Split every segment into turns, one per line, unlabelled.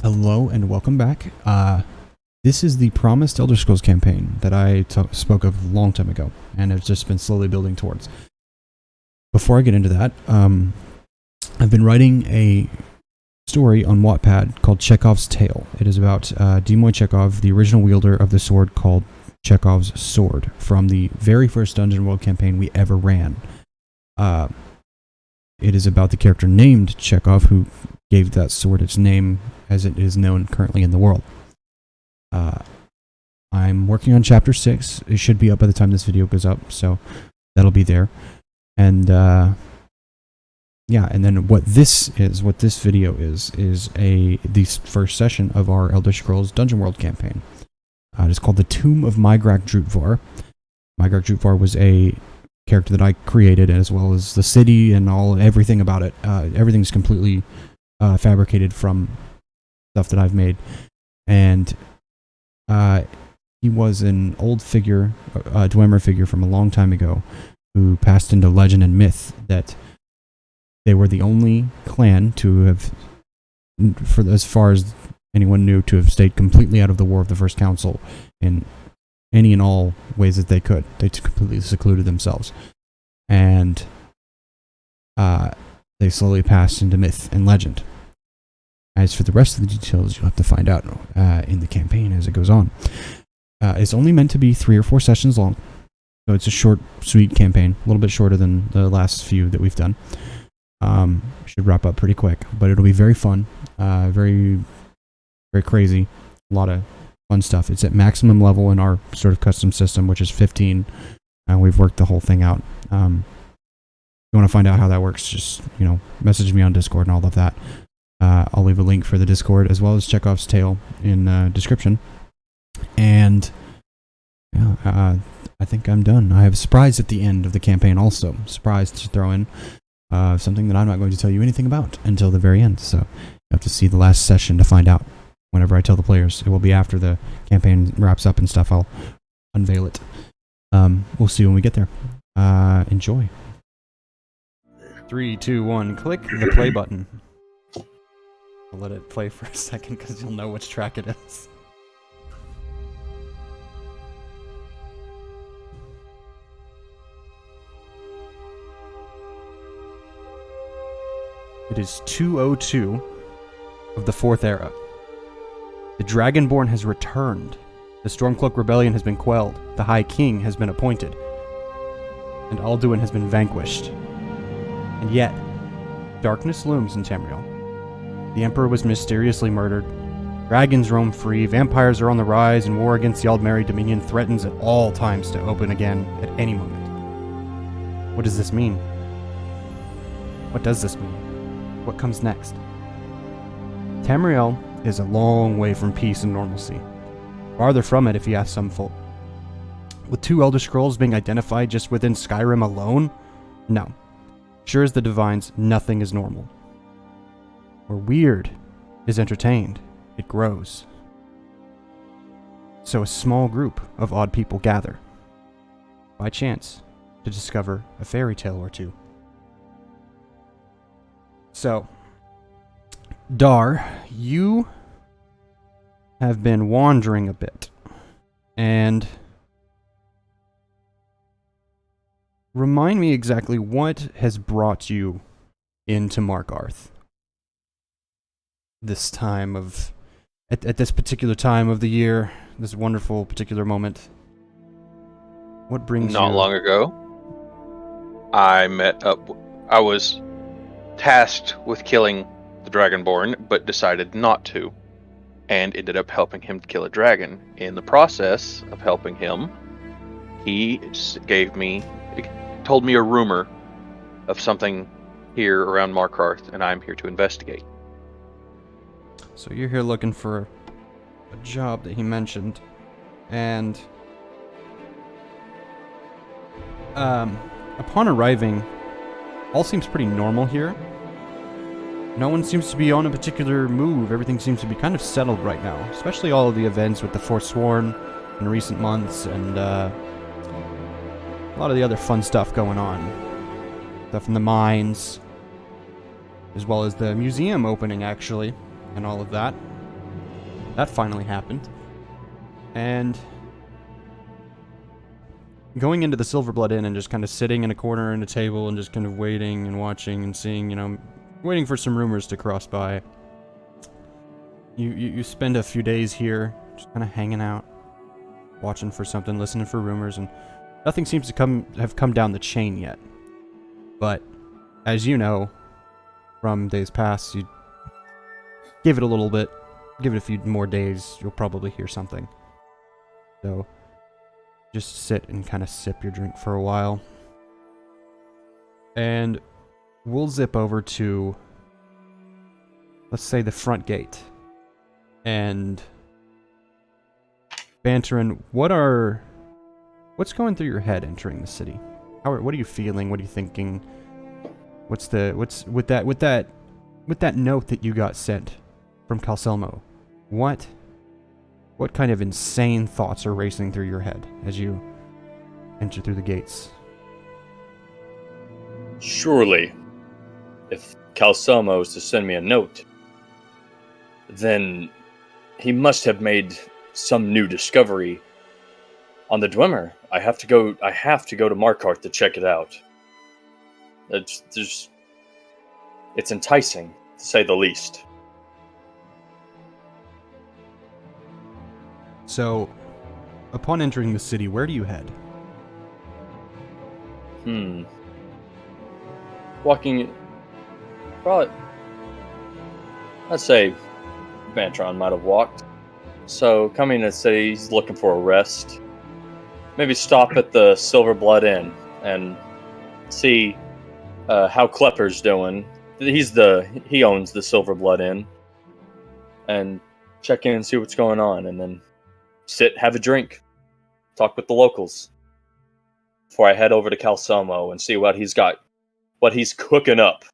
Hello and welcome back. This is the promised Elder Scrolls campaign that I spoke of a long time ago, and have just been slowly building towards. Before I get into that, I've been writing a story on Wattpad called Chekhov's Tale. It is about Dimoy Chekhov, the original wielder of the sword called Chekhov's Sword, from the very first Dungeon World campaign we ever ran. It is about the character named Chekhov, who gave that sword its name as it is known currently in the world. I'm working on Chapter 6. It should be up by the time this video goes up, so that'll be there. And yeah, and then what this video is the first session of our Elder Scrolls Dungeon World campaign. It is called the Tomb of Migrac Drutvar. Migrac Drutvar was a character that I created, as well as the city and everything about it. Everything's completely fabricated from stuff that I've made, and he was an old figure, a Dwemer figure from a long time ago, who passed into legend and myth that they were the only clan to have, for as far as anyone knew, to have stayed completely out of the War of the First Council in any and all ways that they could. They completely secluded themselves, and they slowly passed into myth and legend. As for the rest of the details, you'll have to find out in the campaign as it goes on. It's only meant to be 3 or 4 sessions long, so it's a short, sweet campaign, a little bit shorter than the last few that we've done. Should wrap up pretty quick, but it'll be very fun, very, very crazy, a lot of fun stuff. It's at maximum level in our sort of custom system, which is 15, and we've worked the whole thing out. If you want to find out how that works, just, message me on Discord and all of that. I'll leave a link for the Discord as well as Chekhov's Tale in the description. And yeah, I think I'm done. I have a surprise at the end of the campaign also. Surprise to throw in something that I'm not going to tell you anything about until the very end. So you have to see the last session to find out. Whenever I tell the players, it will be after the campaign wraps up and stuff. I'll unveil it. We'll see when we get there. Enjoy. 3, 2, 1, click the play button. I'll let it play for a second because you'll know which track it is. It is 2:02 of the 4th era. The Dragonborn has returned. The Stormcloak Rebellion has been quelled. The High King has been appointed. And Alduin has been vanquished. And yet, darkness looms in Tamriel. The Emperor was mysteriously murdered. Dragons roam free, vampires are on the rise, and war against the Aldmeri Dominion threatens at all times to open again at any moment. What does this mean? What does this mean? What comes next? Tamriel is a long way from peace and normalcy. Farther from it if you ask some folk. With 2 Elder Scrolls being identified just within Skyrim alone? No. Sure as the Divines, nothing is normal. Where weird is entertained, it grows. So a small group of odd people gather, by chance, to discover a fairy tale or two. So, Dar, you have been wandering a bit, and remind me exactly what has brought you into Markarth. This time of, at this particular time of the year, this wonderful particular moment. What brings you?
Not long ago, I was tasked with killing the Dragonborn, but decided not to, and ended up helping him kill a dragon. In the process of helping him, he told me a rumor of something here around Markarth, and I'm here to investigate.
So you're here looking for a job that he mentioned, and upon arriving, all seems pretty normal here. No one seems to be on a particular move. Everything seems to be kind of settled right now, especially all of the events with the Forsworn in recent months, and a lot of the other fun stuff going on. Stuff in the mines, as well as the museum opening, actually, and all of that. that finally happened. And going into the Silverblood Inn and just kind of sitting in a corner in a table and just kind of waiting and watching and seeing, waiting for some rumors to cross by. You spend a few days here, just kind of hanging out, watching for something, listening for rumors, and nothing seems to have come down the chain yet. But as you know from days past, you give it a little bit, give it a few more days, you'll probably hear something. So just sit and kind of sip your drink for a while. And we'll zip over to, let's say, the front gate. And Banterin, what's going through your head entering the city? What are you feeling? What are you thinking? What's with that note that you got sent from Calselmo? What kind of insane thoughts are racing through your head as you enter through the gates?
Surely, if Calselmo is to send me a note, then he must have made some new discovery on the Dwemer. I have to go to Markarth to check it out. It's enticing, to say the least.
So, upon entering the city, where do you head?
Walking... Probably... I'd say Vantron might have walked. So, coming to the city, he's looking for a rest. Maybe stop at the Silverblood Inn and see how Klepper's doing. He owns the Silverblood Inn. And check in and see what's going on, and then sit, have a drink, talk with the locals before I head over to Calselmo and see what he's cooking up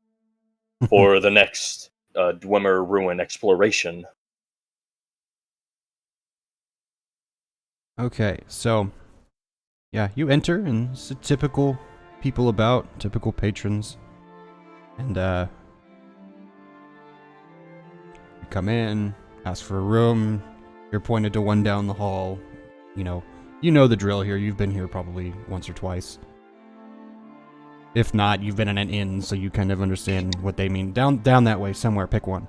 for the next Dwemer Ruin exploration.
Okay, so yeah, you enter and it's a typical people about, typical patrons, and you come in, ask for a room. You're pointed to one down the hall. You know the drill here. You've been here probably once or twice. If not, you've been in an inn, so you kind of understand what they mean. Down that way somewhere. Pick one.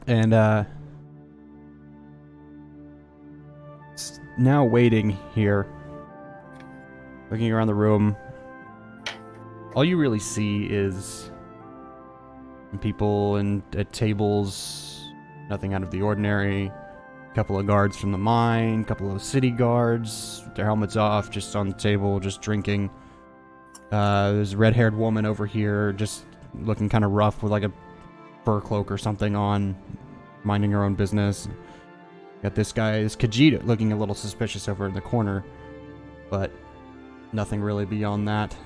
And now waiting here, looking around the room. All you really see is people at tables. Nothing out of the ordinary. A couple of guards from the mine, a couple of city guards, with their helmets off, just on the table, just drinking. There's a red-haired woman over here, just looking kind of rough with like a fur cloak or something on, minding her own business. Got this guy, this Khajiit, looking a little suspicious over in the corner, but nothing really beyond that.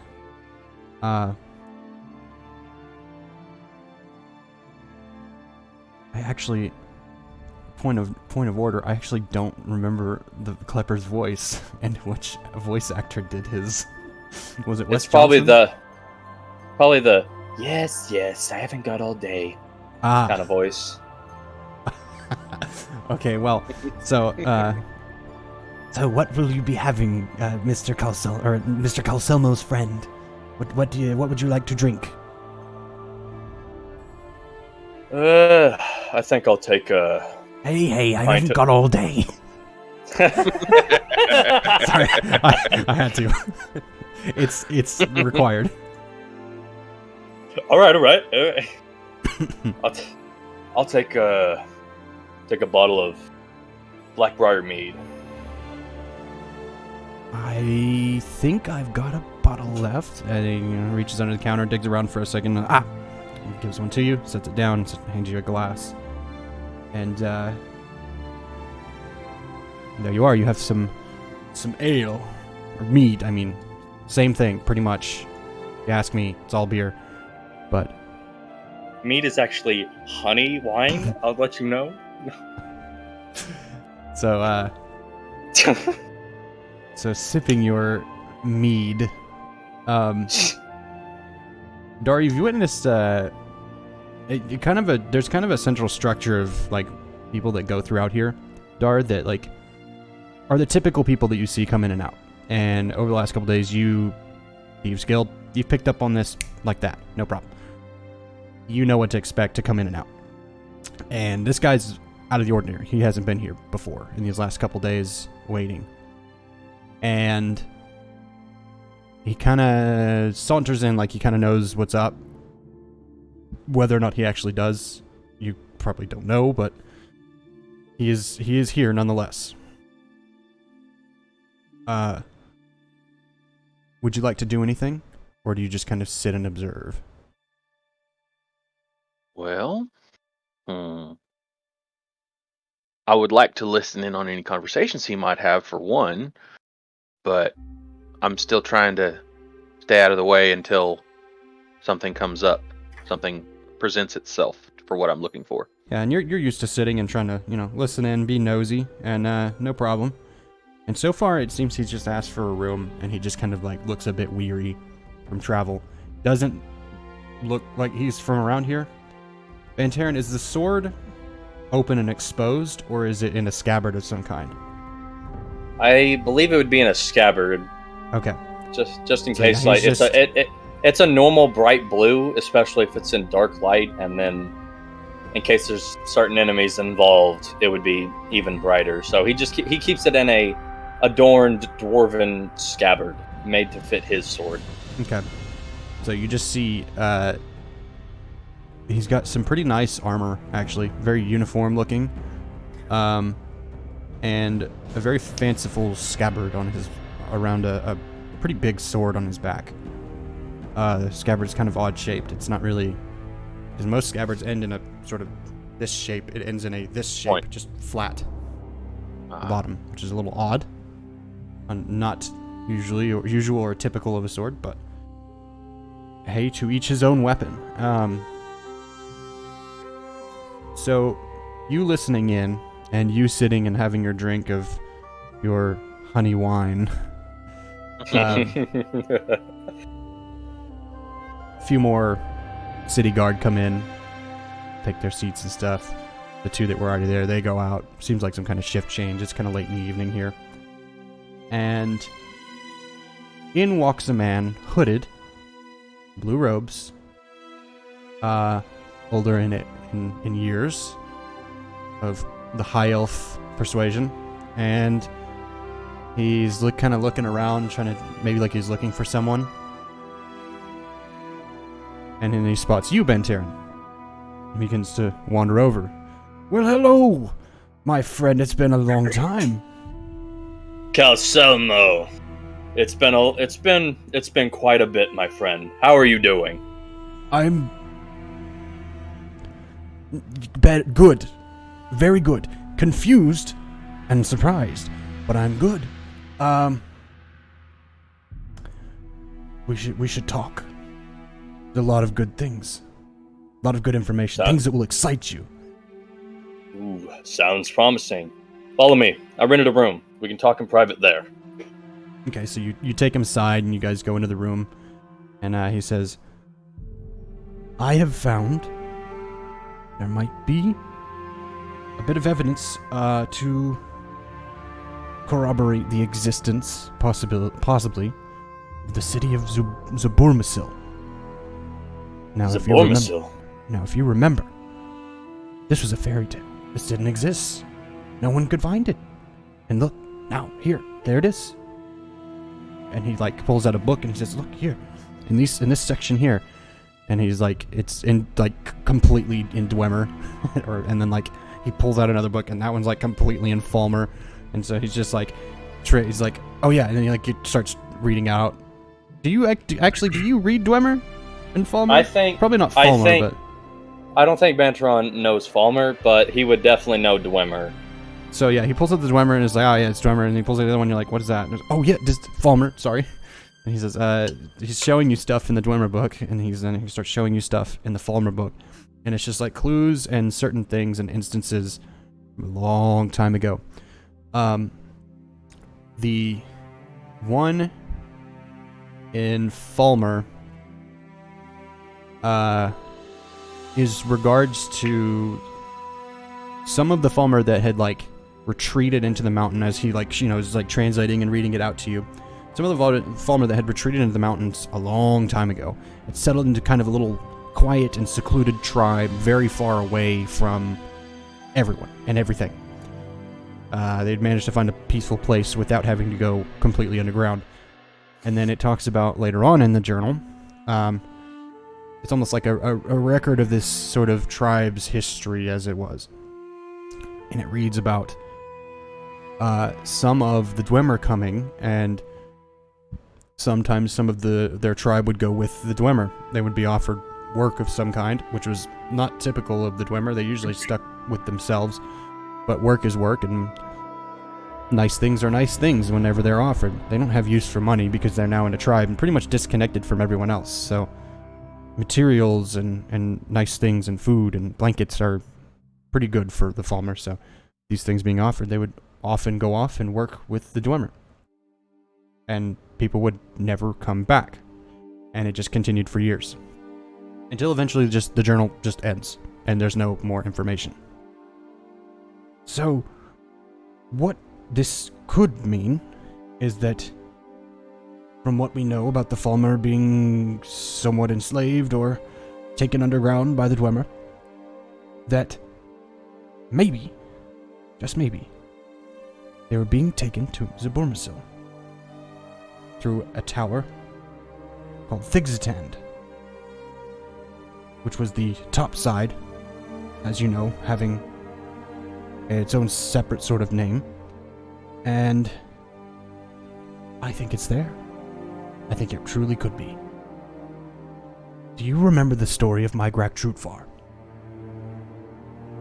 I actually, point of order, I actually don't remember the Klepper's voice and which voice actor did his. Was it Wes
It's probably
Johnson?
the yes, I haven't got all day kind of voice.
Okay, well, so what will you be having, Mr. Calselmo's friend? What would you like to drink?
I think I'll take a...
Hey, I haven't got all day. Sorry, I had to. It's required.
All right. I'll take a bottle of Blackbriar mead.
I think I've got a bottle left. And he reaches under the counter, digs around for a second. Gives one to you, sets it down, hands you a glass. And there you are. You have some ale or mead. I mean, same thing, pretty much. You ask me, it's all beer. But
mead is actually honey wine. I'll let you know.
So sipping your mead, Dari, you've witnessed there's kind of a central structure of like people that go throughout here, Dar, that like are the typical people that you see come in and out. And over the last couple days, Thieves Guild, you've picked up on this like that, no problem. You know what to expect to come in and out. And this guy's out of the ordinary. He hasn't been here before in these last couple days waiting. And he kind of saunters in like he kind of knows what's up. Whether or not he actually does, you probably don't know, but he is here nonetheless. Would you like to do anything, or do you just kind of sit and observe?
Well, I would like to listen in on any conversations he might have, for one, but I'm still trying to stay out of the way until something comes up, something presents itself for what I'm looking for.
Yeah, and you're used to sitting and trying to, listen in, be nosy, and no problem. And so far, it seems he's just asked for a room, and he just kind of like looks a bit weary from travel. Doesn't look like he's from around here. Bantaran, is the sword open and exposed, or is it in a scabbard of some kind?
I believe it would be in a scabbard.
Okay.
Just in
So,
case,
yeah,
like
he's
it's a normal bright blue, especially if it's in dark light, and then in case there's certain enemies involved, it would be even brighter. So he keeps it in a adorned dwarven scabbard made to fit his sword.
Okay. So you just see he's got some pretty nice armor, actually, very uniform looking, and a very fanciful scabbard on around a pretty big sword on his back. The scabbard is kind of odd shaped. It's not really, because most scabbards end in a sort of this shape. It ends in this shape,
Point.
just flat at the bottom, which is a little odd. Not usual or typical of a sword, but hey, to each his own weapon. So you listening in and you sitting and having your drink of your honey wine. A few more city guard come in, take their seats and stuff. The two that were already there, they go out. Seems like some kind of shift change. It's kind of late in the evening here. And in walks a man, hooded, blue robes, older in years, of the high elf persuasion, and he's kind of looking around, trying to, maybe like he's looking for someone. And then he spots you, Bantaran. He begins to wander over. Well, hello, my friend. It's been a long time.
Calcelmo, it's been quite a bit, my friend. How are you doing?
I'm good, very good. Confused and surprised, but I'm good. We should talk. There's a lot of good things, a lot of good information, things that will excite you.
Ooh, sounds promising. Follow me. I rented a room. We can talk in private there.
Okay, so you take him aside and you guys go into the room, and he says, I have found there might be a bit of evidence to corroborate the existence, possibly, of the city of Zaburmasil. Now, if you remember, this was a fairy tale. This didn't exist. No one could find it. And look, now, there it is. And he pulls out a book and he says, look here, in this section here. And he's it's in completely in Dwemer, and then he pulls out another book and that one's completely in Falmer. And so he's just he's oh yeah, and then he starts reading out. Do you read Dwemer and Falmer?
I think
probably not Falmer, but
I don't think Bantaran knows Falmer, but he would definitely know Dwemer.
So yeah, he pulls out the Dwemer and is like, oh yeah, it's Dwemer, and he pulls out the other one. You're like, what is that? And oh yeah, just Falmer. Sorry. And he says, he's showing you stuff in the Dwemer book, and then he starts showing you stuff in the Falmer book, and it's just clues and certain things and instances from a long time ago. The one in Falmer is regards to some of the Falmer that had like retreated into the mountain as he like is like translating and reading it out to you. Some of the Falmer that had retreated into the mountains a long time ago had settled into kind of a little quiet and secluded tribe very far away from everyone and everything. They'd managed to find a peaceful place without having to go completely underground. And then it talks about later on in the journal, it's almost like a record of this sort of tribe's history as it was. And it reads about some of the Dwemer coming, and sometimes some of their tribe would go with the Dwemer. They would be offered work of some kind, which was not typical of the Dwemer. They usually stuck with themselves, but work is work, and nice things are nice things whenever they're offered. They don't have use for money because they're now in a tribe and pretty much disconnected from everyone else. So materials and nice things and food and blankets are pretty good for the Falmer. So these things being offered, they would often go off and work with the Dwemer. And people would never come back. And it just continued for years. Until eventually the journal just ends. And there's no more information. So, what this could mean is that, from what we know about the Falmer being somewhat enslaved or taken underground by the Dwemer, that maybe, just maybe, they were being taken to Zabormasil through a tower called Thigzatand, which was the top side, as you know, having its own separate sort of name. And I think it's there. I think it truly could be. Do you remember the story of Migrac Drutvar?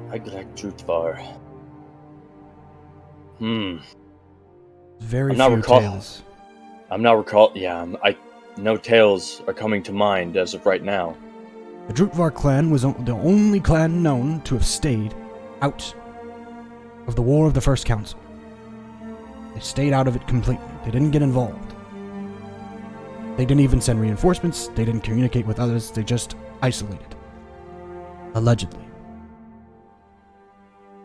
Migrac Drutvar.
Very few tales.
No tales are coming to mind as of right now.
The Drutvar clan was the only clan known to have stayed out of the War of the First Council. They stayed out of it completely. They didn't get involved. They didn't even send reinforcements. They didn't communicate with others. They just isolated. Allegedly.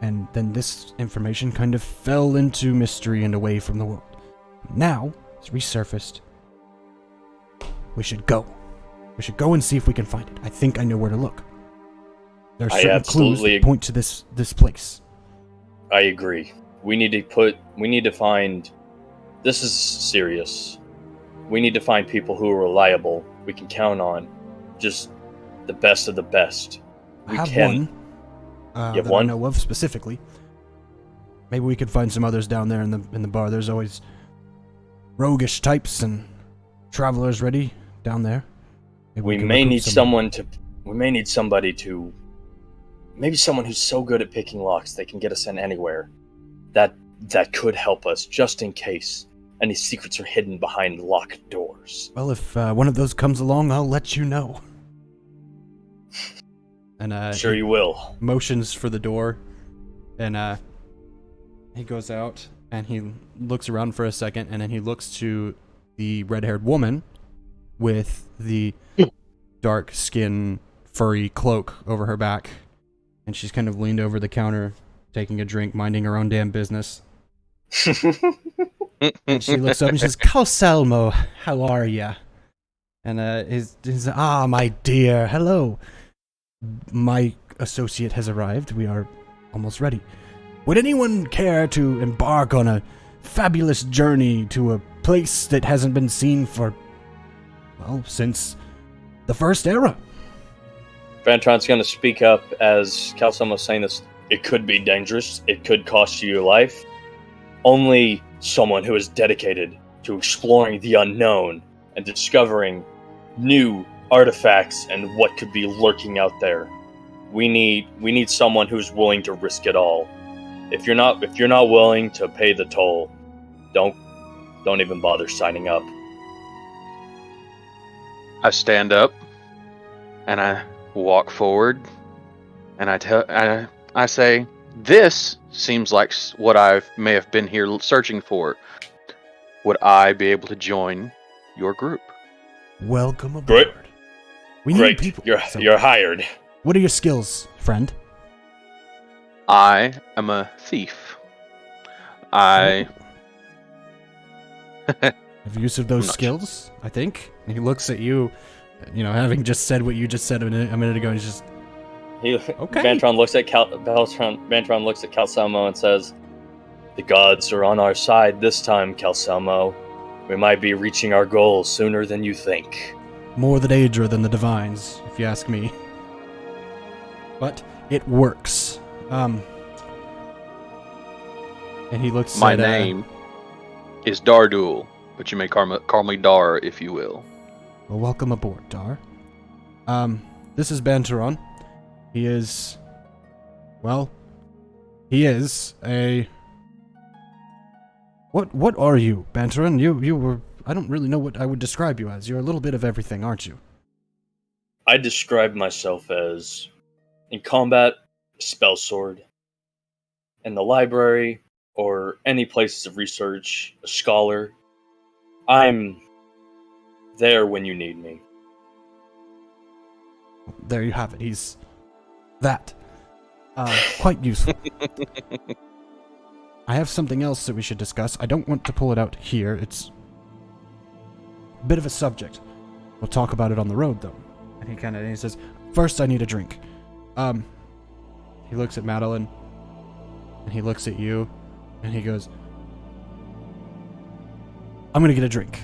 And then this information kind of fell into mystery and away from the world. Now, it's resurfaced. We should go. We should go and see if we can find it. I think I know where to look. There are certain clues that point to this place.
I agree. We need to find... This is serious. We need to find people who are reliable, we can count on. Just the best of the best.
I have one. That I know of specifically. Maybe we could find some others down there in the bar. There's always roguish types and travelers ready down there.
We may need somebody to... Maybe someone who's so good at picking locks they can get us in anywhere. That could help us, just in case any secrets are hidden behind locked doors.
Well, if one of those comes along, I'll let you know. And
sure you will.
Motions for the door, and he goes out and he looks around for a second, and then he looks to the red-haired woman with the dark skin, furry cloak over her back, and she's kind of leaned over the counter, taking a drink, minding her own damn business. And she looks up and she says, "Calcelmo, how are ya?" And my dear, hello. My associate has arrived. We are almost ready. Would anyone care to embark on a fabulous journey to a place that hasn't been seen for, well, since the First Era?
Vantron's going to speak up as Calcelmo's saying this. It could be dangerous. It could cost you your life. Only someone who is dedicated to exploring the unknown and discovering new artifacts and what could be lurking out there. We need someone who's willing to risk it all. If you're not willing to pay the toll, don't even bother signing up.
I stand up and I walk forward and I say, "This seems like what I may have been here searching for. Would I be able to join your group?"
Welcome aboard.
Great.
We need people.
You're hired.
What are your skills, friend?
I am a thief. I
Have use of those
not
skills, I think. And he looks at you, having just said what you just said a minute ago, and he's just, okay.
Vantron looks at Vantron looks at Calcelmo and says, "The gods are on our side this time, Calcelmo. We might be reaching our goal sooner than you think."
More the danger than the divines, if you ask me. But it works. And he looks
My
at...
name is Dardul, but you may call me Dar if you will.
Well, welcome aboard, Dar. This is Banteron. He is a... What are you, Banteron? You were... I don't really know what I would describe you as. You're a little bit of everything, aren't you?
I describe myself as, in combat, a spell sword. In the library, or any places of research, a scholar. I'm there when you need me.
There you have it. He's that. Quite useful. I have something else that we should discuss. I don't want to pull it out here. It's a bit of a subject. We'll talk about it on the road, though. And he says, "First, I need a drink." He looks at Madeline, and he looks at you, and he goes, "I'm gonna get a drink."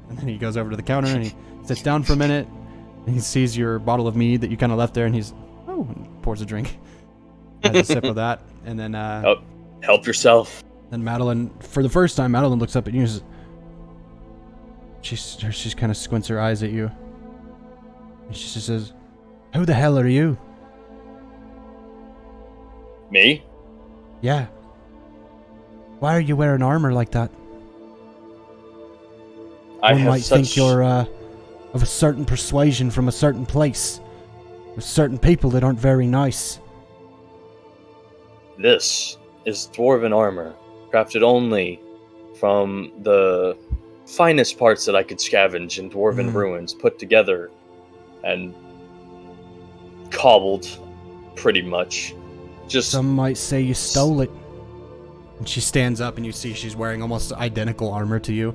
And then he goes over to the counter, and he sits down for a minute, and he sees your bottle of mead that you kind of left there, and he's, and pours a drink. Has a sip of that, and then,
Help yourself.
Then Madeline, for the first time, Madeline looks up at you, and she's kind of squints her eyes at you, and she just says, "Who the hell are you?"
Me?
Yeah. Why are you wearing armor like that? One might think you're of a certain persuasion from a certain place, with certain people that aren't very nice.
This is dwarven armor, crafted only from the finest parts that I could scavenge in dwarven ruins, put together and cobbled, pretty much.
Some might say you stole it. And she stands up, and you see she's wearing almost identical armor to you.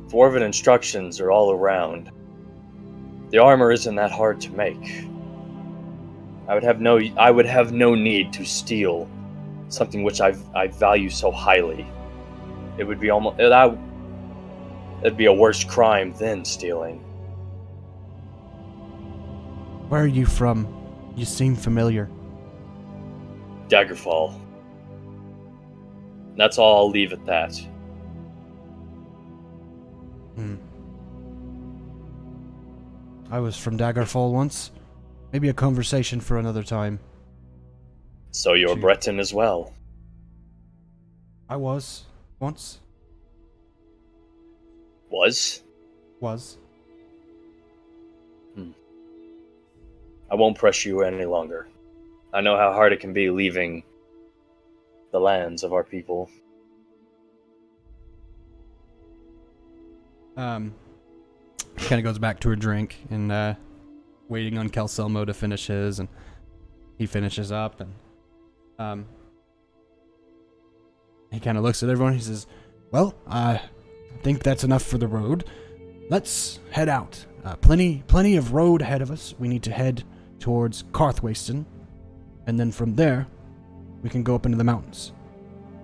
Dwarven instructions are all around. The armor isn't that hard to make. I would have no need to steal something which I value so highly. It would be it'd be a worse crime than stealing.
Where are you from? You seem familiar.
Daggerfall. That's all I'll leave at that.
I was from Daggerfall once. Maybe a conversation for another time.
So you're Breton as well.
I was. Once.
Was? I won't press you any longer. I know how hard it can be leaving the lands of our people.
Kind of goes back to her drink and waiting on Calcelmo to finish his, and he finishes up, and he kind of looks at everyone. He says, "Well, I think that's enough for the road. Let's head out. Plenty of road ahead of us. We need to head towards Karthwasten, and then from there, we can go up into the mountains.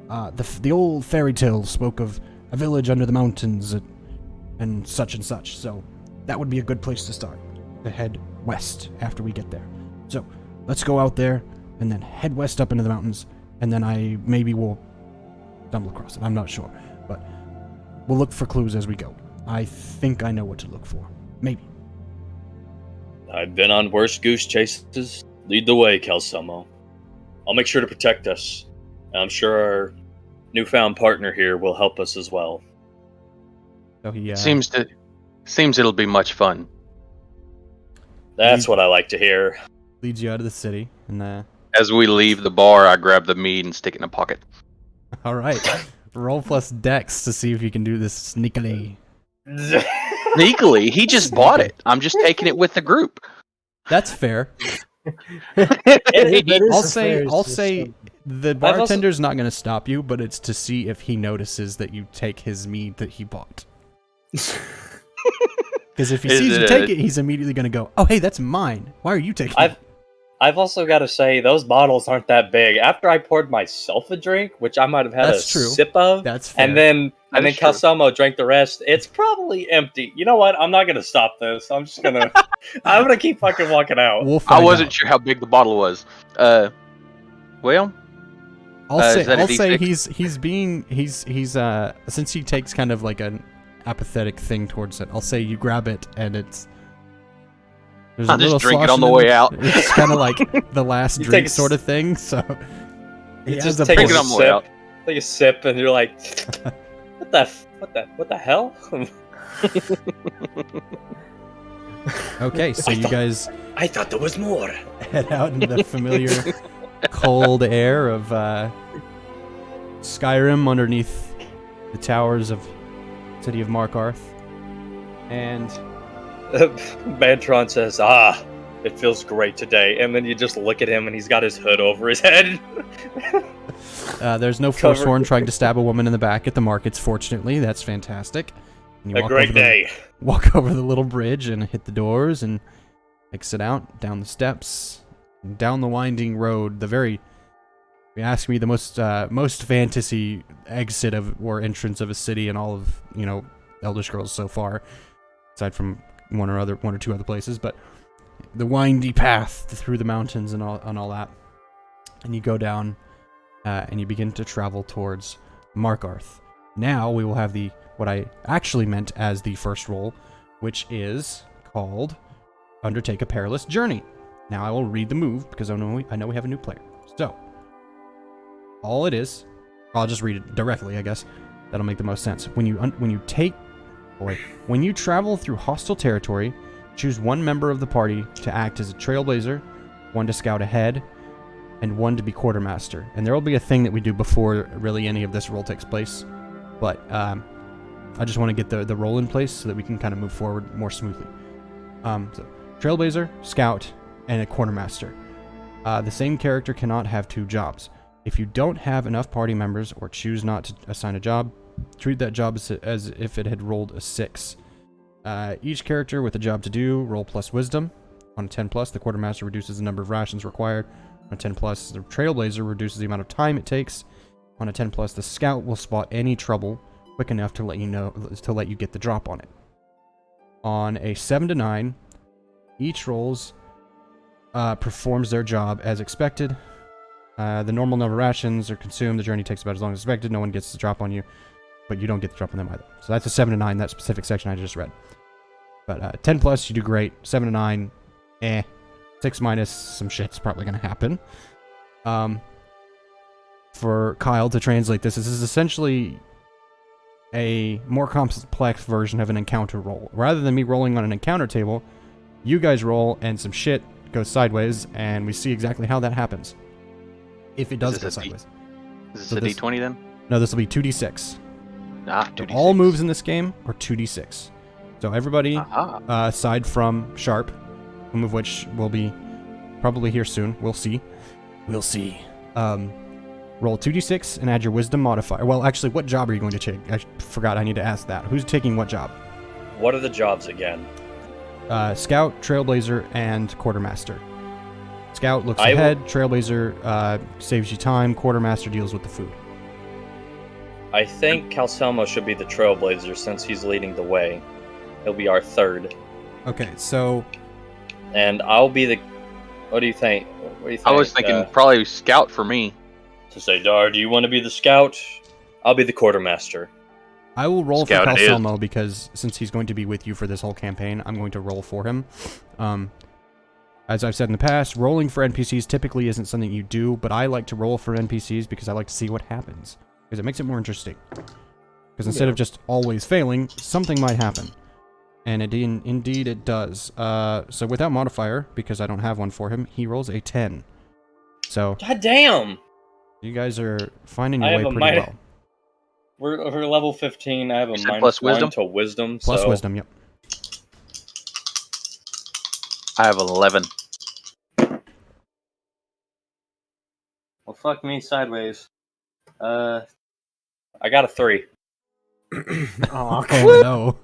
The old fairytale spoke of a village under the mountains and such, so that would be a good place to start, to head west after we get there. So, let's go out there, and then head west up into the mountains, and then maybe we'll stumble across it. I'm not sure, but we'll look for clues as we go. I think I know what to look for. Maybe."
I've been on worse goose chases. Lead the way, Calcelmo. I'll make sure to protect us. And I'm sure our newfound partner here will help us as well.
So he
Seems it'll be much fun.
That's what I like to hear.
Leads you out of the city, and
As we leave the bar, I grab the mead and stick it in a pocket.
all right. Roll plus Dex to see if you can do this sneakily.
Sneakily, he just bought it. I'm just taking it with the group.
That's fair. I'll say the bartender's not going to stop you, but it's to see if he notices that you take his mead that he bought. Because if he sees you take it, he's immediately going to go, "Oh, hey, that's mine. Why are you taking it?"
I've also got to say, those bottles aren't that big. After I poured myself a drink, which I might have had sip of,
that's fair.
and then Calcelmo drank the rest, it's probably empty. You know what? I'm not going to stop this. I'm just going to... I'm going to keep fucking walking out.
I wasn't sure how big the bottle was. Well...
I'll say he's since he takes kind of like an apathetic thing towards it, I'll say you grab it and it's...
I'll just drink it on the way out.
It's kind of like the last drink sort of thing, so...
You just take a sip, take a sip, and you're like, what the hell?
Okay, so you guys...
I thought there was more.
Head out into the familiar cold air of Skyrim underneath the towers of the city of Markarth. And...
Mantron says, it feels great today. And then you just look at him and he's got his hood over his head.
There's no Forsworn trying to stab a woman in the back at the markets, fortunately. That's fantastic. And you
a great day.
Walk over the little bridge and hit the doors and exit out, down the steps, and down the winding road. The very, if you ask me, the most fantasy exit or entrance of a city in all of, Elder Scrolls so far, aside from one or two other places, but the windy path through the mountains and all that. And you go down and you begin to travel towards Markarth. Now we will have what I actually meant as the first roll, which is called Undertake a Perilous Journey. Now I will read the move because I know we have a new player. So all it is, I'll just read it directly, I guess. That'll make the most sense. When you travel through hostile territory, choose one member of the party to act as a trailblazer, one to scout ahead, and one to be quartermaster. And there will be a thing that we do before really any of this roll takes place. But I just want to get the roll in place so that we can kind of move forward more smoothly. So trailblazer, scout, and a quartermaster. The same character cannot have two jobs. If you don't have enough party members or choose not to assign a job, treat that job as if it had rolled a 6. Each character with a job to do, roll plus wisdom. On a 10+, the quartermaster reduces the number of rations required. On a 10+, the trailblazer reduces the amount of time it takes. On a 10+, the scout will spot any trouble quick enough to let you get the drop on it. On a 7 to 9, each rolls performs their job as expected. The normal number of rations are consumed. The journey takes about as long as expected. No one gets the drop on you, but you don't get the drop on them either. So that's a 7 to 9, that specific section I just read. But 10+, you do great. 7 to 9, 6 minus, some shit's probably going to happen. For Kyle to translate this is essentially a more complex version of an encounter roll. Rather than me rolling on an encounter table, you guys roll and some shit goes sideways, and we see exactly how that happens. If it does go sideways.
Is this a D20 then?
No, this will be 2d6.
2d6.
All moves in this game are 2d6. So everybody, aside from Sharp, a move which will be probably here soon. We'll see. Roll 2d6 and add your wisdom modifier. Well, actually, what job are you going to take? I forgot. I need to ask that. Who's taking what job?
What are the jobs again?
Scout, Trailblazer, and Quartermaster. Scout looks ahead. Trailblazer saves you time. Quartermaster deals with the food.
I think Calcelmo should be the Trailblazer since he's leading the way. He'll be our third.
Okay, so...
And I'll be the... What do you think?
I was thinking probably Scout for me.
To say, Dar, do you want to be the Scout? I'll be the Quartermaster.
I will roll for Calcelmo because since he's going to be with you for this whole campaign, I'm going to roll for him. As I've said in the past, rolling for NPCs typically isn't something you do, but I like to roll for NPCs because I like to see what happens. Because it makes it more interesting. Because instead of just always failing, something might happen. And indeed it does. So without modifier, because I don't have one for him, he rolls a 10. So...
God damn!
You guys are finding your way pretty well.
We're level 15. I have a minus 1 to wisdom.
Plus wisdom, yep.
I have 11.
fuck me sideways. I got a 3.
Oh,
Oh no.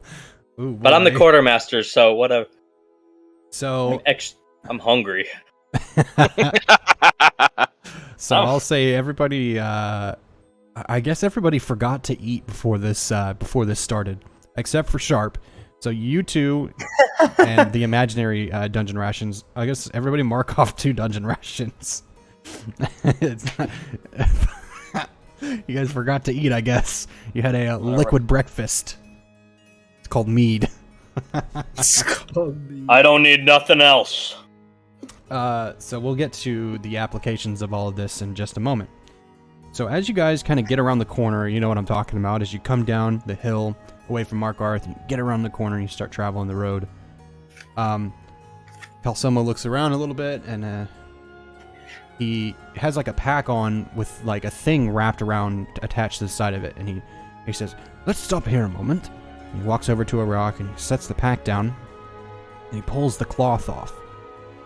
Ooh,
But I'm the
boy.
quartermaster, so whatever.
So
I'm hungry.
So
Oh.
I'll say everybody. I guess everybody forgot to eat before this started, except for Sharp. So you two and the imaginary dungeon rations. I guess everybody mark off 2 dungeon rations. It's not, you guys forgot to eat. I guess you had a liquid breakfast. It's called mead.
I don't need nothing else.
So we'll get to the applications of all of this in just a moment. So as you guys kind of get around the corner, you know what I'm talking about. As you come down the hill away from Mark Arth, you get around the corner and you start traveling the road. Calcelmo looks around a little bit and he has like a pack on with like a thing wrapped around, attached to the side of it. And he says, "Let's stop here a moment." And he walks over to a rock and he sets the pack down and he pulls the cloth off.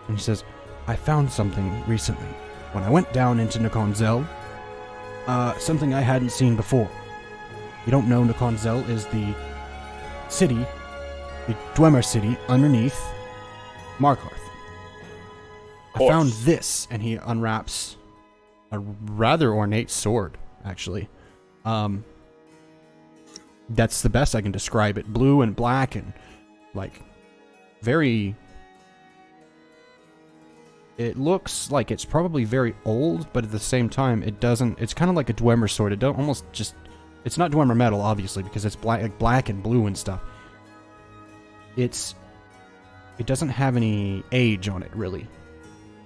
And he says, "I found something recently. When I went down into Nakonzel, something I hadn't seen before. You don't know Nakonzel is the city, the Dwemer city underneath Markarth. I found this," and he unwraps a rather ornate sword, actually. That's the best I can describe it. Blue and black and, like, very... It looks like it's probably very old, but at the same time, it doesn't... It's kind of like a Dwemer sword. It don't almost just... It's not Dwemer metal, obviously, because it's black and blue and stuff. It doesn't have any age on it, really.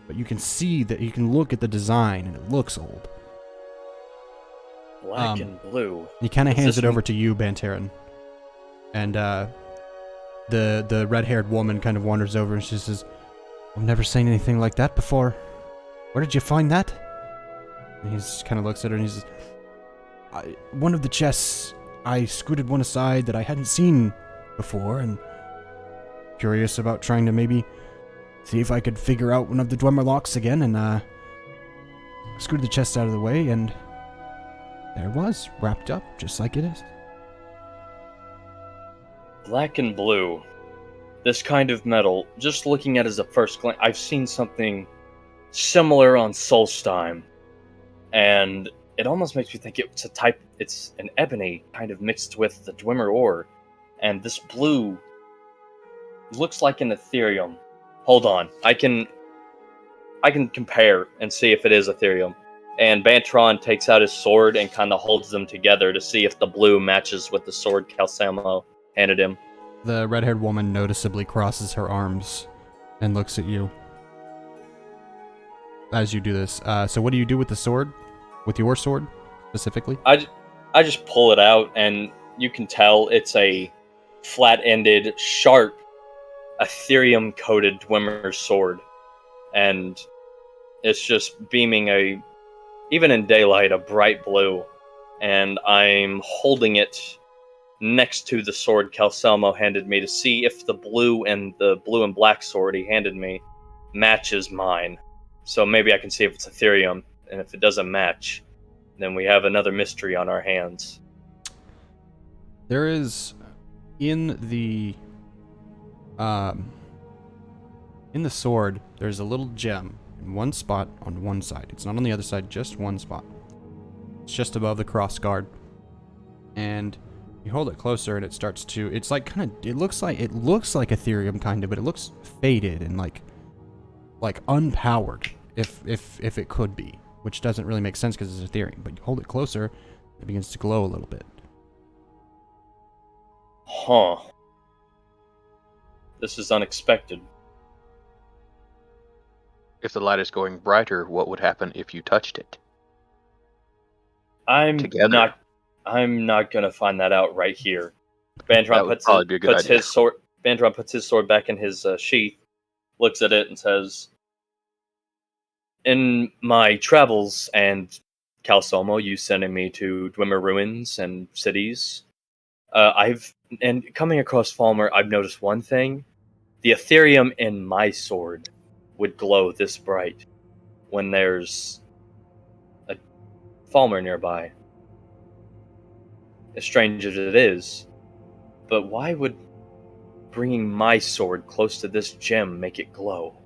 But you can see that, you can look at the design, and it looks old.
Black and blue.
He kind of hands it over to you, Banterin. And the red-haired woman kind of wanders over and she says, "I've never seen anything like that before. Where did you find that?" And he kind of looks at her and he says, "One of the chests, I scooted one aside that I hadn't seen before, and curious about trying to maybe see if I could figure out one of the Dwemer locks again, and scooted the chest out of the way, and there it was, wrapped up, just like it is."
Black and blue. This kind of metal, just looking at it as a first glance, I've seen something similar on Solstheim, and it almost makes me think it's an ebony kind of mixed with the Dwemer ore, and this blue looks like an Ethereum. Hold on, I can compare and see if it is Ethereum. And Bantron takes out his sword and kind of holds them together to see if the blue matches with the sword Calcelmo handed him.
The red-haired woman noticeably crosses her arms and looks at you as you do this. So what do you do with the sword? With your sword, specifically?
I just pull it out, and you can tell it's a flat-ended, sharp, Ethereum-coated Dwemer sword. And it's just beaming even in daylight, a bright blue. And I'm holding it next to the sword Calcelmo handed me to see if the blue and black sword he handed me matches mine. So maybe I can see if it's Ethereum, and if it doesn't match, then we have another mystery on our hands.
There is in the sword, there's a little gem in one spot on one side. It's not on the other side, just one spot. It's just above the cross guard. And you hold it closer and it starts to, it's like kind of, it looks like Ethereum kind of, but it looks faded and like unpowered if it could be, which doesn't really make sense because it's Ethereum. But you hold it closer, it begins to glow a little bit.
Huh. This is unexpected.
If the light is going brighter, what would happen if you touched it?
I'm
Together.
not gonna find that out right here. Bandron
That would probably be a good idea.
Bandron puts his sword back in his sheath, looks at it, and says, "In my travels and Calcelmo, you sending me to Dwemer ruins and cities. And coming across Falmer, I've noticed one thing: the Ethereum in my sword would glow this bright when there's Falmer nearby. As strange as it is, but why would bringing my sword close to this gem make it glow?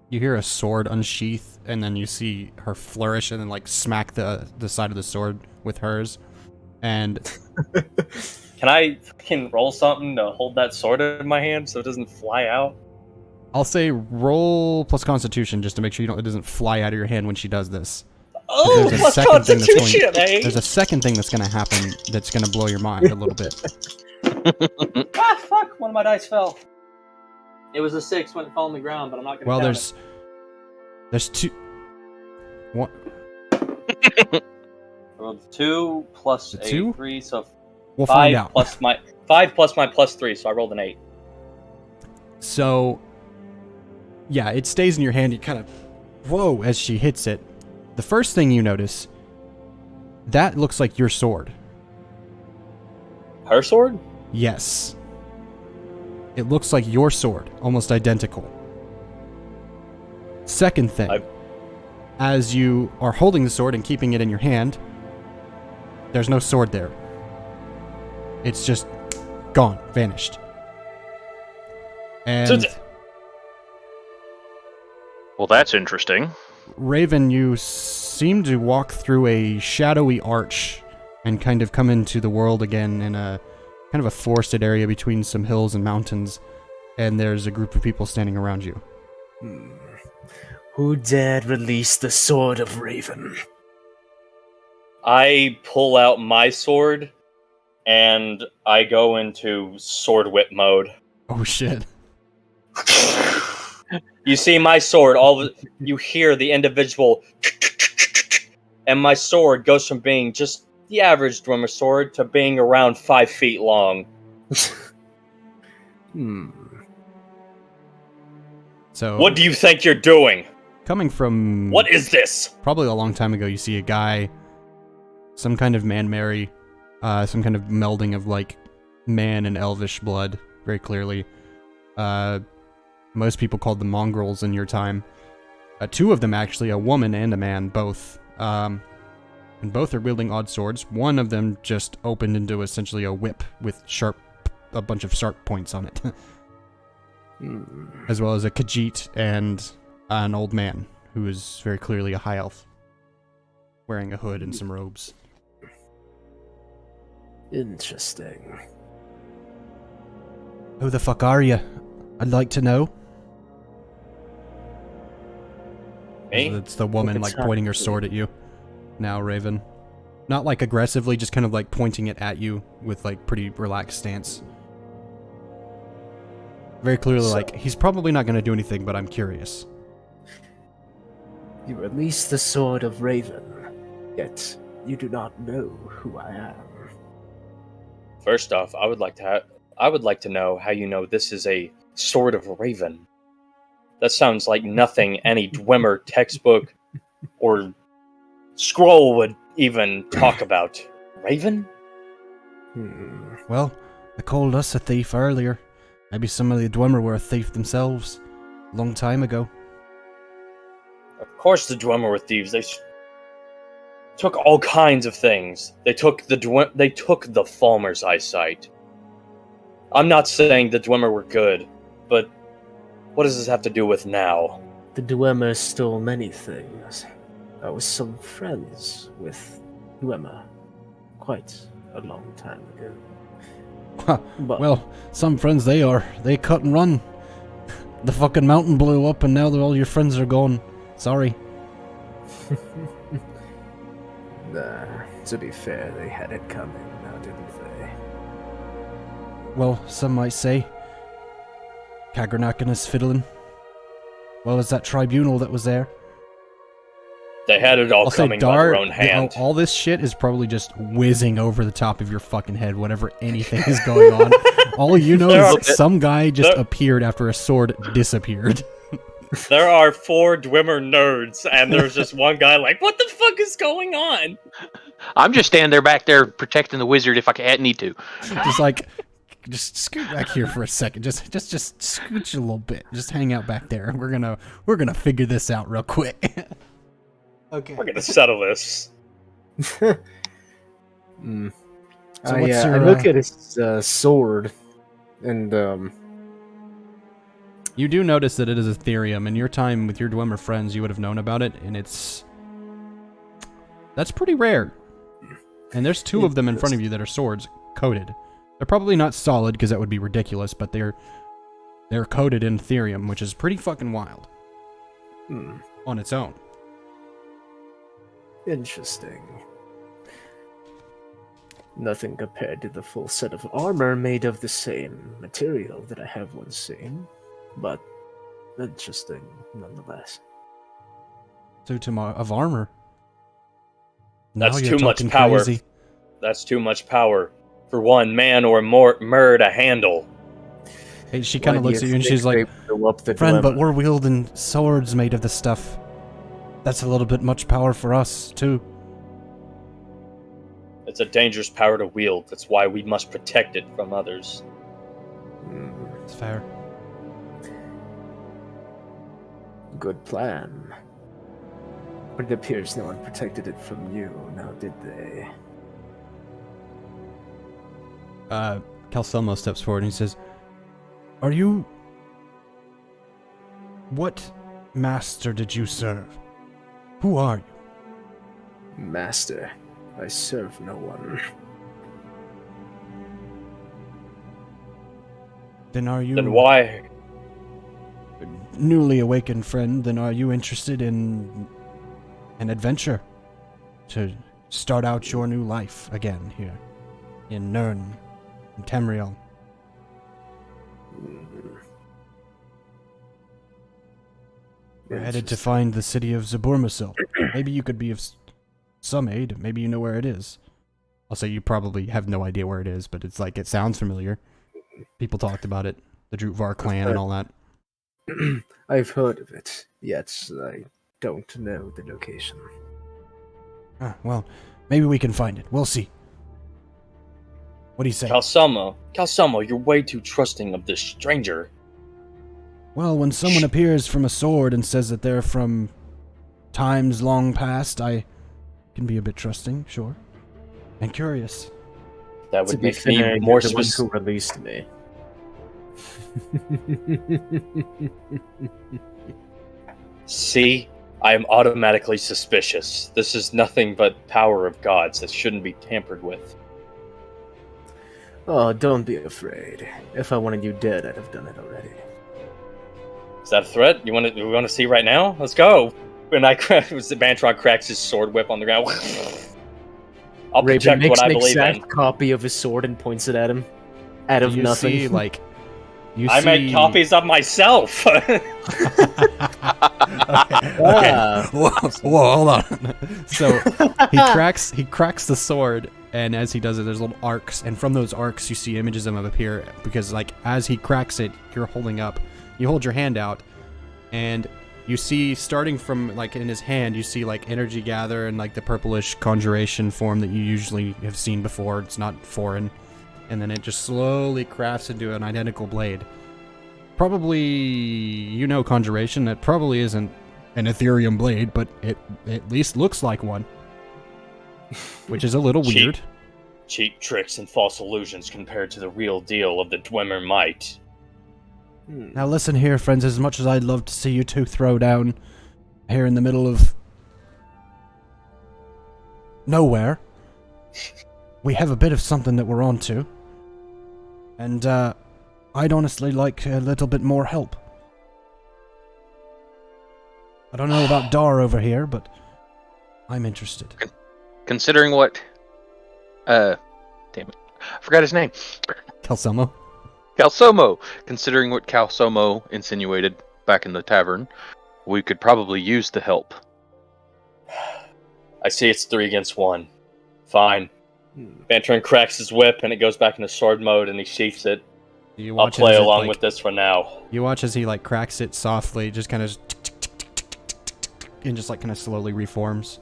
You hear a sword unsheath, and then you see her flourish and then like smack the side of the sword with hers. And
Can I fucking roll something to hold that sword in my hand so it doesn't fly out?
I'll say roll plus Constitution just to make sure it doesn't fly out of your hand when she does this.
Oh, plus Constitution, eh?
There's a second thing that's going to happen that's going to blow your mind a little bit.
Ah, fuck! One of my dice fell. It was a 6 when it fell on the ground, but I'm not gonna.
Well,
count
there's two. What?
I rolled 2 plus
The
a
2?
3, so
We'll
5
find out.
plus my 5 plus my plus 3, so I rolled an 8.
So, yeah, it stays in your hand. You kind of, whoa, as she hits it. The first thing you notice, that looks like your sword.
Her sword?
Yes. It looks like your sword, almost identical. Second thing, as you are holding the sword and keeping it in your hand, there's no sword there. It's just gone, vanished. And
Well, that's interesting.
Raven, you seem to walk through a shadowy arch and kind of come into the world again in a kind of a forested area between some hills and mountains, and there's a group of people standing around you.
Who dared release the sword of Raven?
I pull out my sword and I go into sword whip mode.
Oh shit.
You see my sword, you hear the individual and my sword goes from being just the average Dwemer sword to being around 5 feet long.
So
What do you think you're doing?
coming from
What is this?
probably a long time ago, you see a guy, some kind of man-Mary, some kind of melding of like man and elvish blood, very clearly. Most people called them mongrels in your time. Two of them actually, a woman and a man, both. And both are wielding odd swords. One of them just opened into essentially a whip with a bunch of sharp points on it. As well as a Khajiit and an old man, who is very clearly a high elf, wearing a hood and some robes.
Interesting.
Who the fuck are you? I'd like to know.
Me?
It's the woman, like,
It's not
pointing her
you.
sword at you. Now, Raven. Not, like, aggressively, just kind of, like, pointing it at you with, like, pretty relaxed stance. Very clearly,
So-
like, he's probably not going to do anything, but I'm curious.
You release the sword of Raven, yet you do not know who I am.
First off, I would like to know how you know this is a sword of Raven. That sounds like nothing any Dwemer textbook or scroll would even talk about. Raven?
Well, they called us a thief earlier. Maybe some of the Dwemer were a thief themselves. A long time ago.
Of course the Dwemer were thieves. They took all kinds of things. They took the Falmer's eyesight. I'm not saying the Dwemer were good, but what does this have to do with now?
The Dwemer stole many things. I was some friends with Dwemer quite a long time ago. But
Well, some friends they are. They cut and run. The fucking mountain blew up and now all your friends are gone. Sorry.
to be fair, they had it coming, now didn't they?
Well, some might say. Kagernak and his fiddling. Well, as that tribunal that was there.
They had it all
I'll say
coming by
Dart,
their own hand.
all this shit is probably just whizzing over the top of your fucking head, whatever anything is going on. All you know is some guy just appeared after a sword disappeared.
There are 4 Dwemer nerds, and there's just one guy like, what the fuck is going on?
I'm just standing there back there protecting the wizard if I need to.
Just like, just scoot back here for a second. Just scooch a little bit. Just hang out back there. We're gonna figure this out real quick. Okay.
We're gonna settle this.
Hmm.
So
I,
what's
I
your,
look at his sword, and
You do notice that it is Ethereum. In your time with your Dwemer friends, you would have known about it, and that's pretty rare. And there's two of them in front of you that are swords, coated. They're probably not solid, because that would be ridiculous, but they're coated in Ethereum, which is pretty fucking wild. On its own.
Interesting. Nothing compared to the full set of armor made of the same material that I have once seen, but interesting nonetheless.
Of armor. Now
That's
you're
too much
talking
power.
crazy.
That's too much power for one man or more mer to handle.
Hey, she kind of looks at you and she's like, friend, but we're wielding swords made of this stuff. That's a little bit much power for us, too.
It's a dangerous power to wield. That's why we must protect it from others.
It's fair.
Good plan. But it appears no one protected it from you, now did they?
Calcelmo steps forward and he says, Are you... What master did you serve? Who are you?
Master, I serve no one.
Then are you...
Then why?
Newly awakened friend, then are you interested in an adventure? To start out your new life again here. In Nirn, in Tamriel. We're headed to find the city of Zaburmasil. Maybe you could be of some aid. Maybe you know where it is. I'll say you probably have no idea where it is, but it's like, it sounds familiar. People talked about it. The Drutvar clan and all that.
I've heard of it, yet I don't know the location.
Well, maybe we can find it. We'll see. What do you say?
Calcelmo, you're way too trusting of this stranger.
Well, when someone appears from a sword and says that they're from times long past, I can be a bit trusting, sure. And curious.
That would make me more specific.
Who released me.
See? I am automatically suspicious. This is nothing but power of gods that shouldn't be tampered with.
Oh, don't be afraid. If I wanted you dead, I'd have done it already.
Is that a threat? We want to see right now? Let's go. And Bantron cracks his sword whip on the ground. I'll
Raven
protect what I
makes
believe
an
in.
exact copy of his sword and points it at him. Out of
you
nothing.
See, like,
I make copies of myself.
Okay. Whoa, hold on. So he cracks the sword, and as he does it, there's little arcs, and from those arcs you see images of him appear, because like as he cracks it, you hold your hand out, and you see, starting from like in his hand, you see like energy gather and like the purplish conjuration form that you usually have seen before. It's not foreign. And then it just slowly crafts into an identical blade. Probably, conjuration. That probably isn't an Ethereum blade, but it at least looks like one. Which is a little weird.
Cheap tricks and false illusions compared to the real deal of the Dwemer might.
Now listen here, friends, as much as I'd love to see you two throw down here in the middle of nowhere, we have a bit of something that we're onto. And I'd honestly like a little bit more help. I don't know about Dar over here, but I'm interested.
Considering what... damn it. I forgot his name.
Calcelmo?
Calcelmo! Considering what Calcelmo insinuated back in the tavern, we could probably use the help.
I see it's 3 against 1. Fine. Bantron cracks his whip and it goes back into sword mode and he sheaths it. I'll play along with this for now.
You watch as he like cracks it softly, just kind of and just like kind of slowly reforms.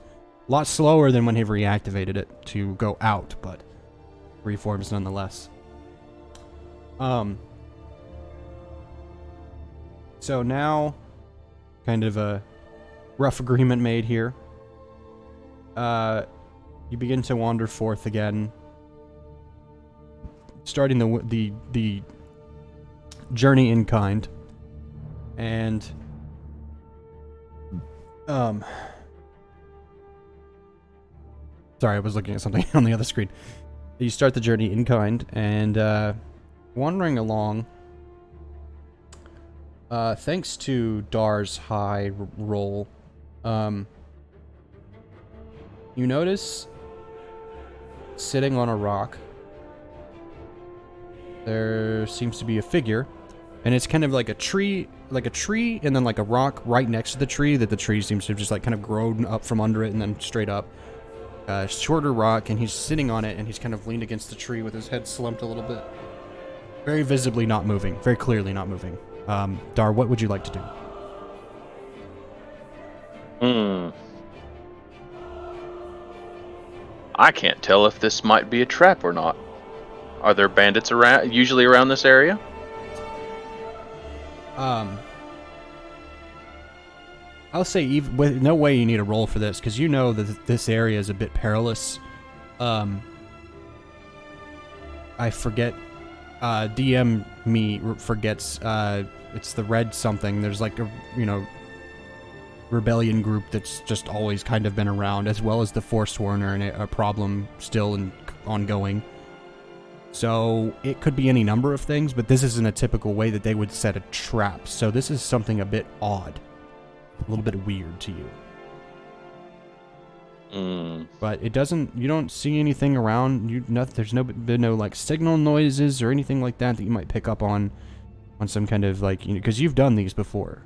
A lot slower than when he reactivated it to go out, but reforms nonetheless. So now, kind of a rough agreement made here. you begin to wander forth again, starting the journey in kind, and sorry, I was looking at something on the other screen. You start the journey in kind, and wandering along. Thanks to Dar's high roll, you notice sitting on a rock, there seems to be a figure, and it's kind of like a tree, and then like a rock right next to the tree that the tree seems to have just like kind of grown up from under it and then straight up. Shorter rock, and he's sitting on it, and he's kind of leaned against the tree with his head slumped a little bit. Very visibly not moving, very clearly not moving. Dar, what would you like to do?
I can't tell if this might be a trap or not. Are there bandits usually around this area?
I'll say with no way you need a roll for this, because you know that this area is a bit perilous. I forget. DM me forgets. It's the red something. There's like a rebellion group that's just always kind of been around, as well as the Forsworner, and a problem still and ongoing. So it could be any number of things, but this isn't a typical way that they would set a trap. So this is something a bit odd, a little bit weird to you. But it doesn't. You don't see anything around. There's been no like signal noises or anything like that you might pick up on some kind of like, because you've done these before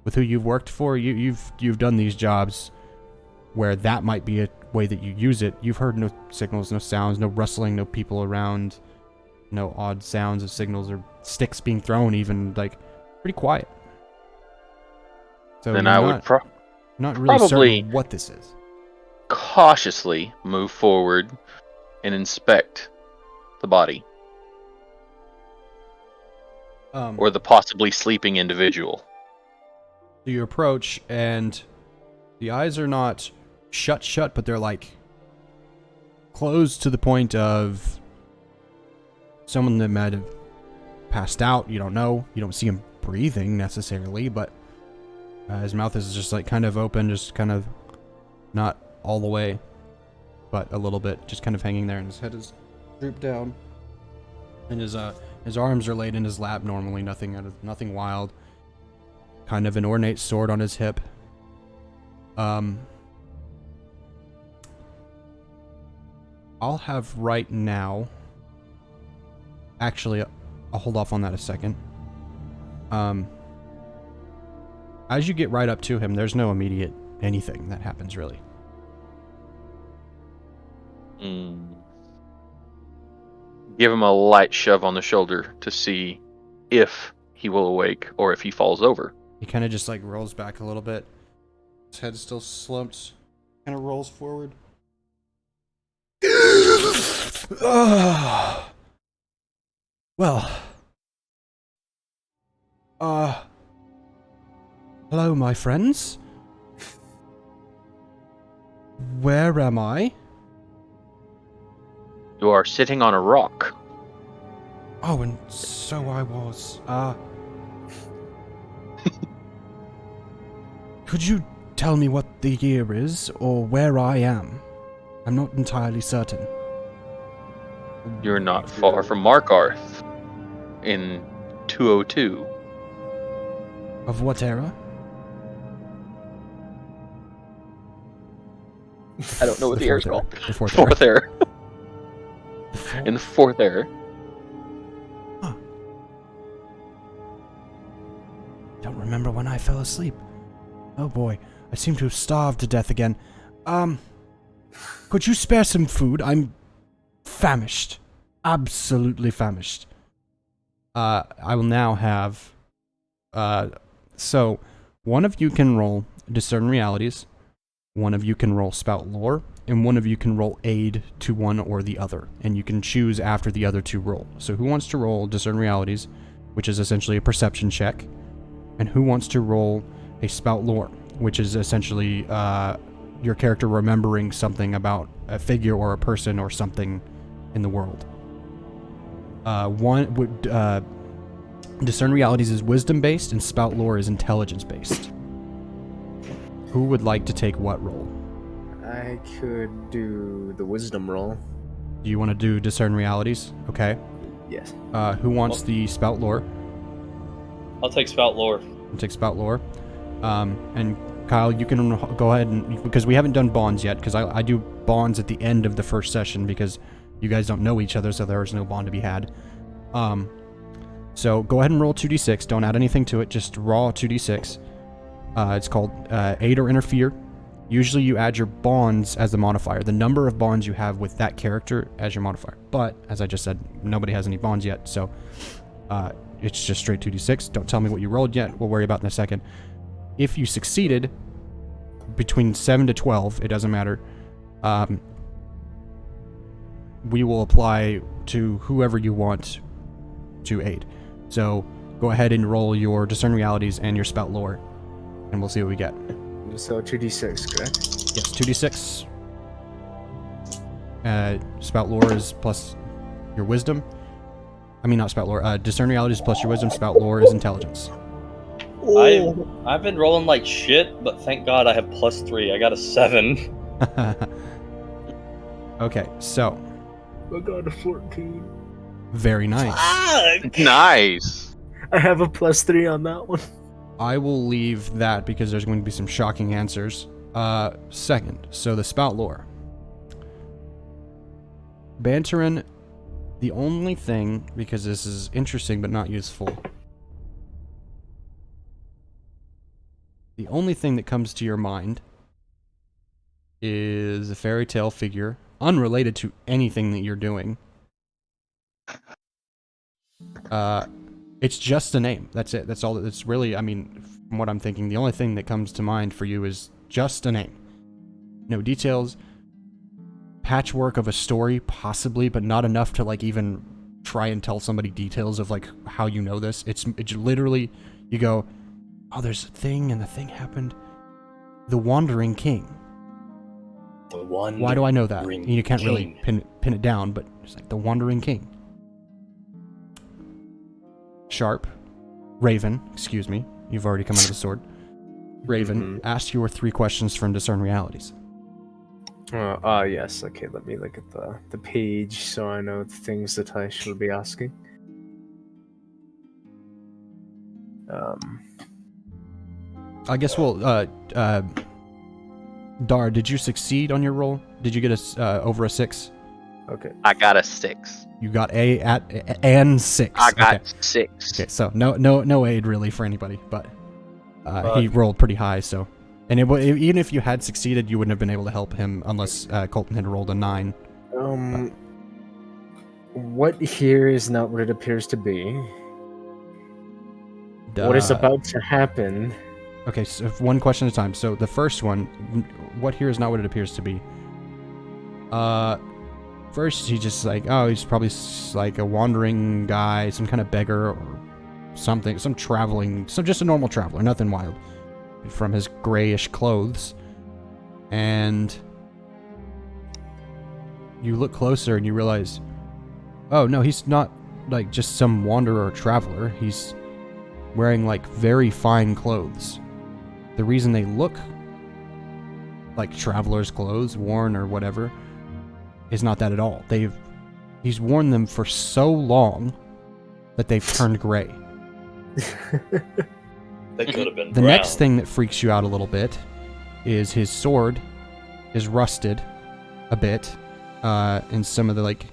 with who you've worked for. You've done these jobs where that might be a way that you use it. You've heard no signals, no sounds, no rustling, no people around, no odd sounds of signals or sticks being thrown. Even like pretty quiet. So
then I would
not really
probably
certain what this is.
Cautiously move forward and inspect the body. Or the possibly sleeping individual.
So you approach, and the eyes are not shut, but they're like closed to the point of someone that might have passed out. You don't know. You don't see him breathing necessarily, but his mouth is just like kind of open, just kind of not all the way, but a little bit, just kind of hanging there, and his head is drooped down, and his arms are laid in his lap normally, nothing wild. Kind of an ornate sword on his hip. I'll have right now. Actually, I'll hold off on that a second. As you get right up to him, there's no immediate anything that happens really.
Give him a light shove on the shoulder to see if he will awake or if he falls over.
He kind of just like rolls back a little bit. His head is still slumped. Kind of rolls forward. Well. Hello, my friends. Where am I?
You are sitting on a rock.
Oh, and so I was. Could you tell me what the year is, or where I am? I'm not entirely certain.
You're not far from Markarth in 202.
Of what era?
I don't know what the era's called.
The fourth
era. In the fourth era.
Huh. Don't remember when I fell asleep. Oh boy, I seem to have starved to death again. Could you spare some food? I'm famished. Absolutely famished. I will now have... So, one of you can roll Discern Realities, one of you can roll Spout Lore, and one of you can roll Aid to one or the other, and you can choose after the other two roll. So who wants to roll Discern Realities, which is essentially a perception check, and who wants to roll a Spout Lore, which is essentially your character remembering something about a figure or a person or something in the world. Discern realities is wisdom based and spout lore is intelligence based. Who would like to take what role?
I could do the wisdom roll.
Do you want to do discern realities? Okay.
Yes.
Who wants the spout lore?
I'll take spout lore.
I'll take spout lore. And Kyle, you can go ahead and, because we haven't done bonds yet, because I do bonds at the end of the first session because you guys don't know each other, so there is no bond to be had. So go ahead and roll 2d6. Don't add anything to it, just raw 2d6. It's called aid or interfere. Usually you add your bonds as the modifier, the number of bonds you have with that character as your modifier. But, as I just said, nobody has any bonds yet, so it's just straight 2d6. Don't tell me what you rolled yet. We'll worry about it in a second. If you succeeded, between 7 to 12, it doesn't matter, we will apply to whoever you want to aid. So go ahead and roll your discern realities and your spout lore, and we'll see what we get.
So 2d6, correct?
Yes, 2d6. Spout lore is plus your wisdom. I mean, not spout lore. Discern realities plus your wisdom. Spout lore is intelligence.
I've been rolling like shit, but thank God I have +3. I got a 7.
Okay, so.
I got a 14.
Very nice.
Nice.
I have a +3 on that one.
I will leave that because there's going to be some shocking answers. Second, so the spout lore. Banterin, the only thing, because this is interesting but not useful, the only thing that comes to your mind is a fairy tale figure, unrelated to anything that you're doing. It's just a name. That's it. That's all. It's really, I mean, from what I'm thinking, the only thing that comes to mind for you is just a name. No details. Patchwork of a story, possibly, but not enough to, like, even try and tell somebody details of, like, how you know this. It's literally, you go, oh, there's a thing, and the thing happened. The Wandering King. Why do I know that? You can't really pin it down, but it's like the Wandering King. Sharp. Raven, excuse me. You've already come out of the sword. Raven, ask your 3 questions from Discern Realities.
Yes. Okay, let me look at the page so I know the things that I shall be asking.
I guess Dar, did you succeed on your roll? Did you get over a 6?
Okay.
I got a 6.
You got and 6.
I got 6.
Okay, so no aid really for anybody, but he rolled pretty high, so. And even if you had succeeded, you wouldn't have been able to help him unless Colton had rolled a 9.
What here is not what it appears to be. What is about to happen?
Okay, so one question at a time. So the first one, what here is not what it appears to be. First he's just like, oh, he's probably like a wandering guy, some kind of beggar or something, just a normal traveler, nothing wild. From his grayish clothes. And you look closer and you realize, oh no, he's not like just some wanderer or traveler. He's wearing like very fine clothes. The reason they look like traveler's clothes, worn or whatever, is not that at all. He's worn them for so long that they've turned gray.
They could have been
The
brown.
next thing that freaks you out a little bit is his sword is rusted a bit, and some of the like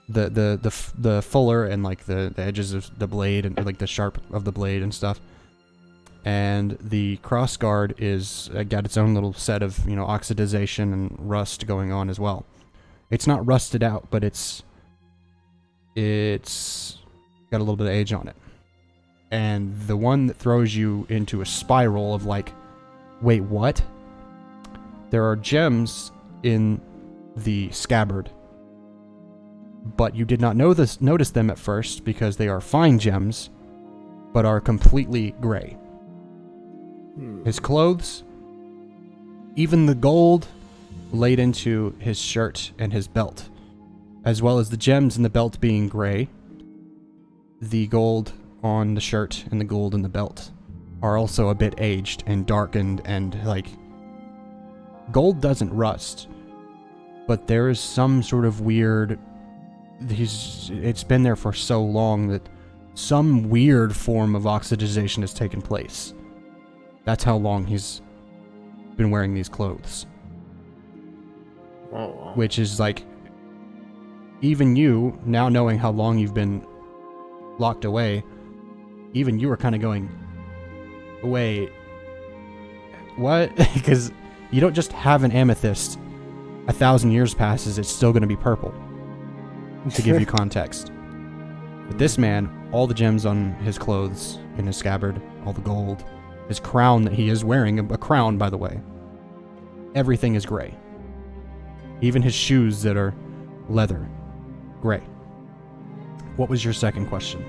the fuller and like the edges of the blade and like the sharp of the blade and stuff. And the crossguard is got its own little set of, oxidization and rust going on as well. It's not rusted out, but it's got a little bit of age on it. And the one that throws you into a spiral of like, wait, what? There are gems in the scabbard, but you did not notice them at first because they are fine gems, but are completely gray. His clothes, even the gold laid into his shirt and his belt, as well as the gems in the belt being gray, the gold on the shirt and the gold in the belt are also a bit aged and darkened, and like, gold doesn't rust, but there is some sort of weird, it's been there for so long that some weird form of oxidization has taken place. That's how long he's been wearing these clothes.
Oh, wow.
Which is like, even you, now knowing how long you've been locked away, even you are kind of going, wait, what? Because you don't just have an amethyst, 1,000 years passes, it's still going to be purple, to give you context. But this man, all the gems on his clothes, in his scabbard, all the gold, his crown that he is wearing, a crown, by the way, everything is gray. Even his shoes that are leather, gray. What was your second question?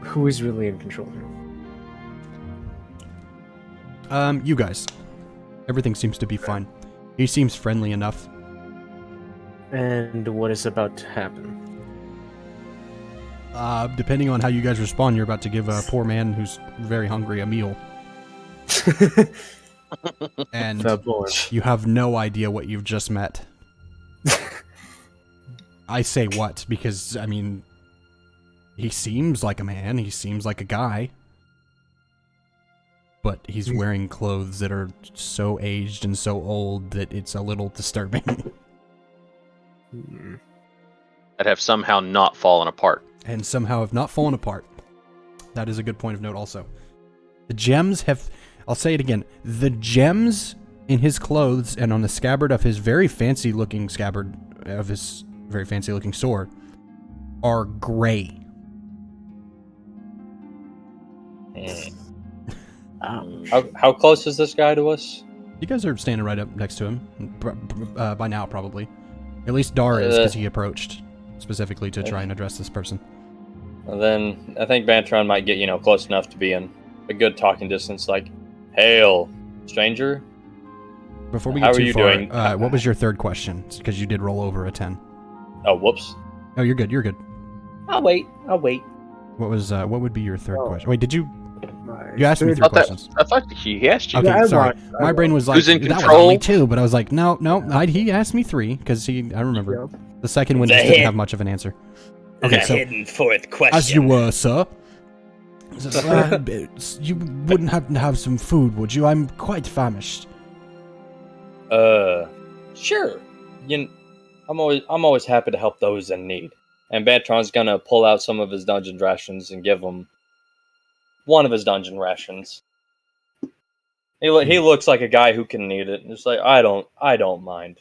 Who is really in control here?
You guys. Everything seems to be fine. He seems friendly enough.
And what is about to happen?
Depending on how you guys respond, you're about to give a poor man who's very hungry a meal. And you have no idea what you've just met. I say what, because, I mean, he seems like a man, he seems like a guy. But he's wearing clothes that are so aged and so old that it's a little disturbing.
That have somehow not fallen apart.
And somehow have not fallen apart. That is a good point of note also. The gems have... I'll say it again. The gems in his clothes and on the scabbard of his very fancy-looking scabbard, of his very fancy-looking sword, are gray.
How close is this guy to us?
You guys are standing right up next to him. By now, probably. At least Dar is, because he approached specifically to try and address this person.
And then I think Bantron might get, close enough to be in a good talking distance, like, "Hail, stranger."
Before we
How
get
are
too
you
far,
doing?
What was your third question? Because you did roll over a 10.
Oh, whoops.
Oh, you're good, you're good.
I'll wait.
What would be your third question? Wait, did you...
My
You asked me
third-
three questions.
I thought he asked you.
Okay,
Yeah, I
sorry.
want- I
My brain was like,
Who's in
that was
control?
only 2, but I was like, no, he asked me 3, because I remember.
Yep.
The second one
The
just didn't
hit-
have much of an answer. Okay, so,
hidden fourth question.
as you were, sir. You wouldn't happen to have some food, would you? I'm quite famished.
Sure. I'm always happy to help those in need. And Bantron's gonna pull out some of his dungeon rations and give him one of his dungeon rations. He looks like a guy who can need it. It's like, I don't mind.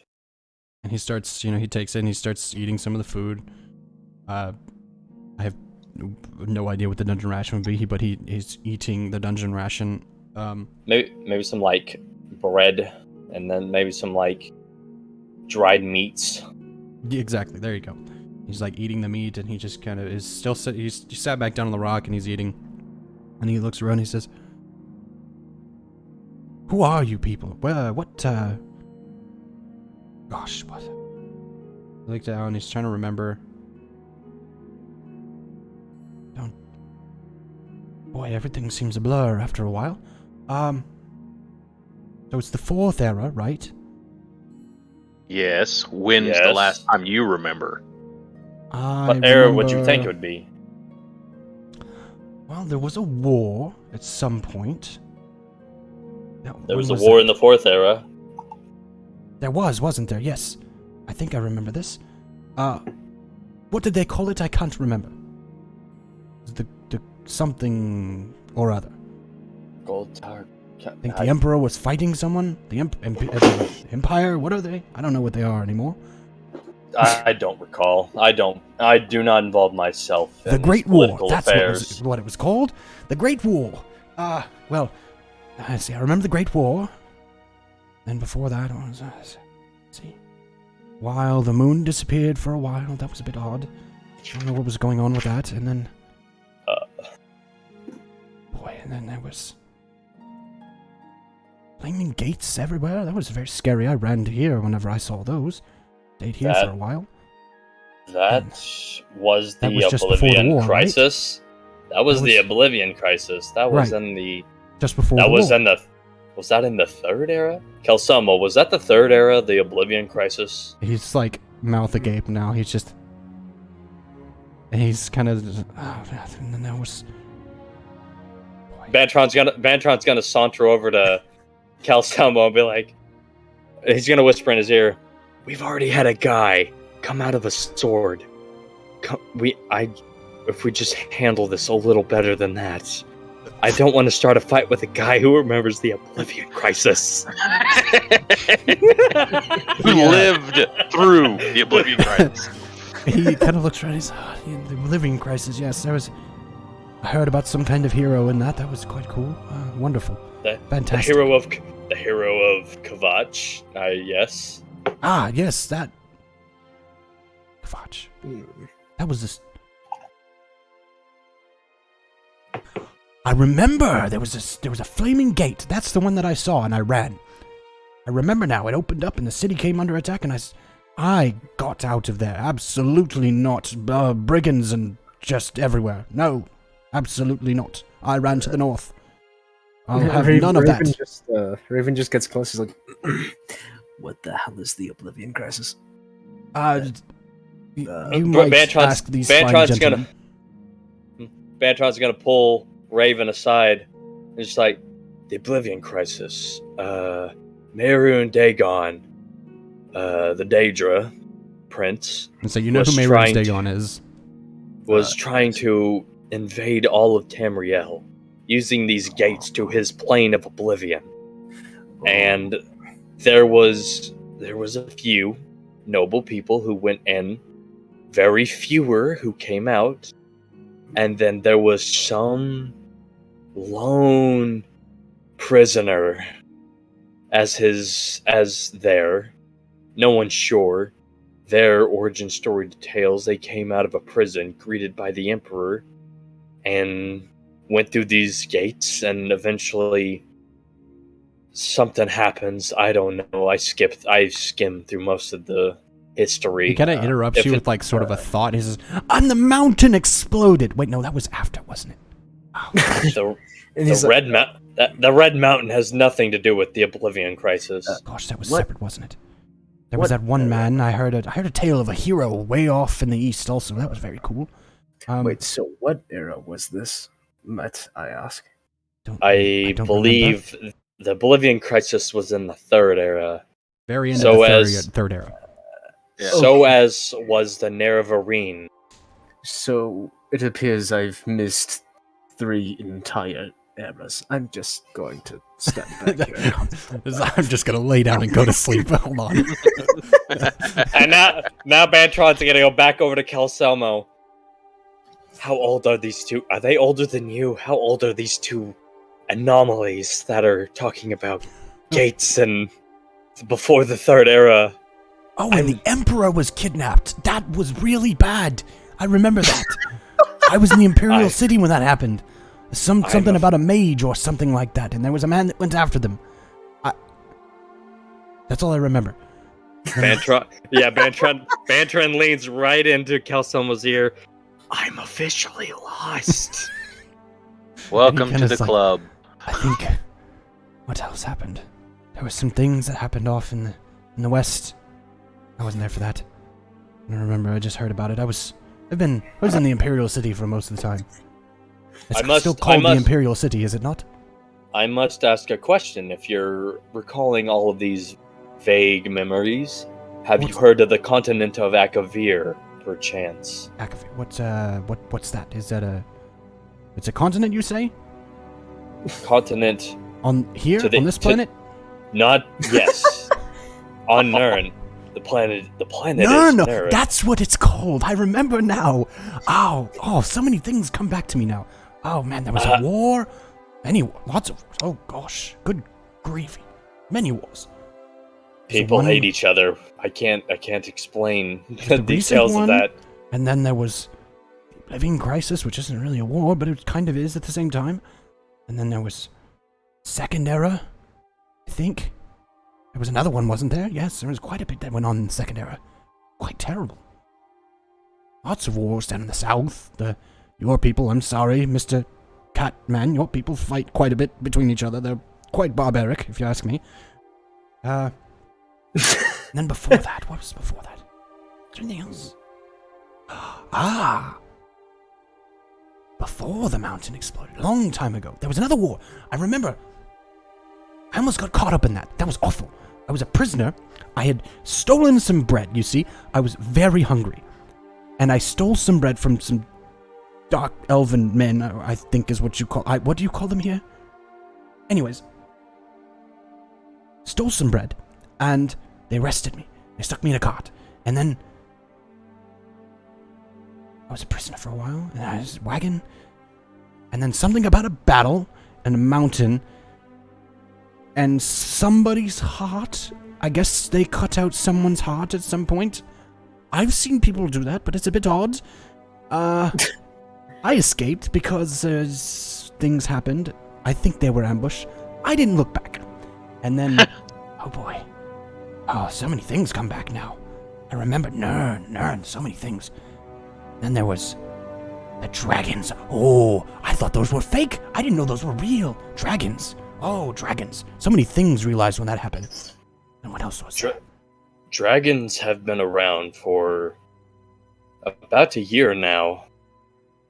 And he starts, he takes it and he starts eating some of the food. I have no idea what the dungeon ration would be, but he's eating the dungeon ration.
Maybe some like bread, and then maybe some like dried meats.
Yeah, exactly, there you go. He's like eating the meat, and he just kind of is still he sat back down on the rock, and he's eating. And he looks around, and he says, "Who are you people? What, Gosh, what?" He looks down, he's trying to remember. Boy, everything seems a blur after a while. So it's the 4th era, right?
Yes. When's the
Yes.
last time you remember?
What era would you think it would be?
Well, there was a war at some point.
There was a war in the 4th era.
There was, wasn't there? Yes. I think I remember this. What did they call it? I can't remember. The something or other.
Gold Tower.
I think the Emperor was fighting someone. The Empire? What are they? I don't know what they are anymore.
I don't recall. I do not involve myself in
The Great War.
political
That's
affairs.
what it was called. The Great War. Well, I see. I remember the Great War. Then before that was, see, while the moon disappeared for a while. That was a bit odd. I don't know what was going on with that. And then and then there was flaming gates everywhere. That was very scary. I ran to here whenever I saw those. Stayed here for a while.
That was the
just before the
Oblivion
war,
Crisis. Right? That was the Oblivion Crisis. That was
right.
in the...
Just before
that
the
was
war.
in the... Was that in the third era? Kelsomo, was that the third era, the Oblivion Crisis?
He's like mouth agape now. He's just... And he's kind of... and then there was...
Bantron's gonna saunter over to Kelsomo and be like... He's gonna whisper in his ear, "We've already had a guy come out of a sword. If we just handle this a little better than that... I don't want to start a fight with a guy who remembers the Oblivion Crisis."
Who lived through the Oblivion Crisis.
He kind of looks around. He's the Oblivion Crisis. Yes, there was. I heard about some kind of hero in that. That was quite cool. Wonderful. Fantastic.
The hero of Kvatch. Yes.
Ah, yes, that. Kvatch. That was this. I remember there was a flaming gate. That's the one that I saw, and I ran. I remember now. It opened up, and the city came under attack, and I got out of there. Absolutely not. Brigands and just everywhere. No, absolutely not. I ran to the north. I'll have none of that.
Raven just gets close. He's like, "What the hell is the Oblivion Crisis?"
You might ask these fine gentlemen.
Bantron's gonna pull Raven aside. It's just like, the Oblivion Crisis. Meru Dagon, the Daedra prince.
And so you know who Meru Dagon is.
Was trying to invade all of Tamriel, using these gates to his plane of oblivion. And there was a few noble people who went in, very fewer who came out, and then there was some lone prisoner as their, no one's sure, their origin story details. They came out of a prison, greeted by the Emperor, and went through these gates, and eventually something happens. I don't know. I skimmed through most of the history.
He kind of interrupts you with like sort of a thought. He says, "And the mountain exploded." Wait, no, that was after, wasn't it?
Oh. The Red Mountain has nothing to do with the Oblivion Crisis.
Gosh, that was separate, wasn't it? There was that one man. I heard a tale of a hero way off in the east. Also, that was very cool.
Wait, so what era was this? Might I ask?
I believe the Oblivion Crisis was in the third era.
Very end of the third era.
So as was the Nerevarine.
So it appears I've missed 3 entire eras. I'm just going to step back here.
I'm just going to lay down and go to sleep. Hold on.
And now Bantron's going to go back over to Kelselmo. How old are these two? Are they older than you? How old are these two anomalies that are talking about gates and before the third era?
Oh, and the Emperor was kidnapped. That was really bad. I remember that. I was in the Imperial City when that happened. Something about a mage or something like that, and there was a man that went after them. That's all I remember.
Bantron leans right into Kelselmo's ear. I'm officially lost.
Welcome to the club.
I think... What else happened? There were some things that happened off in the west. I wasn't there for that. I don't remember. I just heard about it. I was in the Imperial City for most of the time. It's still called the Imperial City, is it not?
I must ask a question. If you're recalling all of these vague memories, have you heard of the continent of Akavir, perchance?
Akavir? What's that? Is that it's a continent, you say?
Continent.
On here? On this planet?
Yes. On Nern. The planet
No,
is
Nern. That's what it's called. I remember now. Oh, so many things come back to me now. Oh man, there was a war. Lots of wars. Oh gosh, good gravy. Many wars.
People hate each other. I can't explain the details of that.
And then there was the Oblivion Crisis, which isn't really a war, but it kind of is at the same time. And then there was Second Era, I think. There was another one, wasn't there? Yes, there was quite a bit that went on in the Second Era. Quite terrible. Lots of wars down in the south. Your people, I'm sorry, Mr. Catman, your people fight quite a bit between each other. They're quite barbaric, if you ask me. And then before that, what was before that? Is there anything else? Before the mountain exploded, a long time ago, there was another war. I remember. I almost got caught up in that. That was awful. I was a prisoner. I had stolen some bread, you see. I was very hungry. And I stole some bread from some dark elven men, I think is what you call... what do you call them here? Anyways. Stole some bread. And they arrested me. They stuck me in a cart. And then... I was a prisoner for a while. And I was a wagon. And then something about a battle and a mountain... And somebody's heart. I guess they cut out someone's heart at some point. I've seen people do that, but it's a bit odd. I escaped because things happened. I think they were ambushed. I didn't look back. And then, oh boy. Oh, so many things come back now. I remember Nern, so many things. Then there was the dragons. Oh, I thought those were fake. I didn't know those were real. Dragons. Oh, dragons. So many things realized when that happened. And what else was there?
Dragons have been around for about a year now.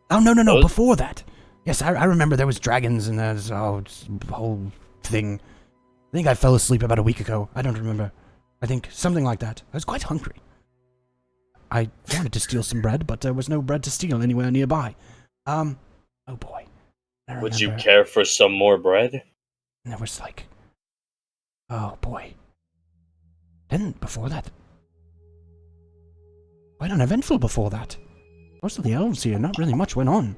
Oh, no, before that. Yes, I remember there was dragons and there's whole thing. I think I fell asleep about a week ago. I don't remember. I think something like that. I was quite hungry. I wanted to steal some bread, but there was no bread to steal anywhere nearby. Oh boy.
Would you care for some more bread?
And there was like... Oh boy. Then, before that... Quite uneventful before that. Most of the elves here, not really much went on.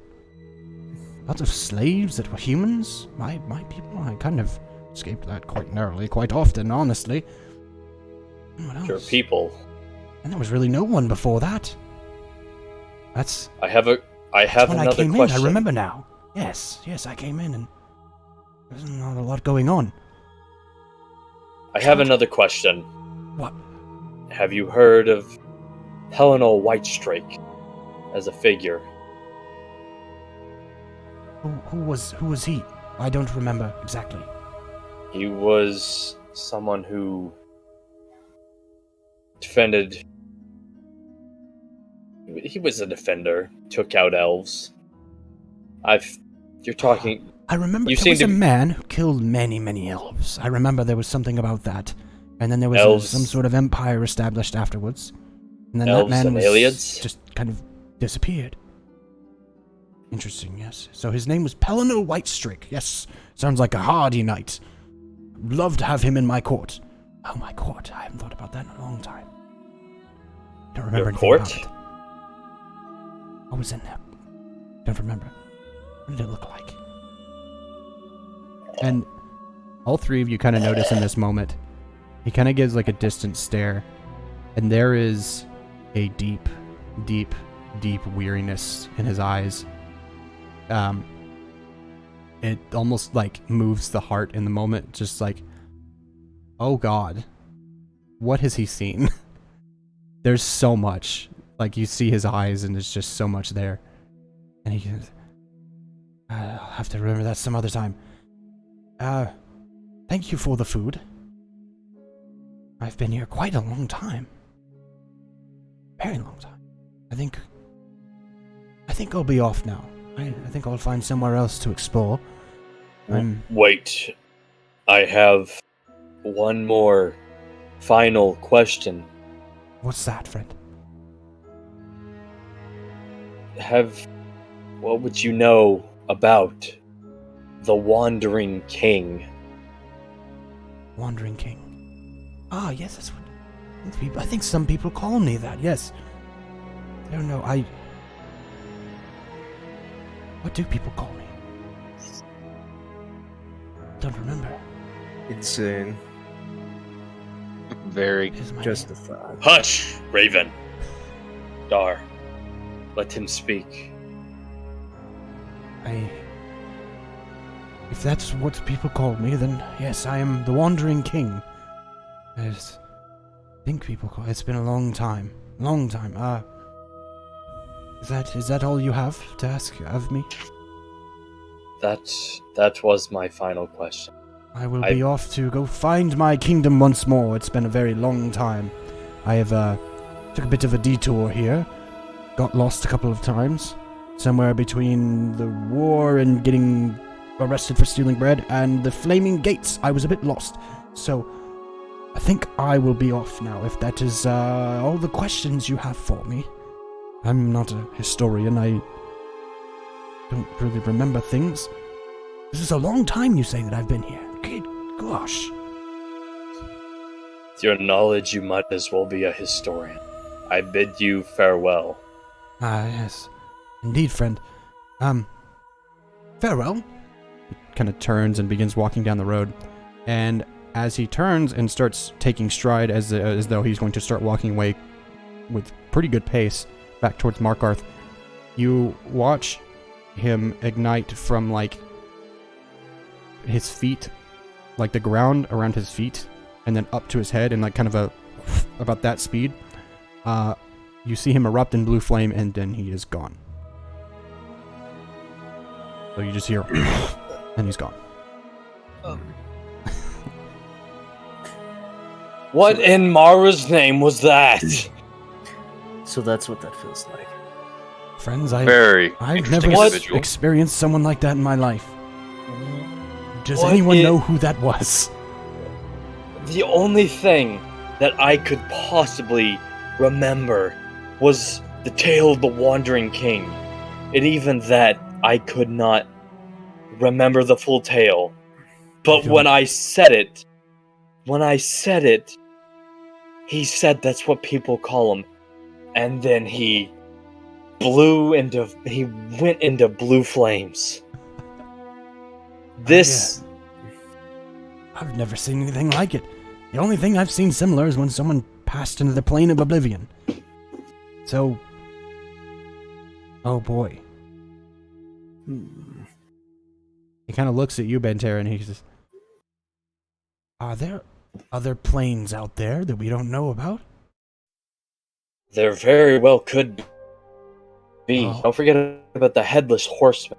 Lots of slaves that were humans. My people, I kind of escaped that quite narrowly, quite often, honestly. And what else?
Your people.
And there was really no one before that. That's...
I have another question.
I remember now. Yes, I came in and... There's not a lot going on.
I have another question.
What?
Have you heard of Helena Whitestrake as a figure?
Who was he? I don't remember exactly.
He was someone who defended... He was a defender, took out elves. You're talking...
I remember there was a man who killed many elves. I remember there was something about that. And then there was some sort of empire established afterwards. And then
elves
that man
and aliens?
just kind of disappeared. Interesting, yes. So his name was Pellinor Whitestrake. Yes, sounds like a hardy knight. Love to have him in my court. Oh, my court. I haven't thought about that in a long time. Don't remember anything about it. What was in there? Don't remember. What did it look like? And all three of you kind of notice in this moment, he kind of gives like a distant stare, and there is a deep weariness in his eyes. It almost like moves the heart in the moment, just like, oh God, what has he seen? There's so much. Like, you see his eyes and there's just so much there. And he goes, I'll have to remember that some other time. Thank you for the food. I've been here quite a long time. Very long time. I think I'll be off now. I think I'll find somewhere else to explore.
Wait. I have one more final question.
What's that, friend?
What would you know about the Wandering King?
Wandering King. Ah, yes, that's what... I think some people call me that, yes. I don't know, What do people call me? Don't remember.
Insane.
Very.
Justified.
Hush, Raven. Dar. Let him speak.
If that's what people call me, then yes, I am the Wandering King. I think people call. It's been a long time. Long time. Is that all you have to ask of me?
That was my final question.
I will be off to go find my kingdom once more. It's been a very long time. I have took a bit of a detour here. Got lost a couple of times. Somewhere between the war and getting arrested for stealing bread and the flaming gates. I was a bit lost. So I think I will be off now, if that is all the questions you have for me. I'm not a historian. I don't really remember things. This is a long time, you say, that I've been here. Good gosh.
With your knowledge, you might as well be a historian. I bid you farewell.
Yes. Indeed, friend. Farewell. He kind of turns and begins walking down the road. And as he turns and starts taking stride as though he's going to start walking away with pretty good pace back towards Markarth, you watch him ignite from, like, his feet, like the ground around his feet, and then up to his head in, like, kind of about that speed. You see him erupt in blue flame, and then he is gone. So you just hear, and he's gone.
What in Mara's name was that?
So that's what that feels like.
Friends,
Very
I've
interesting
never
individual.
experienced someone like that in my life. Does
What
anyone
is-
know who that was?
The only thing that I could possibly remember was the tale of the Wandering King. And even that, I could not remember the full tale. But when I said it, he said that's what people call him. And then he went into blue flames. This...
I've never seen anything like it. The only thing I've seen similar is when someone passed into the plane of oblivion. So... Oh boy. He kind of looks at you, Bentera, and he says, are there other planes out there that we don't know about?
There very well could be.
Oh.
Don't forget about the Headless Horseman.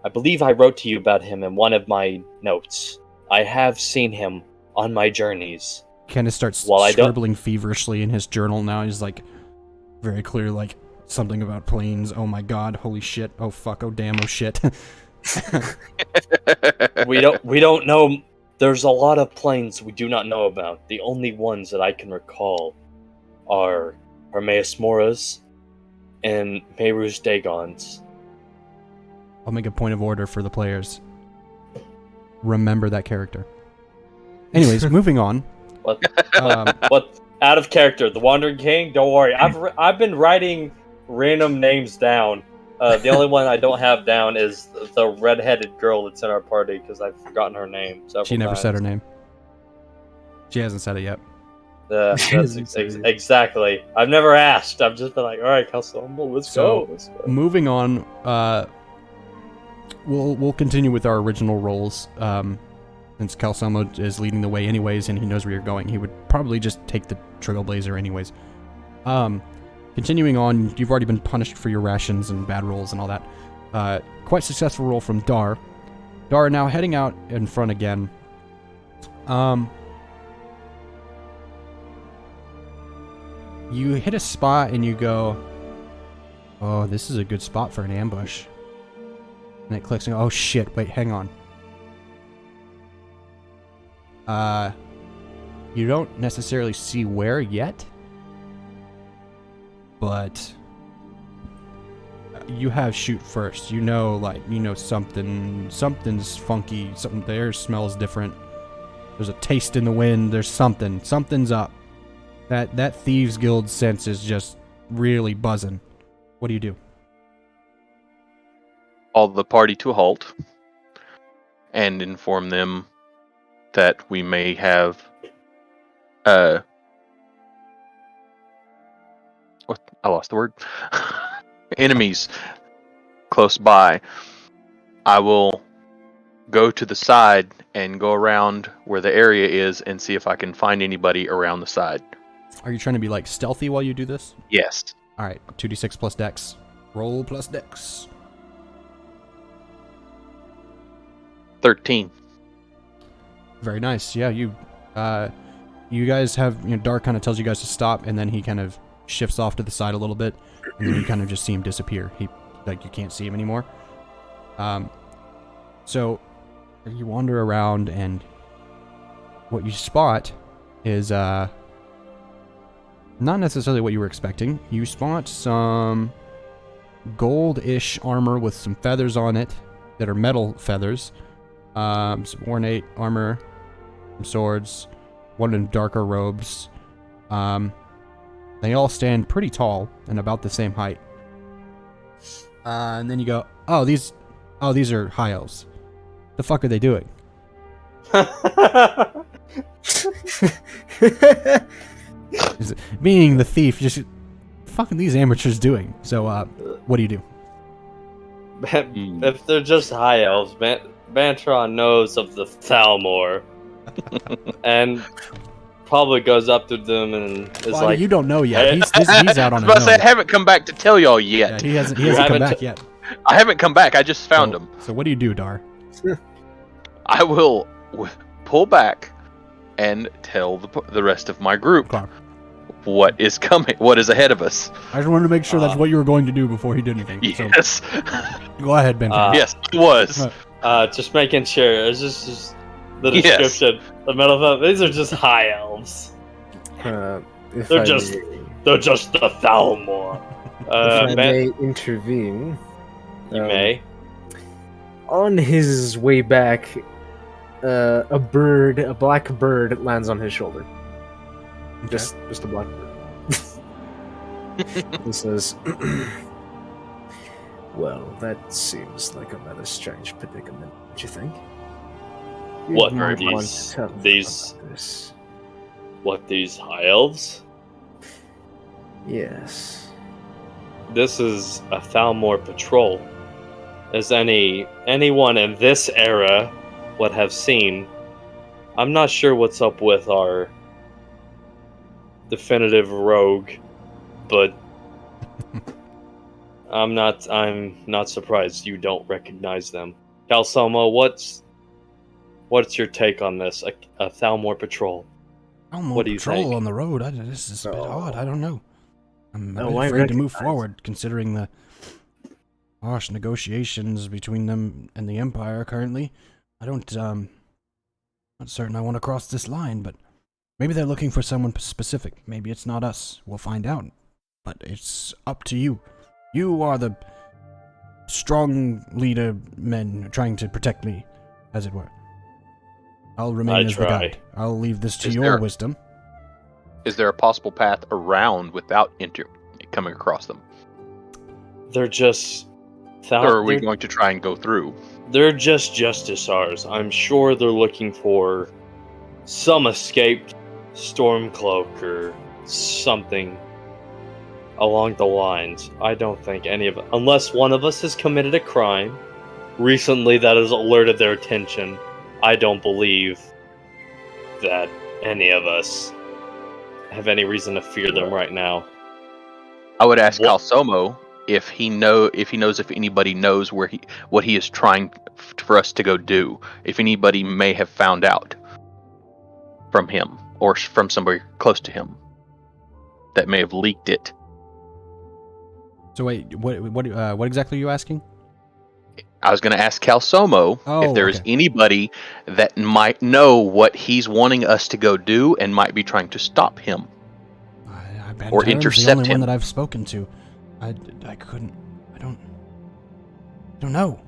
I believe I wrote to you about him in one of my notes. I have seen him on my journeys.
Kind of starts
Well,
scribbling feverishly in his journal now. He's like, very clear, like, something about planes. Oh my god, holy shit, oh fuck, oh damn, oh shit.
We don't know. There's a lot of planes we do not know about. The only ones that I can recall are Hermaeus Mora's and Meru's Dagons.
I'll make a point of order for the players. Remember that character. Anyways, moving on.
What?
Um,
What? Out of character. The Wandering King? Don't worry. I've been writing random names down. The only one I don't have down is the red-headed girl that's in our party because I've forgotten her name.
she never said her name. She hasn't said it yet.
Exactly. I've never asked. I've just been like, all right, Calcelmo, let's go.
Moving on, we'll continue with our original roles. Since Calcelmo is leading the way anyways, and he knows where you're going, he would probably just take the Trailblazer anyways. Continuing on, you've already been punished for your rations and bad rolls and all that. Quite successful roll from Dar. Dar now heading out in front again. You hit a spot and you go, oh, this is a good spot for an ambush. And it clicks and oh shit, wait, hang on. You don't necessarily see where yet, but you have shoot first. You know, something's funky, something there smells different. There's a taste in the wind, there's something's up. That Thieves Guild sense is just really buzzing. What do you do?
Call the party to a halt and inform them that we may have I lost the word. Enemies close by. I will go to the side and go around where the area is and see if I can find anybody around the side.
Are you trying to be like stealthy while you do this?
Yes.
All right, 2d6 plus dex. Roll plus dex.
13.
Very nice. Yeah, you guys have, Dark kind of tells you guys to stop, and then he kind of shifts off to the side a little bit, and then you kind of just see him disappear. You can't see him anymore. So you wander around, and what you spot is not necessarily what you were expecting. You spot some gold-ish armor with some feathers on it that are metal feathers. Some ornate armor, some swords, one in darker robes. They all stand pretty tall and about the same height. And then you go, these are high elves. The fuck are they doing? Being the thief, just fucking these amateurs doing. So, what do you do?
If they're just high elves, Bantron knows of the Thalmor, and probably goes up to them and is like,
"You don't know yet. He's out on
I was about to say, I haven't come back to tell y'all yet.
Yeah, he hasn't come back yet.
I haven't come back. I just found him.
So what do you do, Dar?
I will pull back and tell the rest of my group what is coming, what is ahead of us.
I just wanted to make sure that's what you were going to do before he did anything.
Yes.
So, go ahead, Ben.
Yes, it was.
Just making sure. It's just the description. Yes. The metal. These are just high elves. They're just the Thalmor.
If I may intervene.
You may.
On his way back, a black bird lands on his shoulder. Okay. Just a black bird. He says, "Well, that seems like a rather strange predicament, don't you think?
What are these? What, these high elves?
Yes.
This is a Thalmor patrol. As anyone in this era would have seen. I'm not sure what's up with our definitive rogue, but I'm not surprised you don't recognize them. Calsoma, what's your take on this? A Thalmor patrol. What do you think?
Patrol on the road. This is a bit odd. I don't know. I'm afraid to move forward, considering the harsh negotiations between them and the Empire currently. I don't, not certain I want to cross this line, but maybe they're looking for someone specific. Maybe it's not us. We'll find out. But it's up to you. You are the strong leader men trying to protect me, as it were. I'll remain as the guide. I'll leave this to your wisdom.
Is there a possible path around without coming across them?
They're just...
Or are we going to try and go through?
They're just Justicars. I'm sure they're looking for some escaped Stormcloak or something along the lines. I don't think any of it, unless one of us has committed a crime recently that has alerted their attention. I don't believe that any of us have any reason to fear them right now.
I would ask Calsomo if he knows if anybody knows what he is trying for us to go do. If anybody may have found out from him or from somebody close to him that may have leaked it.
So wait, what exactly are you asking?
I was going to ask Calsomo if there is anybody that might know what he's wanting us to go do and might be trying to stop him or intercept him.
The only one that I've spoken to. I don't know.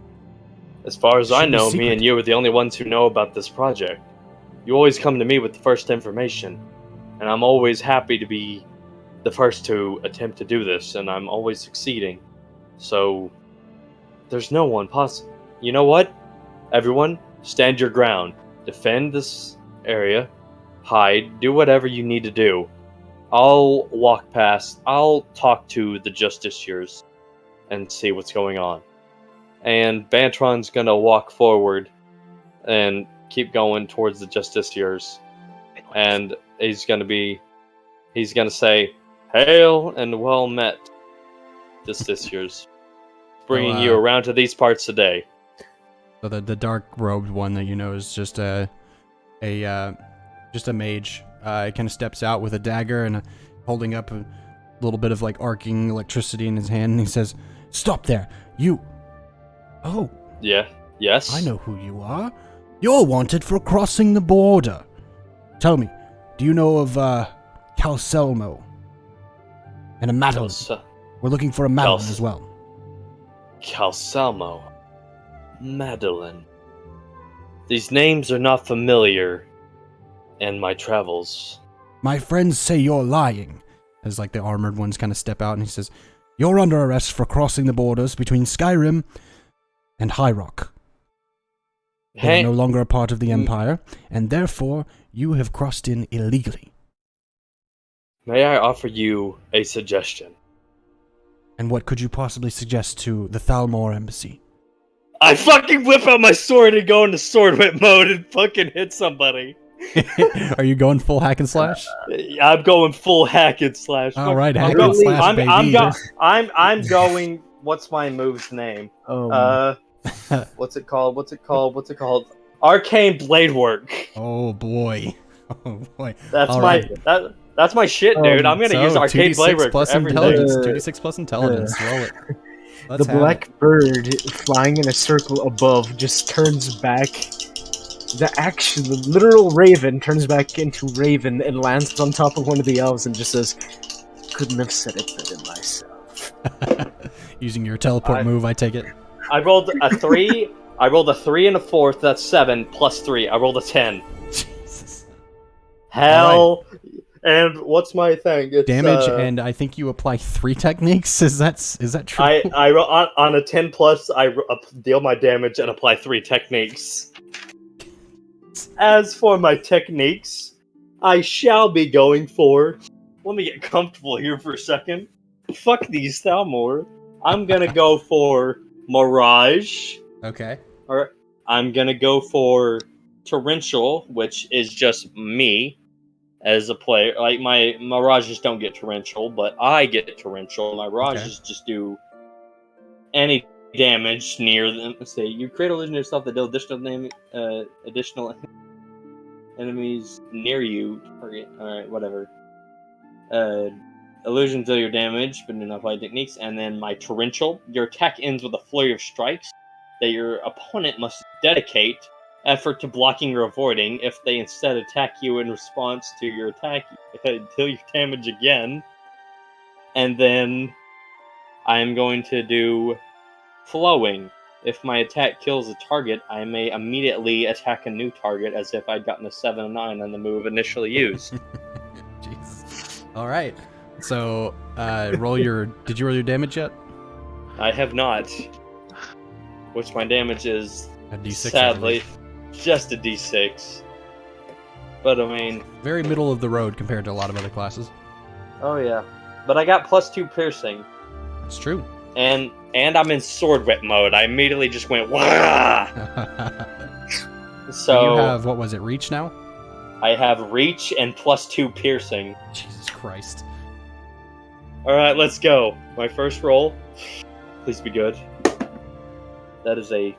As far as I know, me and you are the only ones who know about this project. You always come to me with the first information, and I'm always happy to be the first to attempt to do this, and I'm always succeeding. So, there's no one possible. You know what? Everyone, stand your ground. Defend this area. Hide. Do whatever you need to do. I'll walk past. I'll talk to the Justiciars and see what's going on. And Bantron's gonna walk forward and keep going towards the Justiciars. And he's gonna say, "Hail and well met, Justiciars, bringing you around to these parts today."
So the dark robed one that you know is just a mage. Kind of steps out with a dagger and holding up a little bit of like arcing electricity in his hand, and he says, "Stop there, you! Oh,
Yeah. Yes.
I know who you are. You're wanted for crossing the border. Tell me, do you know of Calselmo and a Madeline? We're looking for a Madeline as well."
Calselmo, Madeline. These names are not familiar in my travels.
My friends say you're lying. As like the armored ones kind of step out, and he says, "You're under arrest for crossing the borders between Skyrim and High Rock. They are no longer a part of the Empire, and therefore you have crossed in illegally."
May I offer you a suggestion?
"And what could you possibly suggest to the Thalmor Embassy?"
I fucking whip out my sword and go into sword whip mode and fucking hit somebody.
Are you going full hack and slash?
I'm going full hack and slash.
All right, hack and slash, baby.
I'm going. What's my move's name? What's it called?
Arcane blade work.
Oh boy.
That's my shit, dude. I'm gonna use arcane blade work
plus
for everything.
intelligence. 2d6 plus intelligence. Roll it.
The black bird flying in a circle above just turns back. The literal raven turns back into raven and lands on top of one of the elves and just says, "Couldn't have said it better myself."
Using your teleport move, I take it.
I rolled a 3. I rolled a 3 and a 4th. That's 7 plus 3. I rolled a 10.
Jesus.
Hell. Right. And what's my thing? It's,
damage, and I think you apply 3 techniques. Is that true?
I on a 10 plus. I deal my damage and apply 3 techniques. As for my techniques, I shall be going for. Let me get comfortable here for a second. Fuck these Thalmor. I'm gonna go for Mirage.
Okay.
Or I'm gonna go for Torrential, which is just me as a player. Like my Mirages don't get Torrential, but I get Torrential. My Mirages just do any damage near them. Let's say you create illusion yourself that deal additional enemies near you. Alright, whatever. Illusion deal your damage, but do not apply techniques. And then my Torrential, your attack ends with a flurry of strikes that your opponent must dedicate effort to blocking or avoiding. If they instead attack you in response to your attack, deal your damage again. And then I'm going to do Flowing. If my attack kills a target, I may immediately attack a new target as if I'd gotten a 7 or 9 on the move initially used.
Jeez. Alright. So, did you roll your damage yet?
I have not. Which my damage is,
a D6,
sadly, just a D6. But I mean...
very middle of the road compared to a lot of other classes.
Oh yeah. But I got +2 piercing.
That's true.
And I'm in sword whip mode. I immediately just went, wah! So
you have, what was it, reach now?
I have reach and +2 piercing.
Jesus Christ.
Alright, let's go. My first roll. Please be good. That's a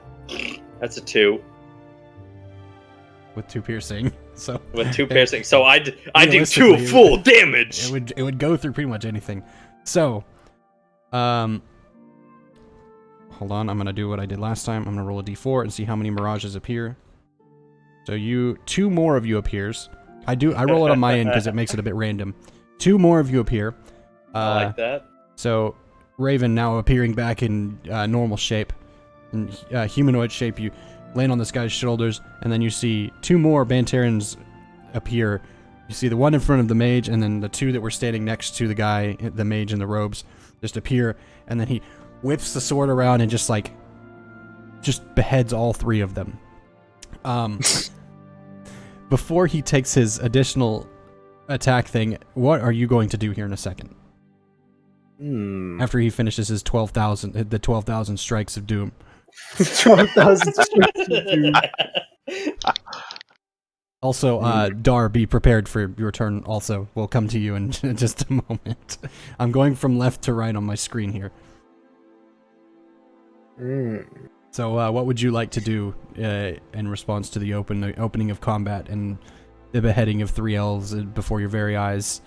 2.
With 2 piercing. So
with 2 piercing. So I do 2 full damage.
It would go through pretty much anything. So hold on, I'm gonna do what I did last time. I'm gonna roll a d4 and see how many mirages appear. So 2 more of you appears. I roll it on my end because it makes it a bit random. 2 more of you appear.
I like that. So
Raven now appearing back in normal shape, in humanoid shape. You land on this guy's shoulders, and then you see 2 more Banterans appear. You see the one in front of the mage, and then the 2 that were standing next to the guy, the mage in the robes, just appear, and then he whips the sword around and just beheads all 3 of them. Before he takes his additional attack thing, what are you going to do here in a second? After he finishes his 12,000 strikes of doom.
12,000 strikes of doom.
Also, Dar, be prepared for your turn. Also, we'll come to you in just a moment. I'm going from left to right on my screen here. So, what would you like to do in response to the opening of combat and the beheading of 3 elves before your very eyes,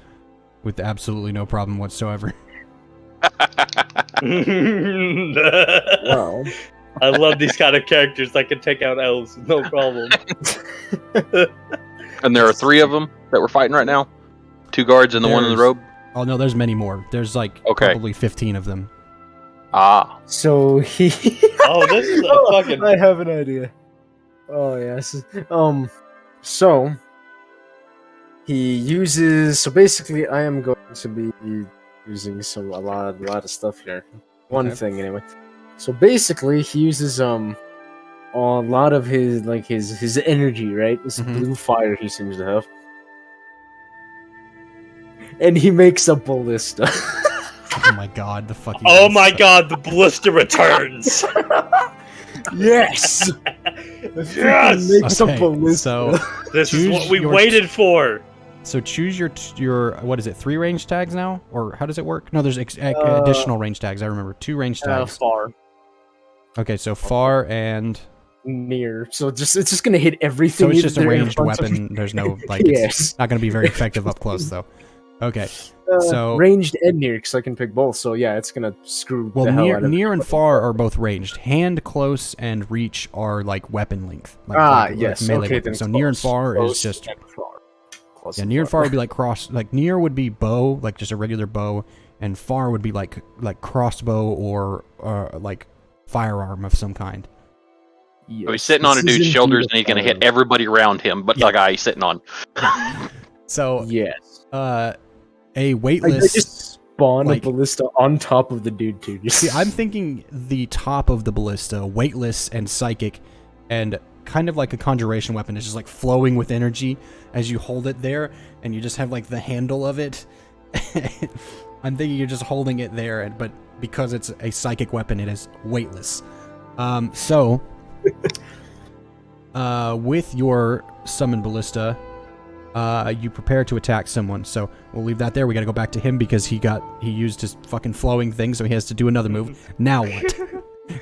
with absolutely no problem whatsoever?
Well,
I love these kind of characters that can take out elves, no problem.
And there are 3 of them that we're fighting right now? 2 guards and the one in the
There's-
robe?
Oh no, there's many more. There's like
Okay.
probably 15 of them.
Ah.
so he.
Oh, this is a fucking.
I have an idea. Oh yes. So he uses. So basically, I am going to be using a lot of stuff here. One
Okay.
thing anyway. So basically, he uses a lot of his energy, right? This
Mhm.
blue fire he seems to have, and he makes a ballista.
Oh my god, the fucking.
Oh my god, the ballista returns!
Yes.
Yes!
Makes
Okay,
a ballista.
so
This is
Choose
what we
your-
waited for!
So choose your what is it? 3 range tags now, or how does it work? No, there's additional range tags. I remember 2 range tags.
Far,
Okay, so far and
near. So it's just gonna hit everything.
so it's just a
either in
ranged
front of-
weapon. There's no like
Yes.
it's not going to be very effective up close though. Okay, so
ranged and near, because I can pick both. So yeah, it's gonna screw
well
the hell out of
near
it.
and far are both ranged. Hand, close, and reach are like weapon length.
Yes.
melee
Okay,
weapons.
then
So near and
close.
far
Close
is just
and far. Close
yeah.
and
Near and far would be like cross. Like near would be bow, like just a regular bow, and far would be like crossbow or like firearm of some kind.
Yes.
So he's sitting on a
This is
dude's
indeed
shoulders
a
and he's going to hit
fire.
everybody around him, but
Yeah.
the guy he's sitting on.
So
Yes.
a
I
weightless.
just spawn
like-
a ballista on top of the dude too. Just
See, I'm thinking the top of the ballista, weightless and psychic, and kind of like a conjuration weapon. It's just like flowing with energy as you hold it there, and you just have like the handle of it. I'm thinking you're just holding it there, but because it's a psychic weapon, it is weightless. So, with your summon ballista, you prepare to attack someone. So we'll leave that there. We got to go back to him because he used his fucking flowing thing, so he has to do another move. Now what?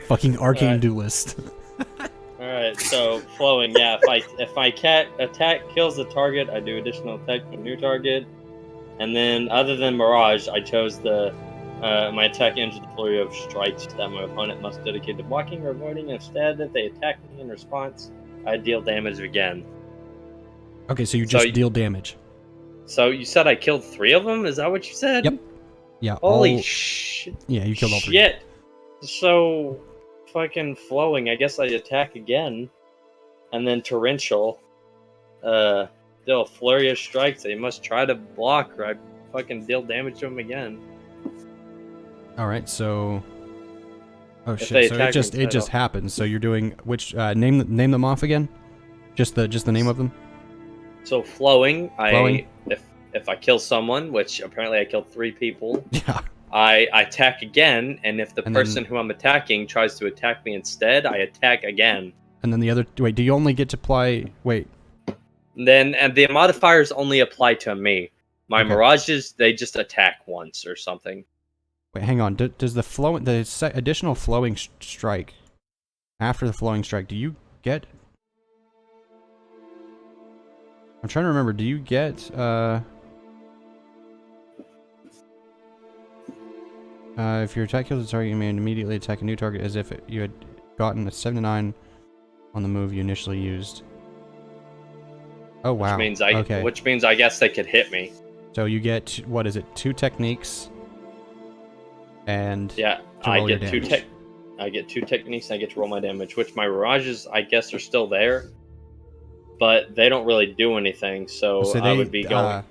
Fucking arcane
Alright.
duelist.
Alright, so flowing, yeah. If my cat attack kills the target, I do additional attack to a new target. And then, other than Mirage, I chose my attack into the flurry of strikes that my opponent must dedicate to blocking or avoiding. Instead, if they attack me in response, I deal damage again.
Okay, so you
So
just
you-
deal damage.
So you said I killed 3 of them? Is that what you said?
Yep. Yeah.
Holy
all-
shit!
Yeah, you killed all 3.
Shit. So fucking flowing. I guess I attack again, and then torrential. Deal a flurry of strikes. They must try to block, or I fucking deal damage to them again.
All right, so. Oh
If
shit!
they
So
attack
it just
instead of-
happens. So you're doing which name them off again? Just the name of them.
So flowing.
Flowing.
If I kill someone, which apparently I killed 3 people,
Yeah.
I attack again, and if the
And then-
person who I'm attacking tries to attack me instead, I attack again.
And then the other. Wait, do you only get to play? Wait.
And the modifiers only apply to me. My
Okay.
mirages, they just attack once or something.
Wait, hang on. Does the additional flowing strike after the flowing strike? Do you get? I'm trying to remember. Do you get? If your attack kills a target, you may immediately attack a new target as if you had gotten a 7-9 on the move you initially used. Oh wow.
Which means I guess they could hit me.
So you get what is it? 2 techniques. And
Yeah,
to
I
roll your
get two
damage.
I get 2 techniques and I get to roll my damage, which my mirages I guess are still there. But they don't really do anything, so I would be going.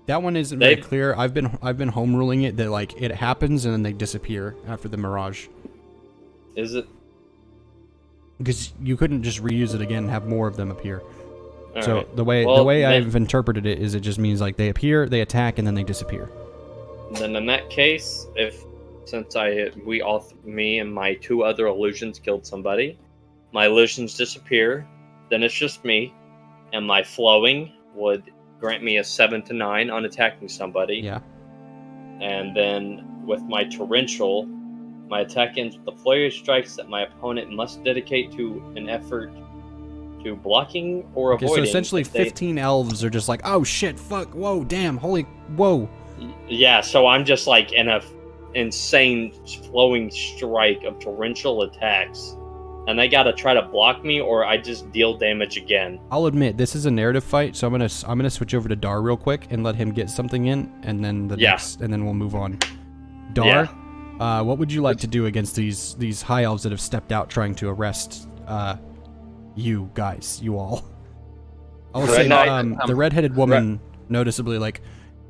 That one isn't very clear. I've been home ruling it that like it happens and then they disappear after the mirage.
Is it?
Because you couldn't just reuse it again and have more of them appear. So
Alright.
the way
Well, then-
I've interpreted it is it just means like they appear, they attack, and then they disappear.
Then in that case, since me and my 2 other illusions killed somebody, my illusions disappear, then it's just me, and my flowing would grant me a 7 to 9 on attacking somebody.
Yeah.
And then with my torrential, my attack ends with the flurry of strikes that my opponent must dedicate to an effort to blocking or
Okay,
avoiding.
so essentially
if they-
15 elves are just like, oh shit, fuck, whoa, damn, holy, whoa.
Yeah, so I'm just like in a insane flowing strike of torrential attacks, and they gotta try to block me, or I just deal damage again.
I'll admit, this is a narrative fight, so I'm gonna switch over to Dar real quick and let him get something in, and then and then we'll move on. Dar, what would you like to do against these high elves that have stepped out trying to arrest you guys, you all? I'll say the redheaded woman noticeably like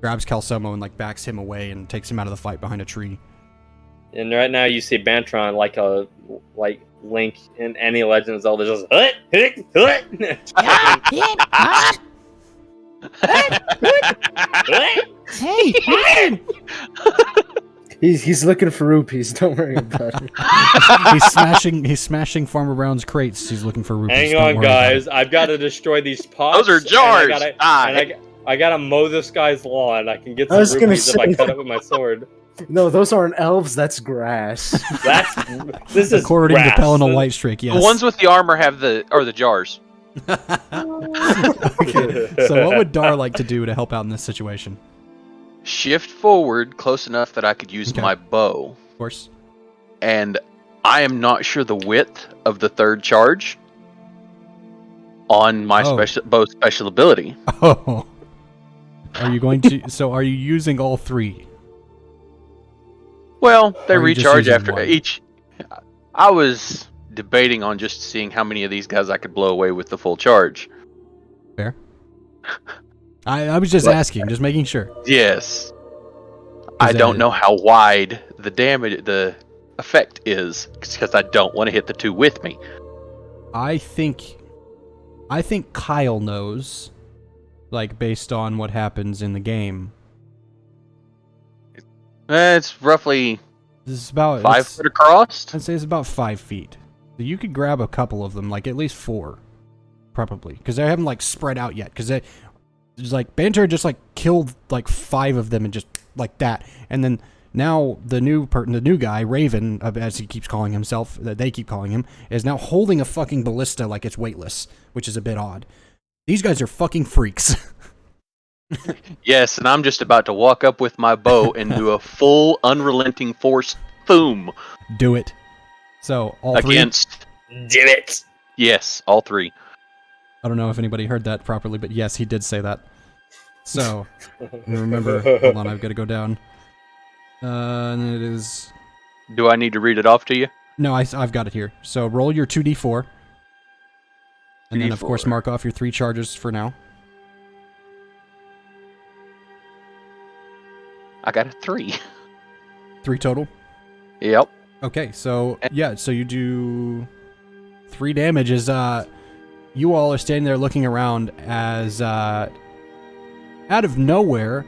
grabs Calsomo and like backs him away and takes him out of the fight behind a tree.
And right now you see Bantron like Link in any Legend of Zelda just
Hey,
He's looking for rupees. Don't worry about it.
he's smashing Farmer Brown's crates. He's looking for rupees.
Hang
Don't
on,
worry about
guys. I've got to destroy these pots.
Those are jars.
I gotta mow this guy's lawn. I can get some
I was gonna
rupees if I
say-
cut it with my sword.
No, those aren't elves. That's grass.
This is
According to
grass.
Pellinal Whitestreak, yes.
The ones with the armor are the jars.
Okay, so what would Dar like to do to help out in this situation?
Shift forward close enough that I could use
Okay.
my bow.
Of course.
And I am not sure the width of the third charge on my bow special ability.
Oh. Are you going to... So are you using all three?
Well, they
Or are you just
recharge
using
after
one?
each. I was debating on just seeing how many of these guys I could blow away with the full charge.
Fair. I was just asking, just making sure.
Yes. I don't know how wide the effect is, because I don't want to hit the two with me.
I think Kyle knows, like, based on what happens in the game.
It's roughly
This is about
5 foot across.
I'd say it's about 5 feet. So you could grab a couple of them, like at least 4, probably, because they haven't like spread out yet. Because it's like Banter just like killed like 5 of them and just like that, and then now the new guy Raven, as he keeps calling himself, that they keep calling him, is now holding a fucking ballista like it's weightless, which is a bit odd. These guys are fucking freaks.
Yes, and I'm just about to walk up with my bow and do a full unrelenting force boom.
Do it. So all three.
Against.
Did it.
Yes, all 3.
I don't know if anybody heard that properly, but yes, he did say that. So, remember, hold on, I've got to go down. And it is...
Do I need to read it off to you?
No, I've got it here. So roll your 2d4. And then, of
2d4.
course, mark off your 3 charges for now.
I got a 3.
3 total?
Yep.
Okay, so, yeah, so you do 3 damage as, you all are standing there looking around as, out of nowhere,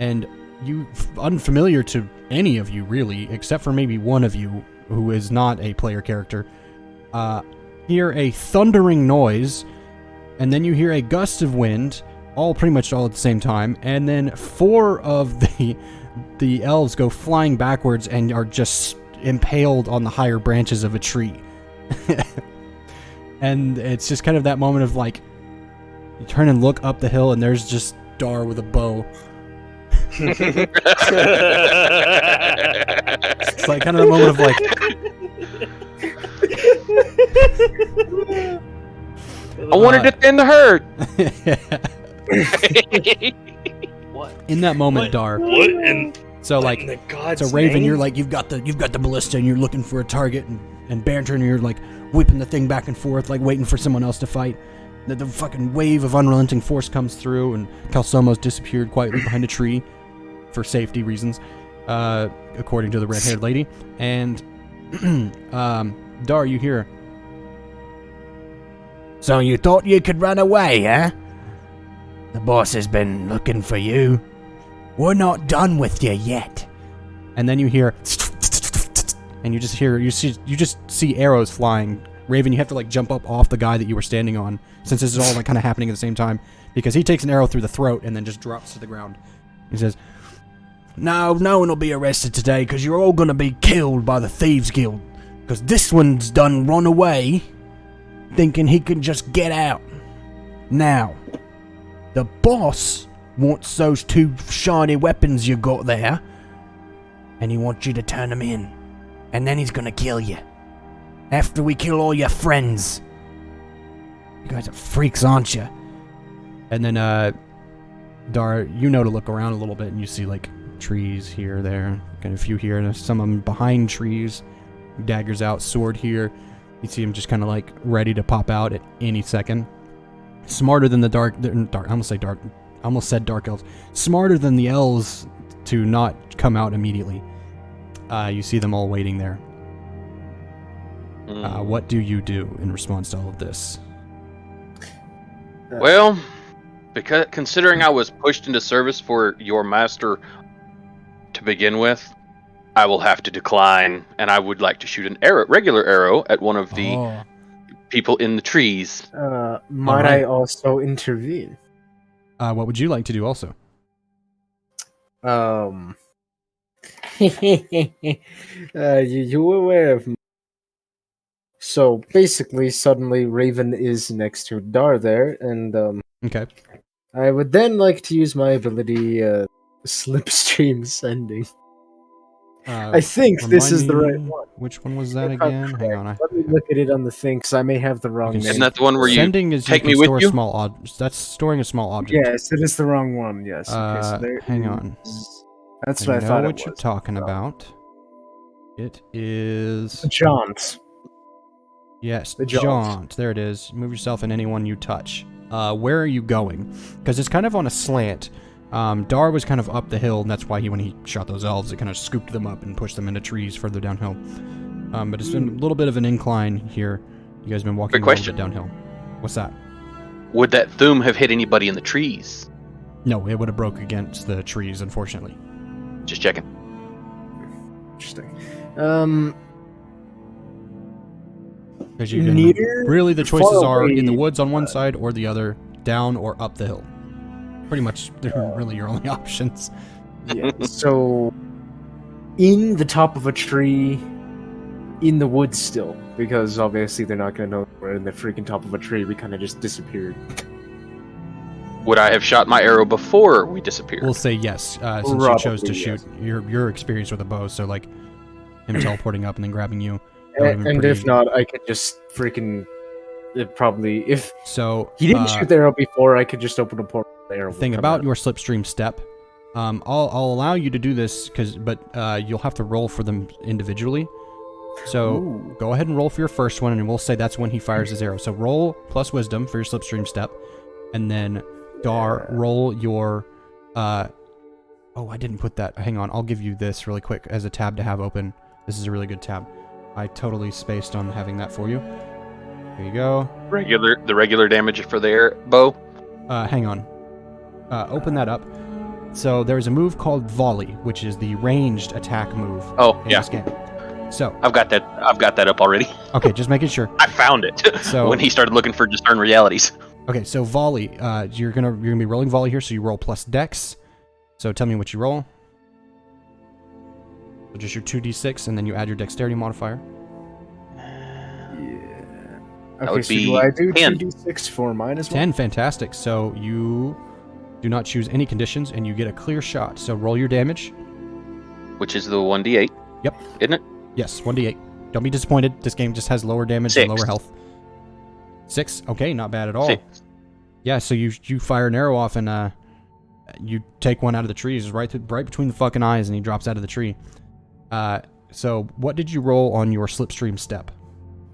and you, unfamiliar to any of you, really, except for maybe one of you, who is not a player character, hear a thundering noise, and then you hear a gust of wind, pretty much all at the same time, and then 4 of the elves go flying backwards and are just impaled on the higher branches of a tree. And it's just kind of that moment of like, you turn and look up the hill and there's just Dar with a bow. It's like kind of the moment of like,
I wanted to thin the herd.
What?
in that moment, Dar.
What in
So like,
the God's
so Raven,
name?
you're like, you've got the ballista and you're looking for a target, and Banter, and you're like whipping the thing back and forth, like waiting for someone else to fight. The fucking wave of unrelenting force comes through, and Calsomo's disappeared quietly behind a tree for safety reasons, according to the red-haired lady. And Dar, you hear, "So you thought you could run away, huh? The boss has been looking for you. We're not done with you yet." And then you hear, and you just see arrows flying Raven, you have to like jump up off the guy that you were standing on, since this is all like kind of happening at the same time, because he takes an arrow through the throat and then just drops to the ground. He says, "No one will be arrested today, because you're all gonna be killed by the Thieves Guild, because this one's done run away, thinking he can just get out. Now, the boss wants those 2 shiny weapons you got there, and he wants you to turn them in, and then he's gonna kill you. After we kill all your friends. You guys are freaks, aren't you?" And then, Dar, you know to look around a little bit, and you see, like, trees here, there, kind of a few here, and some of them behind trees, daggers out, sword here. You see him just kind of, like, ready to pop out at any second. Smarter than the I almost said dark elves. Smarter than the elves to not come out immediately. You see them all waiting there. What do you do in response to all of this?
Well, because considering I was pushed into service for your master to begin with, I will have to decline, and I would like to shoot an regular arrow at one of the people in the trees.
Might I also intervene?
What would you like to do also?
You aware of... So, basically, suddenly Raven is next to Dar there, and,
Okay.
I would then like to use my ability, Slipstream Sending. I think this is the right one.
Which one was that again? Hang on.
Let me look at it on the thing, because I may have the wrong name.
Isn't that the one where you
Sending is
take
you
me
can
with
store
you?
a small that's storing a small object.
Yes, it is the wrong one, yes. Okay, so there
Hang on.
That's what I thought
know
it
what you're
was.
talking about. It is...
Jaunt.
Yes,
The jaunt.
jaunt. There it is. Move yourself and anyone you touch. Where are you going? Because it's kind of on a slant. Dar was kind of up the hill, and that's why when he shot those elves, it kind of scooped them up and pushed them into trees further downhill. But it's been a little bit of an incline here. You guys have been walking a little bit downhill. What's that?
Would that Thum have hit anybody in the trees?
No, it would have broke against the trees, unfortunately.
Just checking.
Interesting.
Because you can,
Near,
really, the choices
far
are
away,
in the woods on one side or the other, down or up the hill. Pretty much, they're really your only options.
Yeah, so, in the top of a tree, in the woods still, because obviously they're not going to know we're in the freaking top of a tree. We kind of just disappeared.
Would I have shot my arrow before we disappeared?
We'll say yes, since you chose to shoot. You're experienced with a bow, so like him teleporting up and then grabbing you.
And if not, I could just freaking... probably, if
so,
he didn't shoot the arrow before, I could just open a portal. The arrow
thing about your slipstream step, I'll allow you to do this, but you'll have to roll for them individually. So go ahead and roll for your first one, and we'll say that's when he fires his arrow. So roll plus wisdom for your slipstream step, and then Dar, roll your... oh, I didn't put that. Hang on, I'll give you this really quick as a tab to have open. This is a really good tab. I totally spaced on having that for you. There you go.
The regular damage for the air bow?
Hang on. Open that up. So there's a move called Volley, which is the ranged attack move.
Oh,
in
yeah.
this game. So
I've got that up already.
okay, just making sure.
I found it
So-
when he started looking for discern realities.
Okay, so Volley, you're gonna be rolling Volley here, so you roll plus Dex. So tell me what you roll. So just your 2d6, and then you add your Dexterity modifier.
Okay,
would
so
be
do I do
10.
2d6 for mine as well?
10, fantastic. So you do not choose any conditions, and you get a clear shot. So roll your damage.
Which is the 1d8.
Yep.
Isn't it?
Yes, 1d8. Don't be disappointed. This game just has lower damage and
6.
lower health. 6. Okay, not bad at all.
6.
Yeah, so you fire an arrow off, and you take one out of the trees, right between the fucking eyes, and he drops out of the tree. So what did you roll on your slipstream step?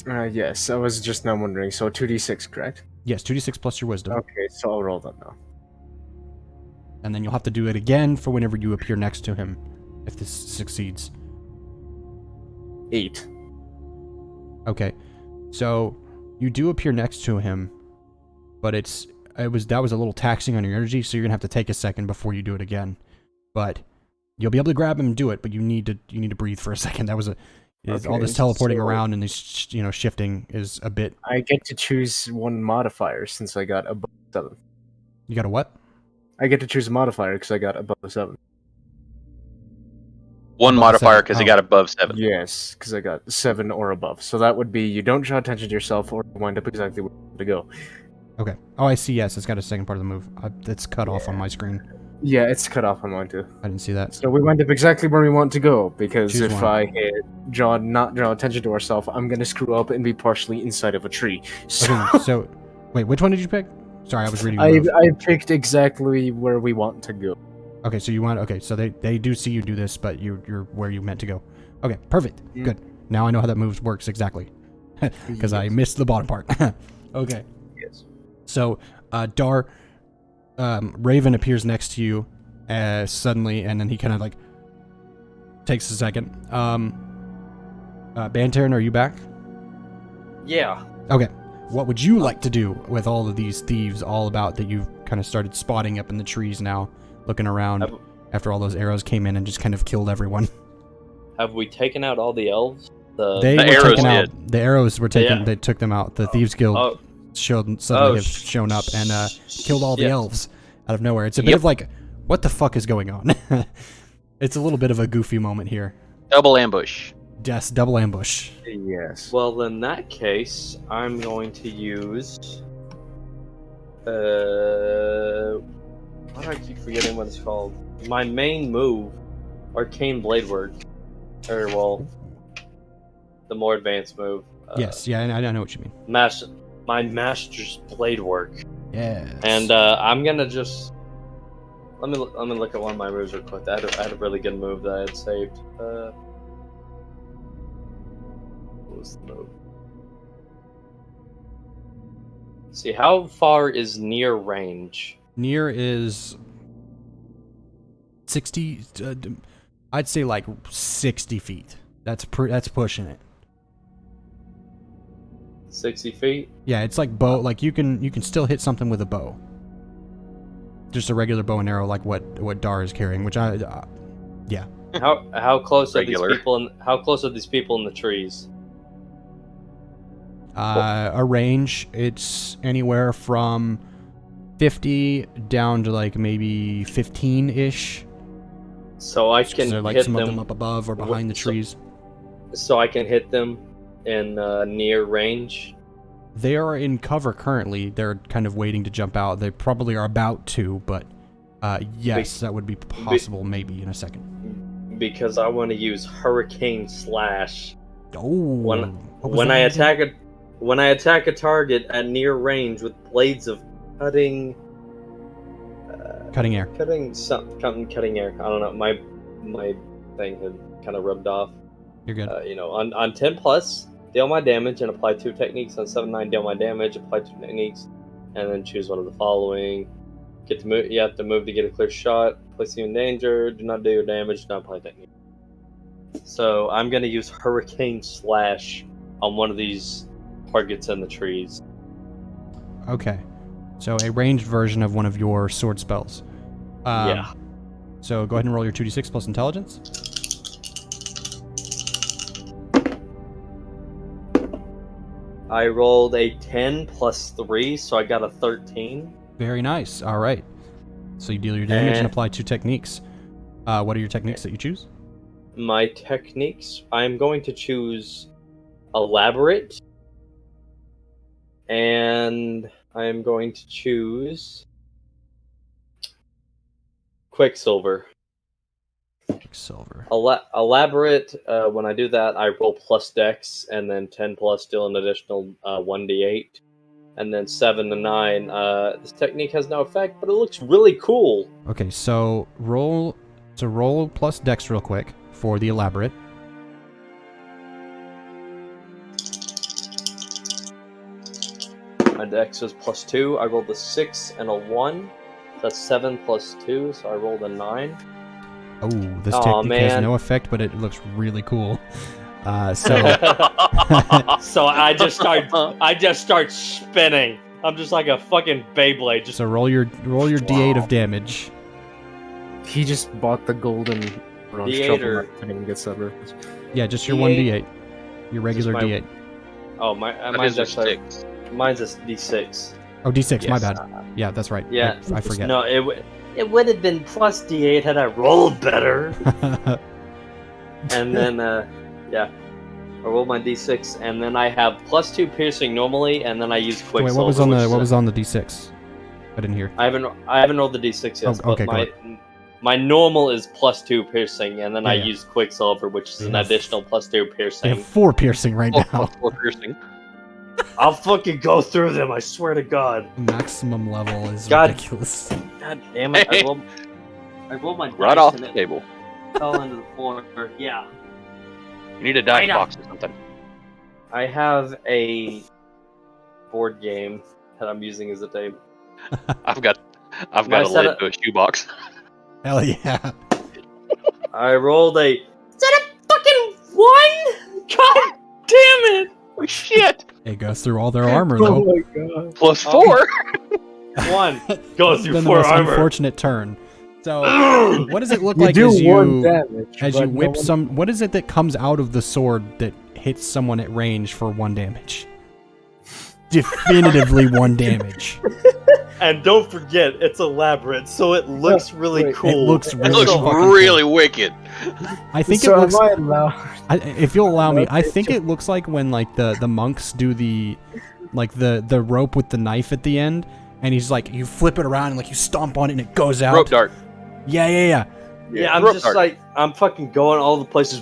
Yes, I was just now wondering. So 2d6, correct?
Yes, 2d6 plus your wisdom.
Okay, so I'll roll that now.
And then you'll have to do it again for whenever you appear next to him, if this succeeds.
8.
Okay, so you do appear next to him, but that was a little taxing on your energy, so you're gonna have to take a second before you do it again. But you'll be able to grab him and do it, but you need to breathe for a second. All this
Okay,
teleporting
so-
around and this, shifting is a bit.
I get to choose one modifier since I got above 7.
You got a what?
I get to choose a modifier because I got above 7.
One
Above
modifier
7.
because he
Oh.
got above 7.
Yes, because I got 7 or above. So that would be you don't draw attention to yourself or wind up exactly where you want to go.
Okay. Oh, I see. Yes, it's got a second part of the move. It's cut off on my screen.
Yeah, it's cut off on mine too.
I didn't see that.
So we wind up exactly where we want to go because
Choose
if
one.
I hit not draw attention to ourselves, I'm gonna screw up and be partially inside of a tree. So
Okay, so, wait, which one did you pick? Sorry, I was reading.
I
the move.
I picked exactly where we want to go.
Okay, so you want. Okay, so they do see you do this, but you're where you meant to go. Okay, perfect.
Mm.
Good. Now I know how that move works exactly, because I
Yes.
missed the bottom part. Okay.
Yes.
So, Dar, Raven appears next to you, suddenly, and then he kind of like takes a second. Bantaran, are you back?
Yeah.
Okay. What would you like to do with all of these thieves all about that you've kind of started spotting up in the trees now, looking around
Have,
after all those arrows came in and just kind of killed everyone?
have we taken out all the elves?
They
The
were
arrows
taken out.
did.
The arrows were taken.
Yeah.
They took them out. The Thieves Guild
Oh,
suddenly have
sh-
shown up and killed all the
shit.
elves out of nowhere. It's a bit
Yep.
of like, what the fuck is going on? It's a little bit of a goofy moment here.
Double ambush.
Yes, double ambush.
Yes.
Well, in that case, I'm going to use. Why do I keep forgetting what it's called? My main move, Arcane Blade Work. Or, well, the more advanced move.
Yes, yeah, I know what you mean.
My Master's Blade Work.
Yes.
And I'm gonna just. Let me look at one of my moves real quick. I had a really good move that I had saved. What was the move? See, how far is near range?
Near is 60. I'd say like 60 feet. That's pushing it.
60 feet?
Yeah, it's like bow. Like you can still hit something with a bow. Just a regular bow and arrow, like what Dar is carrying. Which yeah.
How close are
Regular.
these people? How close are these people in the trees?
A range. It's anywhere from 50 down to like maybe 15-ish.
So I
So
can
there are like
hit
some of them
them.
up above or behind the
so-
trees.
So I can hit them in near range.
They are in cover currently. They're kind of waiting to jump out. They probably are about to, but yes, that would be possible maybe in a second.
Because I want to use Hurricane Slash.
Oh,
When
what was
when
that
I
again?
attack a target at near range with blades of cutting
Cutting air.
cutting air. I don't know. My thing had kind of rubbed off.
You're good.
On 10 plus, deal my damage and apply 2 techniques. On 7-9, deal my damage, apply 2 techniques, and then choose one of the following. Get to move. You have to move to get a clear shot. Place you in danger. Do not do your damage. Do not apply technique. So I'm gonna use Hurricane Slash on one of these targets in the trees.
Okay. So a ranged version of one of your sword spells.
Yeah.
So go ahead and roll your 2d6 plus intelligence.
I rolled a 10 plus 3, so I got a 13.
Very nice. All right. So you deal your damage and
And-
apply 2 techniques. What are your techniques that you choose?
My techniques, I'm going to choose Elaborate, and I'm going to choose Quicksilver.
Silver.
Elaborate, when I do that, I roll plus dex, and then 10 plus, still an additional 1d8. And then 7 to 9. This technique has no effect, but it looks really cool.
Okay, so roll plus dex real quick for the elaborate.
My dex was plus 2. I rolled a 6 and a 1. That's 7 plus 2, so I rolled a 9.
Oh, this
Aw,
technique has
man.
no effect, but it looks really cool. So
So I just start spinning. I'm just like a fucking Beyblade. Just
so roll your d8 of damage.
He just bought the golden run. was
D8
trouble
or-
not if anyone gets that reference.
Yeah, just your
D8.
1d8. Your regular
my-
D8.
Oh,
Mine's
mine's
a
actually
6.
mine's a D6.
Oh, D6, my
Yes.
bad. Yeah, that's right.
Yeah.
I forget.
No, it would have been plus D8 had I rolled better. And then, yeah. I roll my D6, and then I have plus 2 piercing normally, and then I use Quicksilver.
Wait, what was on the D6? I didn't hear.
I haven't rolled the D6 yet,
Oh, okay,
but my normal is plus 2 piercing, and then I
Yeah.
use Quicksilver, which is an
Yeah.
additional plus 2
I
piercing.
have 4 piercing right now.
4 piercing.
I'll fucking go through them, I swear to God.
Maximum level is
God.
ridiculous.
God damn it, I rolled my
Right
dice
off
and
the
it
table.
fell into the floor. Yeah.
You need a dice
Right up.
box or something.
I have a board game that I'm using as a tape.
I've got
I
a
set
lid
it-
to a shoebox.
Hell yeah.
I rolled a. Is that a fucking 1? God damn it!
Oh, shit!
It goes through all their armor,
Oh
though.
my god.
Plus
Oh.
4.
1.
It's
Goes
been
through
the
4
most
armor.
unfortunate turn. So, what does it look
You
like
do
as
1
you
damage.
as
but
you
no
whip
one-
some? What is it that comes out of the sword that hits someone at range for 1 damage? Definitively 1 damage.
And don't forget, it's elaborate, so it looks really
wait, it
cool.
It looks
It
really
looks
fucking cool.
really wicked.
I think
so
it looks.
am I allowed?
If you'll allow me, I
Okay,
think it looks like when like the monks do the rope with the knife at the end, and he's like you flip it around and like you stomp on it and it goes out.
Rope dart.
Yeah.
Yeah, I'm
rope
just
dart.
like I'm fucking going all the places,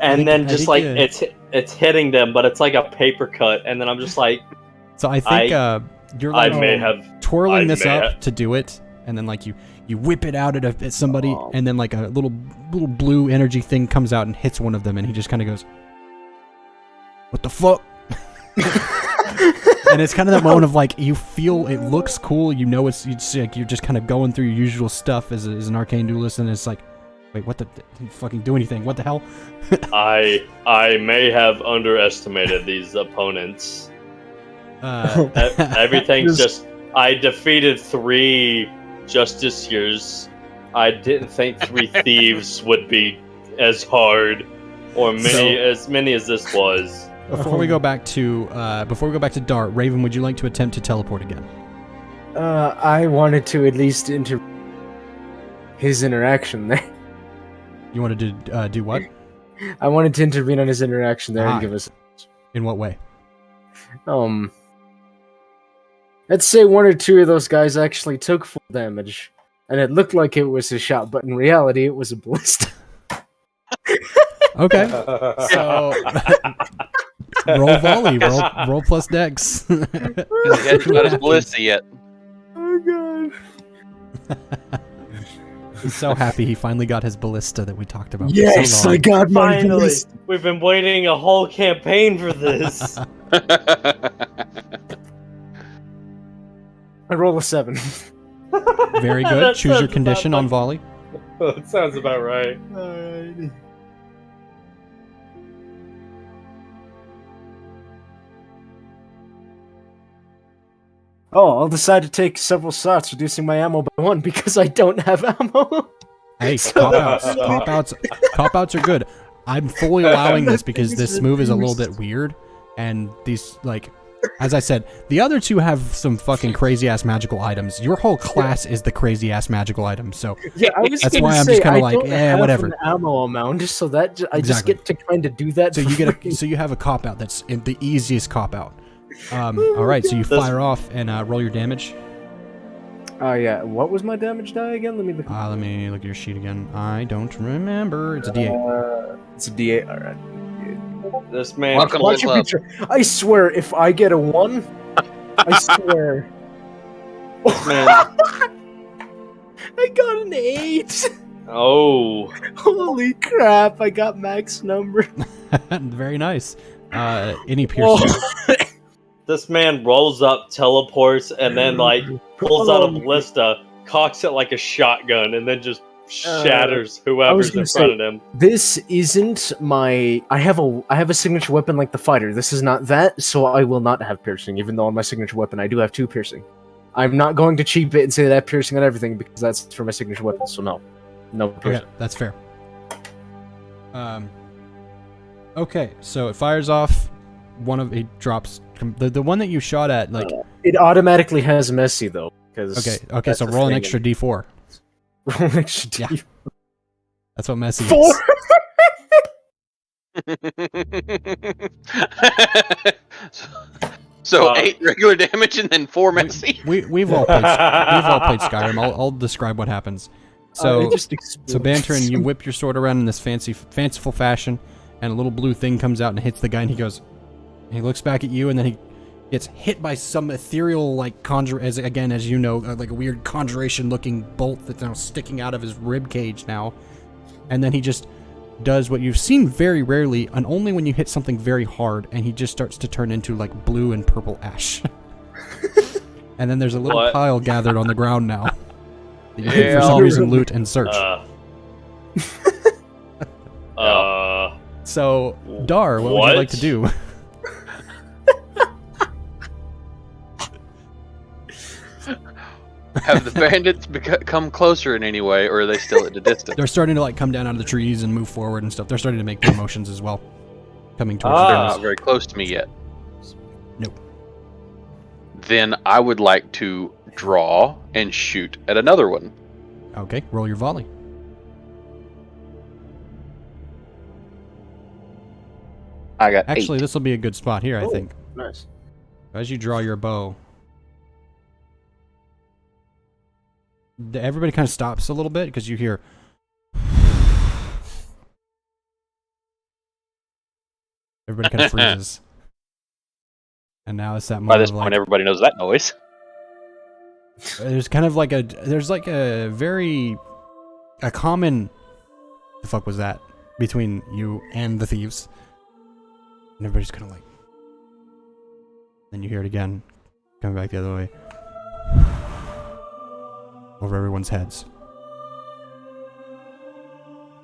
and
think-
then
I
just
think,
like
uh,
it's hitting them, but it's like a paper cut, and then I'm just like
So I think you're
I
like
may have
twirling
I
this
may
up
have-
to do it, and then like you whip it out at somebody,
Oh.
and then like a little blue energy thing comes out and hits one of them, and he just kind of goes, "What the fuck?" And it's kind of that moment of like you feel it looks cool, you know it's like you're just kind of going through your usual stuff as an arcane duelist, and it's like, wait, what the didn't fucking do anything? What the hell?
I may have underestimated these opponents. Everything's just. I defeated 3 justiciars. I didn't think 3 thieves would be as hard or as many as this was.
Before we go back to Dart, Raven, would you like to attempt to teleport again?
I wanted to at least his interaction there.
You wanted to do what?
I wanted to intervene on his interaction there
Ah.
and give us
In what way?
let's say 1 or 2 of those guys actually took full damage, and it looked like it was a shot, but in reality it was a ballista.
Okay. So roll volley, roll plus dex.
He hasn't got his ballista yet.
Oh god.
He's so happy he finally got his ballista that we talked about.
Yes,
for so
I
long.
got my
finally.
ballista.
We've been waiting a whole campaign for this.
I roll a 7.
Very good.
That
Choose your
sounds
condition
about
on volley.
That sounds about right.
Oh, I'll decide to take several shots, reducing my ammo by 1 because I don't have ammo.
Hey, cop outs are good. I'm fully allowing this because this move is a little bit weird, and these like, as I said, the other 2 have some fucking crazy ass magical items. Your whole class is the crazy ass magical item. So
Yeah, I was
That's
gonna
why I'm
say,
just kinda
I
like,
don't have
whatever.
an ammo amount, so that I just
Exactly.
get to kind of do that.
so you
for
get
free.
so you have a cop out that's the easiest cop out. All right, so you fire off and roll your damage.
Oh yeah, what was my damage die again? Let me look.
Let me look at your sheet again. I don't remember. It's a D8.
It's a D8. All right.
This man.
Welcome to
Watch
the
your
club.
picture. I swear, if I get a 1, I swear.
Man.
I got an 8.
Oh,
Holy crap! I got max number.
Very nice. Any piercing?
Oh.
this man rolls up, teleports, and then like pulls out a ballista, cocks it like a shotgun, and then just shatters whoever's
gonna
in front
say-
of him.
This isn't my. I have a signature weapon like the fighter. This is not that, so I will not have piercing. Even though on my signature weapon I do have 2 piercing. I'm not going to cheap it and say that I have piercing on everything because that's for my signature weapon. So no. No.
Okay, that's fair. Okay, so it fires off. It drops the one that you shot at. Like,
It automatically has messy though.
okay.
that's
So
the
roll an
thing.
extra D4.
Roll an extra
Yeah. That's what messy
Four.
is.
So 8 regular damage and then 4 messy.
We've all played Skyrim. I'll describe what happens. So Banterin, you whip your sword around in this fanciful fashion, and a little blue thing comes out and hits the guy, and he looks back at you, and then he gets hit by some ethereal, like, as you know, like a weird conjuration-looking bolt that's now sticking out of his rib cage now, and then he just does what you've seen very rarely, and only when you hit something very hard, and he just starts to turn into, like, blue and purple ash. And then there's a little pile gathered on the ground now. That you can, for some reason, loot and search. So, Dar, what would you like to do?
Have the bandits come closer in any way, or are they still at a distance?
They're starting to, like, come down out of the trees and move forward and stuff. They're starting to make their motions as well. Coming towards
They're
the
not very close to me yet.
Nope.
Then I would like to draw and shoot at another one.
Okay, roll your volley.
I got
Actually,
8.
this will be a good spot here, I think.
Nice.
As you draw your bow, everybody kind of stops a little bit because you hear. Everybody kind of freezes. And now it's that moment.
By this
of,
point,
like,
everybody knows that noise.
there's kind of like a common, the fuck was that, between you and the thieves. And everybody's kind of like, then you hear it again, coming back the other way, over everyone's heads.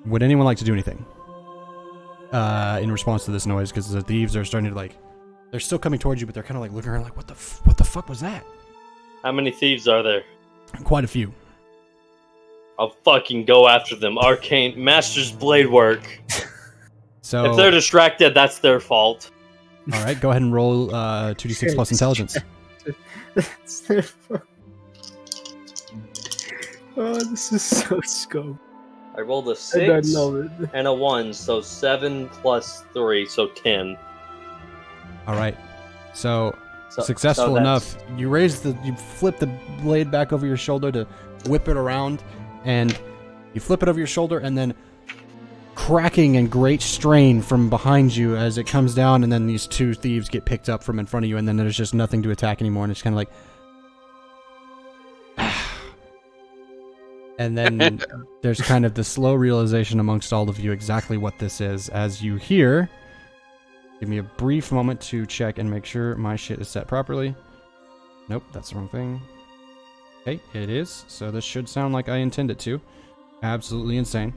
Would anyone like to do anything in response to this noise? Because the thieves are starting to, like, they're still coming towards you, but they're kind of like looking around like, what the fuck was that?
How many thieves are there?
Quite a few.
I'll fucking go after them. Arcane Master's blade work.
So
If they're distracted, that's their fault.
all right, go ahead and roll 2d6 plus intelligence.
That's their fault. Oh, this is so scope.
I rolled a
I
6
love it.
and a 1, so 7 plus 3, so 10.
All right, so
So,
successful
so that's-
enough. You flip the blade back over your shoulder to whip it around, and you flip it over your shoulder, and then cracking and great strain from behind you as it comes down, and then these two thieves get picked up from in front of you, and then there's just nothing to attack anymore, and it's kind of like, and then there's kind of the slow realization amongst all of you exactly what this is, as you hear. Give me a brief moment to check and make sure my shit is set properly. Nope, that's the wrong thing. Okay, it is. So this should sound like I intend it to. Absolutely insane.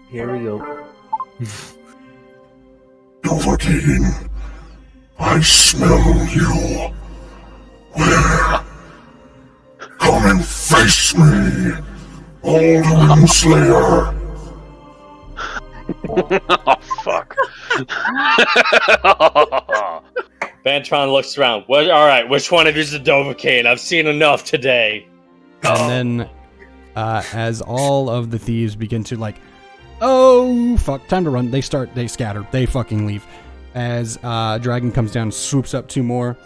Here we go.
Novocaine, I smell you. Where? Come and face me, old Moonslayer.
Oh, fuck.
Bantron looks around. Well, alright, which one of you is the Dovahkiin? I've seen enough today.
And then, as all of the thieves begin to, like, oh, fuck, time to run, they scatter, they fucking leave. As Dragon comes down, swoops up 2 more,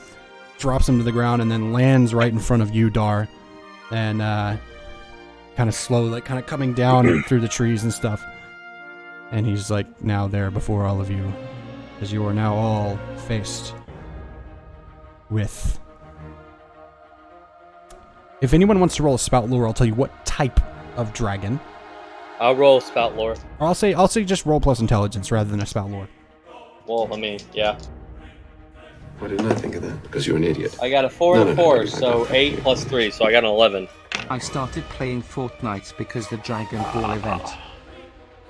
drops them to the ground, and then lands right in front of you, Dar. And kind of slowly, like, kind of coming down through the trees and stuff. And he's, like, now there before all of you, as you are now all faced with... If anyone wants to roll a spout lore, I'll tell you what type of dragon.
I'll roll spout lore.
Or I'll say just roll plus intelligence rather than a spout lore.
Well, I mean, yeah.
Why didn't I think of that? Because you're an idiot.
I got a 4 and a
No,
4, so 8 plus 3, so I got an 11.
I started playing Fortnite because the Dragon Ball event.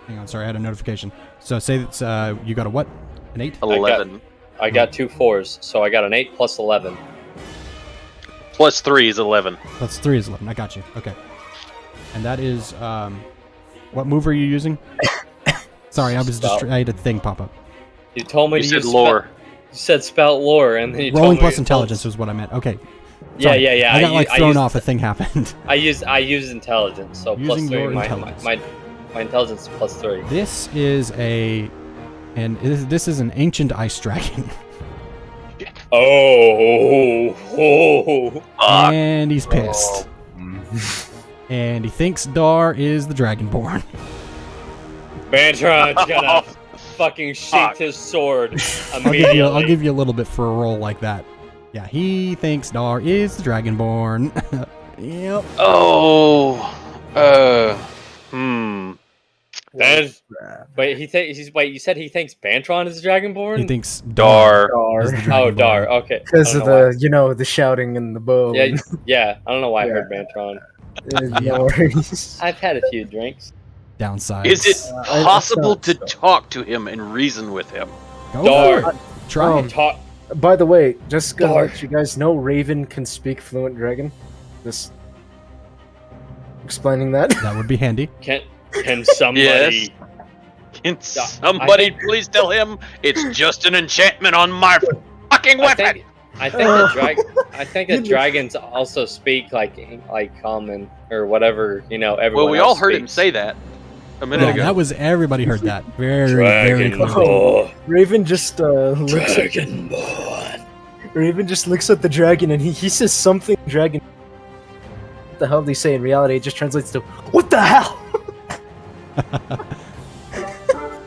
Hang on, sorry, I had a notification. So say that's, you got a what? An 8?
11.
I got 2 4s, so I got an 8 plus 11.
Plus 3 is 11.
That's 3 is 11. I got you. Okay. And that is, what move are you using? Sorry, I had a thing pop up.
You told me
You
to
said
use
lore.
You said spout lore, and then you
Rolling
told me
plus
to-
intelligence was what I meant. Okay.
Yeah,
Sorry.
yeah.
I got like thrown
used-
off. A thing happened.
I use intelligence, so
Using
plus 3.
your
My
intelligence.
my intelligence is plus 3.
This is this is an ancient ice dragon.
Oh.
And he's pissed. And he thinks Dar is the Dragonborn.
Mantron's gonna fucking sheath his sword immediately.
I'll give you a little bit for a roll like that. Yeah, he thinks Dar is the Dragonborn. Yep.
Oh.
Wait, you said he thinks Bantron is the Dragonborn?
He thinks
Dar.
is the
Dar.
Dragonborn.
Oh, Dar. Okay.
Because
I
of
don't know
the shouting and the bow.
why. Yeah. I don't know why I
Yeah.
heard Bantron.
No worries.
I've had a few drinks.
Downside.
Is it
I-
possible
I
to
thought so.
talk to him and reason with him?
Go
Dar.
for it. Try it.
Talk.
By the way, just gonna
Dar.
let you guys know, Raven can speak fluent dragon. Just explaining that.
That would be handy.
Can somebody?
Yes. Can somebody please tell him it's just an enchantment on my fucking
I
weapon?
think that dragons also speak like common or whatever, everyone.
Well, we
else
all heard him
speaks.
say that a minute
Yeah,
ago.
that was everybody heard that. Very, very clearly.
Dragonborn.
Raven just looks at
Dragonborn.
Raven just looks at the dragon and he says something dragon. What the hell do they say in reality? It just translates to "What the hell?"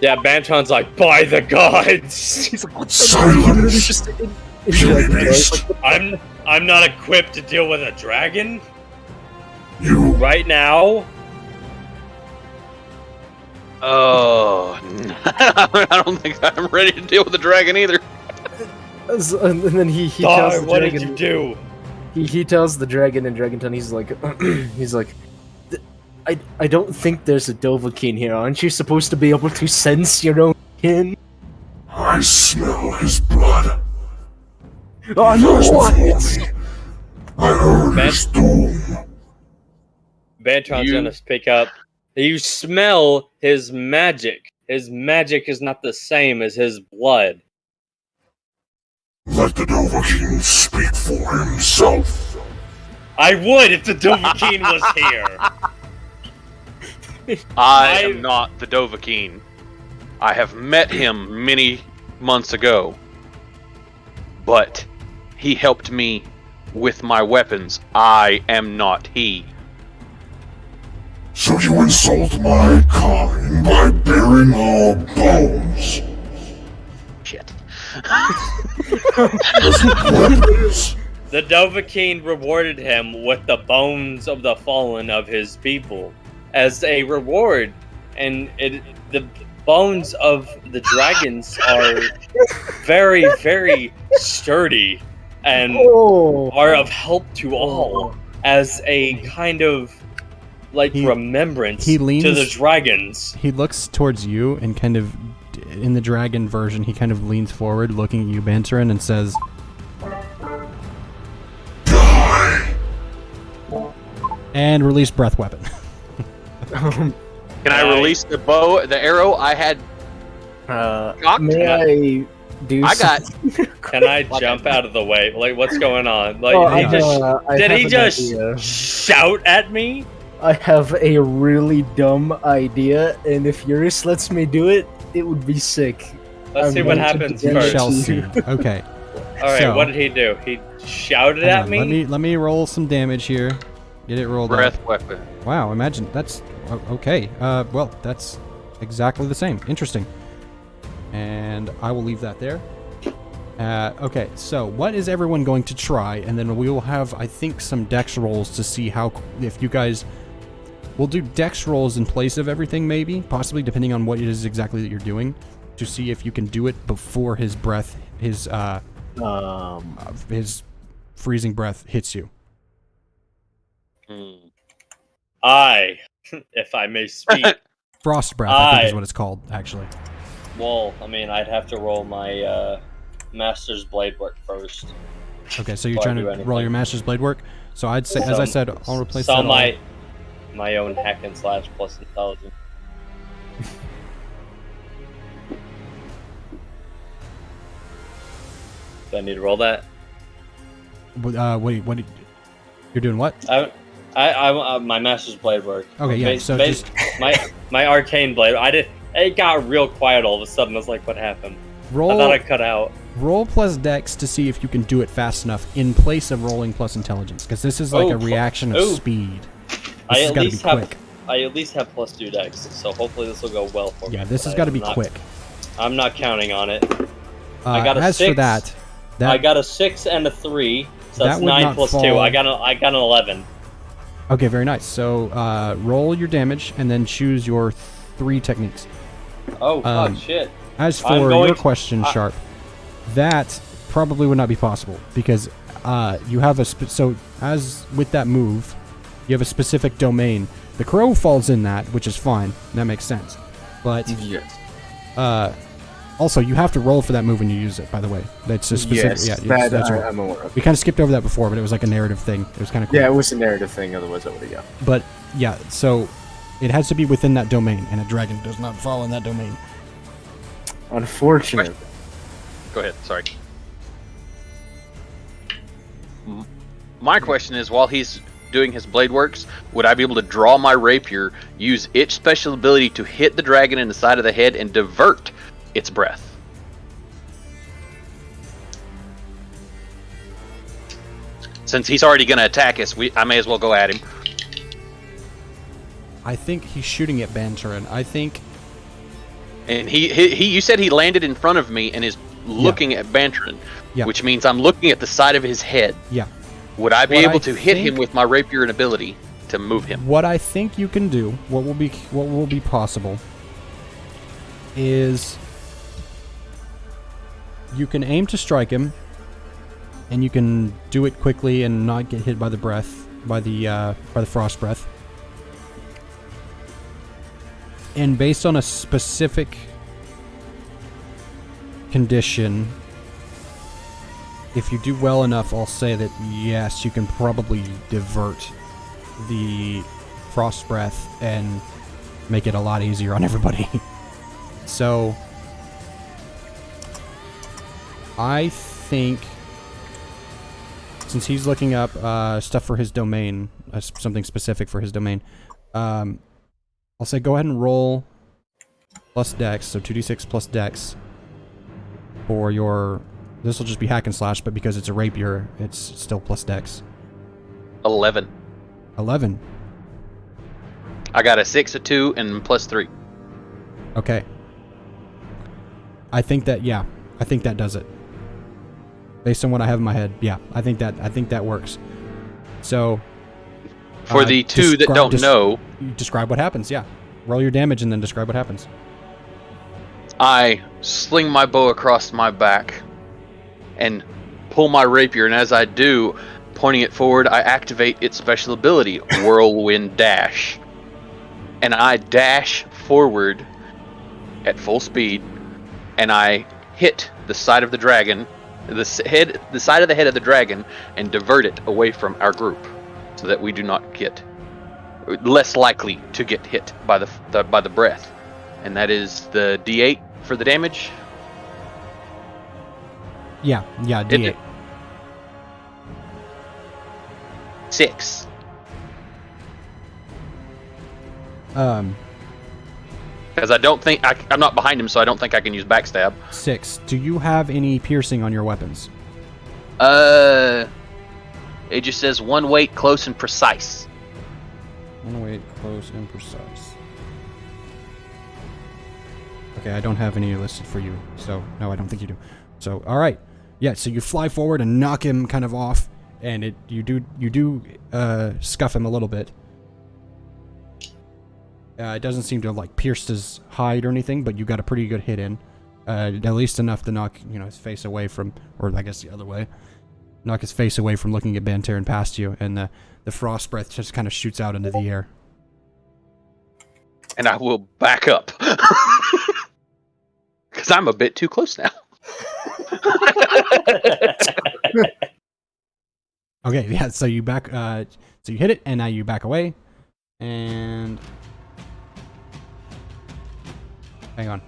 Yeah, Bantron's like, by the gods.
He's like, "What the hell?" He literally just in dragon voice, like,
I'm not equipped to deal with a dragon. Right now.
Oh, I don't think I'm ready to deal with the dragon either.
and then he tells
Dar,
the
what
dragon.
did you do?
He tells the dragon in Dragon Tongue, he's like, I don't think there's a Dovahkiin here. Aren't you supposed to be able to sense your own kin?
I smell his blood.
Oh no!
I heard his doom.
Bantron's
You-
gonna speak up. You smell his magic. His magic is not the same as his blood.
Let the Dovahkiin speak for himself.
I would if the Dovahkiin was here.
I am not the Dovahkiin. I have met him many months ago, but he helped me with my weapons. I am not he.
So you insult my kind by bearing our bones.
Shit.
Weapons.
The Dovahkiin rewarded him with the bones of the fallen of his people as a reward, and the bones of the dragons are very, very sturdy and are of help to all as a kind of remembrance
he leans-
to the dragons.
He looks towards you and kind of, in the dragon version, he kind of leans forward, looking at you, Banterin, and says,
Die.
and release breath weapon.
Can I release the bow, the arrow I had? cocked?
May I do?
I got.
Can I jump out of the way? Like, what's going on? Like,
Oh,
did he
have
just
an idea.
shout at me?
I have a really dumb idea, and if Eurus lets me do it, it would be sick.
Let's
I'm
see what
going to
happens
do
We
that.
first.
shall see. Okay.
All right,
So-
what did he do? He shouted
Hang
at
on,
me.
Let me roll some damage here. Get it rolled
Breath
up.
weapon.
Wow, imagine that's okay. Well, that's exactly the same. Interesting. And I will leave that there. Okay, so what is everyone going to try? And then we will have, I think, some dex rolls to see how, if you guys, we'll do dex rolls in place of everything, maybe, possibly, depending on what it is exactly that you're doing, to see if you can do it before his breath, his freezing breath hits you.
I, if I may speak,
Frost breath, I think is what it's called, actually.
well, I mean, I'd have to roll my Master's Blade work first.
Okay, so you're
Before I
trying
do
to roll
anything.
your Master's Blade work. So I'd say, as I said, I'll replace
So
that.
my my own hack and slash plus intelligence. Do I need to roll that?
What? You're doing what?
My master's blade work.
Okay, yeah. So just
my arcane blade. It got real quiet all of a sudden. I was like, what happened?
roll.
I thought I cut out.
Roll plus Dex to see if you can do it fast enough in place of rolling plus Intelligence, because this is like a reaction of speed.
I at least have plus 2 Dex, so hopefully this will go well for me.
Yeah, this has got to be quick.
I'm not counting on it.
I got a 6. For that,
I got a 6 and a 3, so that's 9 plus 2. I got an 11.
Okay, very nice. So roll your damage and then choose your 3 techniques.
Oh, fuck, shit.
As for your question, Sharp, that probably would not be possible because you have a so as with that move, you have a specific domain. The crow falls in that, which is fine. That makes sense. But
yes.
Also, you have to roll for that move when you use it. By the way, that's a specific.
Yes,
yeah, that's right.
I'm aware of.
We kind of skipped over that before, but it was like a narrative thing. It was kind of cool.
Yeah, it was a narrative thing. Otherwise, I would have got.
But yeah, so it has to be within that domain, and a dragon does not fall in that domain.
Unfortunate.
Go ahead. Sorry. My question is, while he's doing his blade works, would I be able to draw my rapier, use its special ability to hit the dragon in the side of the head, and divert its breath? Since he's already going to attack us, I may as well go at him.
I think he's shooting at Banturin. I think.
And you said he landed in front of me and is looking at Banturin, which means I'm looking at the side of his head.
Yeah.
Would I be able to hit him with my rapier and ability to move him?
What I think you can do, what will be possible, is you can aim to strike him, and you can do it quickly and not get hit by the breath, by the frost breath. And based on a specific condition, if you do well enough, I'll say that yes, you can probably divert the frost breath and make it a lot easier on everybody. So I think, since he's looking up stuff for his domain, something specific for his domain, I'll say go ahead and roll plus Dex, so 2d6 plus Dex for your. This will just be hack and slash, but because it's a rapier, it's still plus Dex.
11.
11.
I got a 6, a 2, and plus 3.
Okay. I think that does it. Based on what I have in my head, I think that works. So
for the two that don't know,
describe what happens. Yeah, roll your damage and then describe what happens.
I sling my bow across my back and pull my rapier, and as I do, pointing it forward, I activate its special ability, Whirlwind Dash. And I dash forward at full speed, and I hit the side of the dragon, the side of the head of the dragon, and divert it away from our group, so that we do not get less likely to get hit by the breath. And that is the D8 for the damage.
Yeah, D8.
6. Because I don't think I'm not behind him, so I don't think I can use backstab.
6. Do you have any piercing on your weapons?
It just says 1 weight, close and precise.
1 weight, close and precise. Okay, I don't have any listed for you, so no, I don't think you do. So, all right, yeah. So you fly forward and knock him kind of off, and you do scuff him a little bit. It doesn't seem to have like pierced his hide or anything, but you got a pretty good hit in, at least enough to knock his face away from, or I guess the other way, knock his face away from looking at Banterin past you, and the frost breath just kind of shoots out into the air.
And I will back up. Because I'm a bit too close now.
Okay, yeah, so you back, so you hit it, and now you back away, And hang on.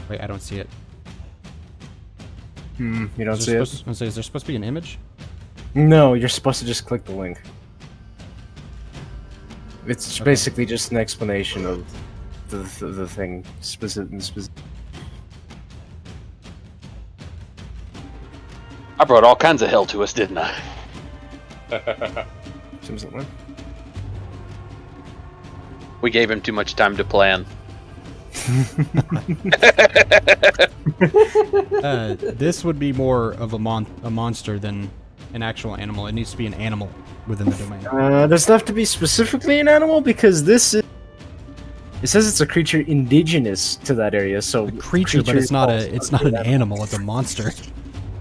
Wait, I don't see it.
You don't see it?
Is there supposed to be an image?
No, you're supposed to just click the link. It's basically just an explanation of the thing specific.
I brought all kinds of hell to us, didn't I?
Seems like one.
We gave him too much time to plan.
This would be more of a monster than an actual animal. It needs to be an animal within the domain.
Does it have to be specifically an animal? Because this is... It says it's a creature indigenous to that area, so...
A creature, but it's not an animal, it's a monster.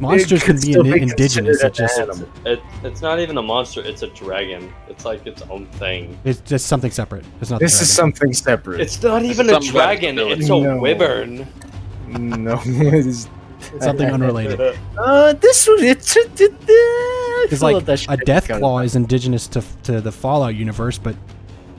Monsters can be indigenous,
It's not even a monster, it's a dragon. It's like its own thing.
It's just something separate. It's not.
This is something separate.
It's not even a dragon, it's a wyvern.
No, it is...
Something unrelated.
This one, it's
like a death claw is indigenous to the Fallout universe, but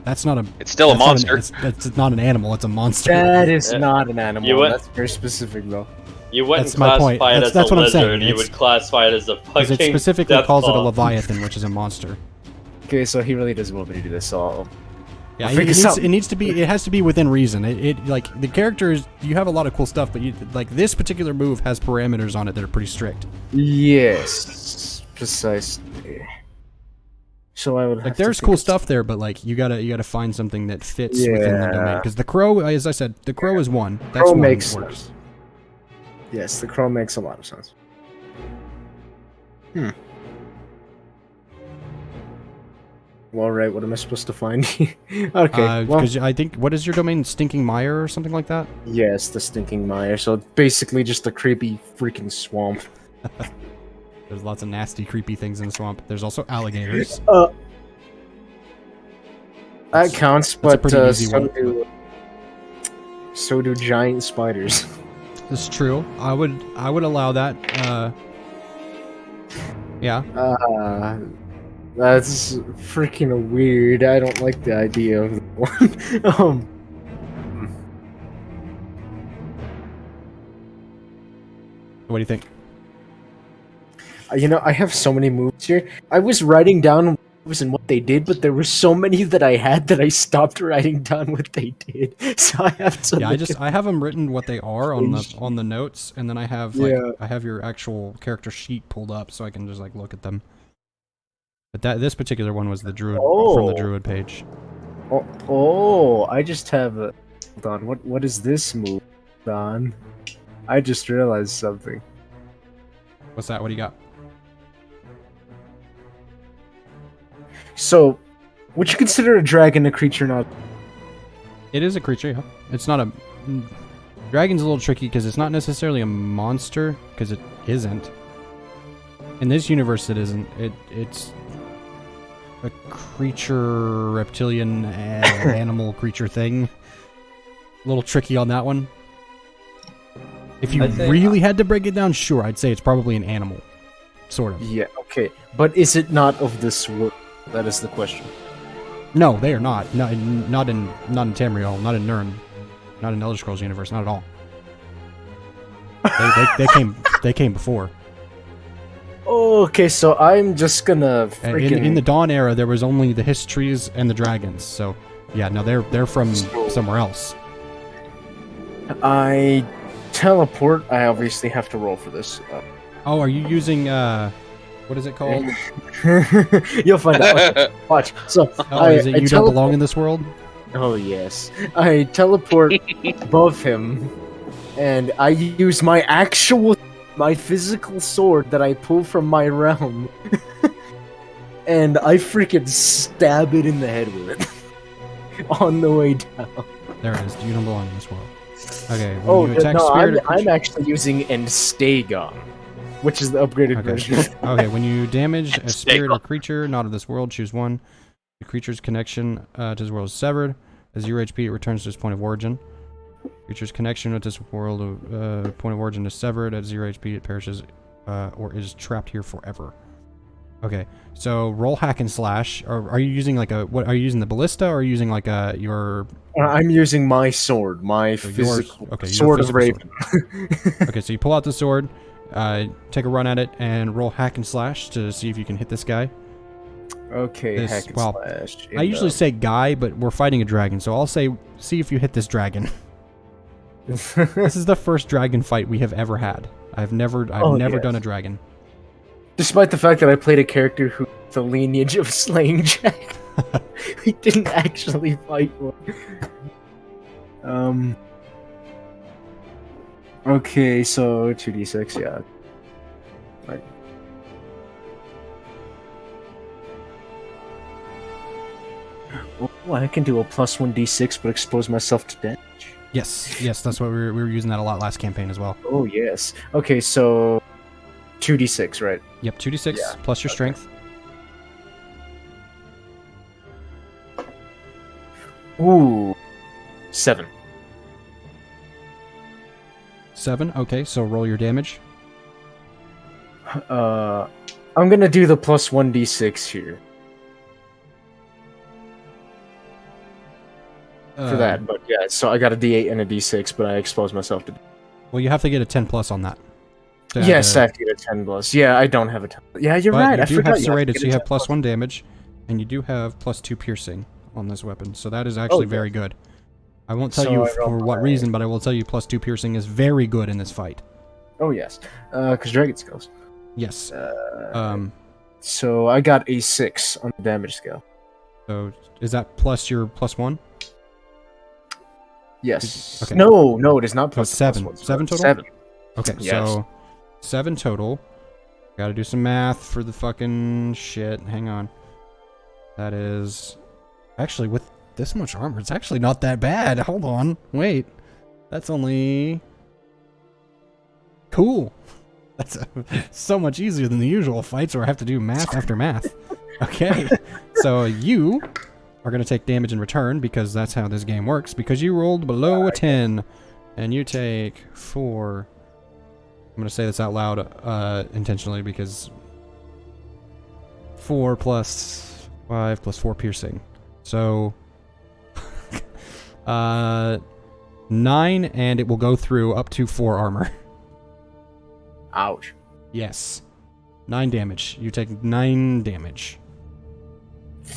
that's not a.
It's still a monster.
It's not an animal. It's a monster.
That is not an animal. That's very specific, though.
You wouldn't classify it as a lizard. You would classify it as a fucking.
It specifically calls it a leviathan, which is a monster.
Okay, so he really doesn't want me to do this. So
yeah, it needs to be. It has to be within reason. It like the characters. You have a lot of cool stuff, but like this particular move has parameters on it that are pretty strict.
Yes, precisely. So I would
like there's cool stuff there, but like you gotta find something that fits within the domain. Because the crow, as I said, the crow is one. That's
crow
one
makes
that works.
Sense. Yes, the crow makes a lot of sense. Well, alright, what am I supposed to find? Okay,
because I think, what is your domain? Stinking Mire or something like that?
Yes, the Stinking Mire. So basically just a creepy freaking swamp.
There's lots of nasty, creepy things in the swamp. There's also alligators.
That counts, but so do giant spiders.
This is true. I would allow that. Yeah.
That's freaking weird. I don't like the idea of that one.
What do you think?
You know, I have so many moves here. I was writing down moves and what they did, but there were so many that I had that I stopped writing down what they did. So I have to.
Yeah, I have them written what they are on the notes, and then I have I have your actual character sheet pulled up so I can just like look at them. But this particular one was the druid from the druid page.
I just have a... Hold on, what is this move, Don? I just realized something.
What's that? What do you got?
So, would you consider a dragon a creature not?
It is a creature, yeah. It's not a... Dragon's a little tricky because it's not necessarily a monster, because it isn't. In this universe it isn't. It's a creature, reptilian, animal creature thing. A little tricky on that one. If you really had to break it down, sure, I'd say it's probably an animal. Sort of.
Yeah, okay. But is it not of this world? That is the question.
No, they are not. Not in Tamriel, not in Nirn, not in Elder Scrolls universe, not at all. They came before.
Okay, so I'm just gonna freaking...
In the Dawn era, there was only the histories and the dragons. So, yeah, no, they're from somewhere else.
I teleport. I obviously have to roll for this.
Oh, are you using what is it called?
You'll find out. Watch. So,
is it you don't belong in this world?
Oh yes, I teleport above him, and I use my physical sword that I pull from my realm, and I freaking stab it in the head with it on the way down.
There it is. You don't belong in this world. Okay.
When you attack I'm actually using Enstagon, which is the upgraded version.
Okay. When you damage a spirit or creature not of this world, choose one. The creature's connection to this world is severed. At 0 HP, it returns to its point of origin. Creature's connection with this world point of origin is severed. At 0 HP, it perishes or is trapped here forever. Okay, so roll hack and slash. Or are you using like a what? Are you using the ballista or are you using like a your?
I'm using my sword, my
So yours-
physical
okay, your
sword of
physical
Raven.
Okay, so you pull out the sword, take a run at it, and roll hack and slash to see if you can hit this guy.
Okay,
This-
hack and
well,
slash.
I usually say guy, but we're fighting a dragon, so I'll say see if you hit this dragon. This is the first dragon fight we have ever had. I've never done a dragon.
Despite the fact that I played a character who the lineage of slaying Jack, we didn't actually fight one. Okay, so 2d6, yeah. Right. Oh, I can do a plus 1d6, but expose myself to damage.
Yes, that's what we were using that a lot last campaign as well.
Oh, yes. Okay, so 2d6, right?
Yep, 2d6
Yeah,
plus your strength.
Ooh, 7.
7. Okay, so roll your damage.
I'm gonna do the plus 1d6 here for that, but yeah, so I got a d8 and a d6, but I exposed myself to.
Well, you have to get a 10 plus on that.
Yes, I have to get a 10 plus. Yeah, I don't have a 10. Yeah, you're right.
You
I
do
forgot
have serrated, so you have plus
10+.
1 damage, and you do have plus 2 piercing on this weapon, so that is actually very good. I won't tell
So
you
I roll
for what
my-
reason, but I will tell you plus 2 piercing is very good in this fight.
Oh yes, because dragon skills.
Yes.
So I got a 6 on the damage scale.
So is that plus your plus 1?
Yes.
Okay.
No, it is not
So
plus
it's 7.
plus 1,
7 total?
7.
Okay,
Yes.
so 7 total. Gotta do some math for the fucking shit. Hang on. That is... Actually, with this much armor, it's actually not that bad. Hold on. Wait. That's only... Cool. That's so much easier than the usual fights where I have to do math after math. Okay. So you are going to take damage in return because that's how this game works. Because you rolled below a 10. And you take 4... I'm going to say this out loud intentionally because 4 plus 5 plus 4 piercing. So 9, and it will go through up to 4 armor.
Ouch.
Yes. 9 damage. You take 9 damage.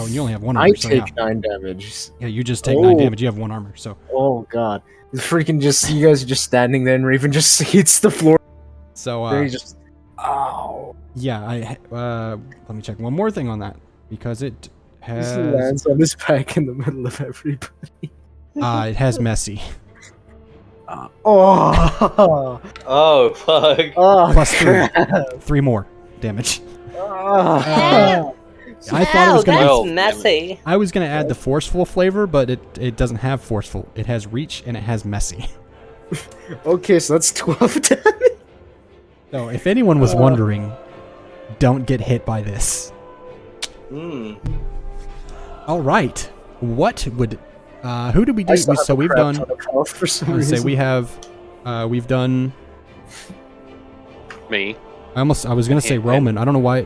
Oh, and you only have 1
I
armor. So
take
yeah.
9 damage.
Yeah, you just take 9 damage. You have 1 armor. So
Oh god. Freaking just, you guys are just standing there and Raven just hits the floor.
So
They just, ow.
yeah, let me check one more thing on that because it
Just
has
lands on his back in the middle of everybody.
it has messy.
Oh.
Oh fuck!
Oh,
Plus 3.
crap.
3 more damage.
Oh.
I thought it was gonna.
Well,
messy.
I was gonna add the forceful flavor, but it doesn't have forceful. It has reach and it has messy.
Okay, so that's 12 damage.
So if anyone was wondering, don't get hit by this.
Hmm.
All right. What would? Who did we do? So we've done.
For some
I would say
reason.
we have. We've done.
Me.
I was gonna say
Yeah,
Roman. I don't know why.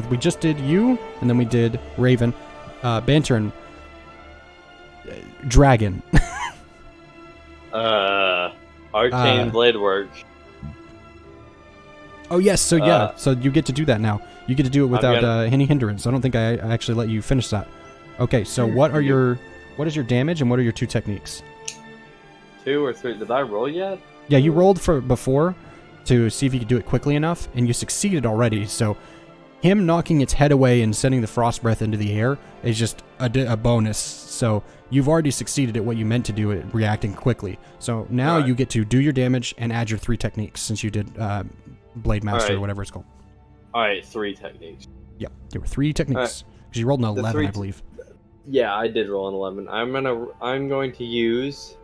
We just did you, and then we did Raven, Banter, and Dragon.
Arcane blade work.
Oh yes, so yeah, so you get to do that now. You get to do it without any hindrance. I don't think I actually let you finish that. Okay, so what is your damage and what are your 2 techniques?
2 or 3? Did I roll yet?
Yeah, you rolled for before to see if you could do it quickly enough, and you succeeded already. So him knocking its head away and sending the frost breath into the air is just a bonus. So you've already succeeded at what you meant to do, at reacting quickly. So now you get to do your damage and add your 3 techniques since you did Blade Master or whatever it's called.
Alright, 3 techniques.
Yeah, there were 3 techniques. Because you rolled an 11, I believe.
Yeah, I did roll an 11. I'm going to use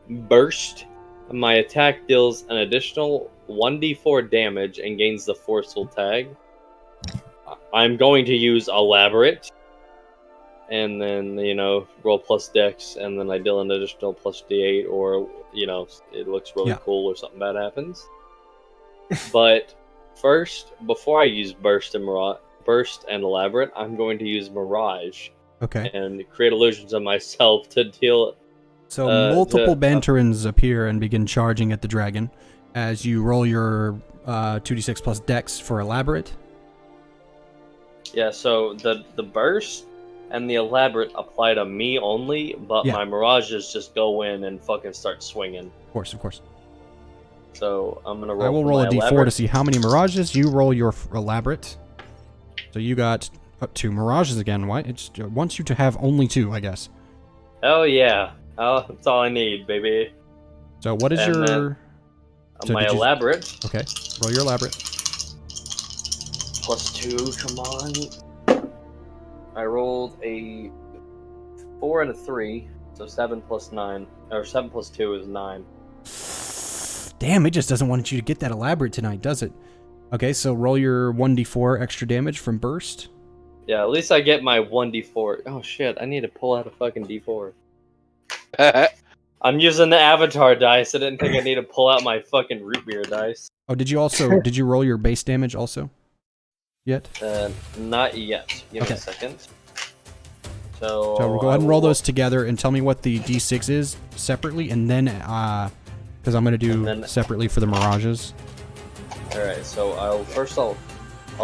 Burst. My attack deals an additional 1d4 damage and gains the forceful tag. I'm going to use Elaborate. And then, roll plus dex, and then I deal an additional plus d8, or, it looks really cool or something bad happens. But
first, before I use burst and elaborate, I'm going to use mirage
Okay.
and create illusions of myself to deal.
So multiple Banterans appear and begin charging at the dragon as you roll your 2d6 plus dex for elaborate.
Yeah, so the burst and the elaborate apply to me only, but
Yeah.
my mirages just go in and fucking start swinging.
Of course, of course.
So I'm gonna roll.
I will roll a d4 to see how many mirages. You roll your elaborate. So you got 2 mirages again. Why? It wants you to have only 2, I guess.
Oh yeah, that's all I need, baby.
So what is
And
your...
then,
So
my
did you-
elaborate
Okay, roll your elaborate.
plus 2. Come on. I rolled a 4 and a 3, so 7 plus 9, or 7 plus 2 is 9.
Damn, it just doesn't want you to get that elaborate tonight, does it? Okay, so roll your 1d4 extra damage from burst.
Yeah, at least I get my 1d4. Oh shit, I need to pull out a fucking d4. I'm using the avatar dice. I didn't think I need to pull out my fucking root beer dice.
Oh, did you also... did you roll your base damage also? Yet?
Not yet. Give me a second. So
we'll go ahead and roll those together and tell me what the d6 is separately, and then, because I'm going to do separately for the mirages.
Alright, so I'll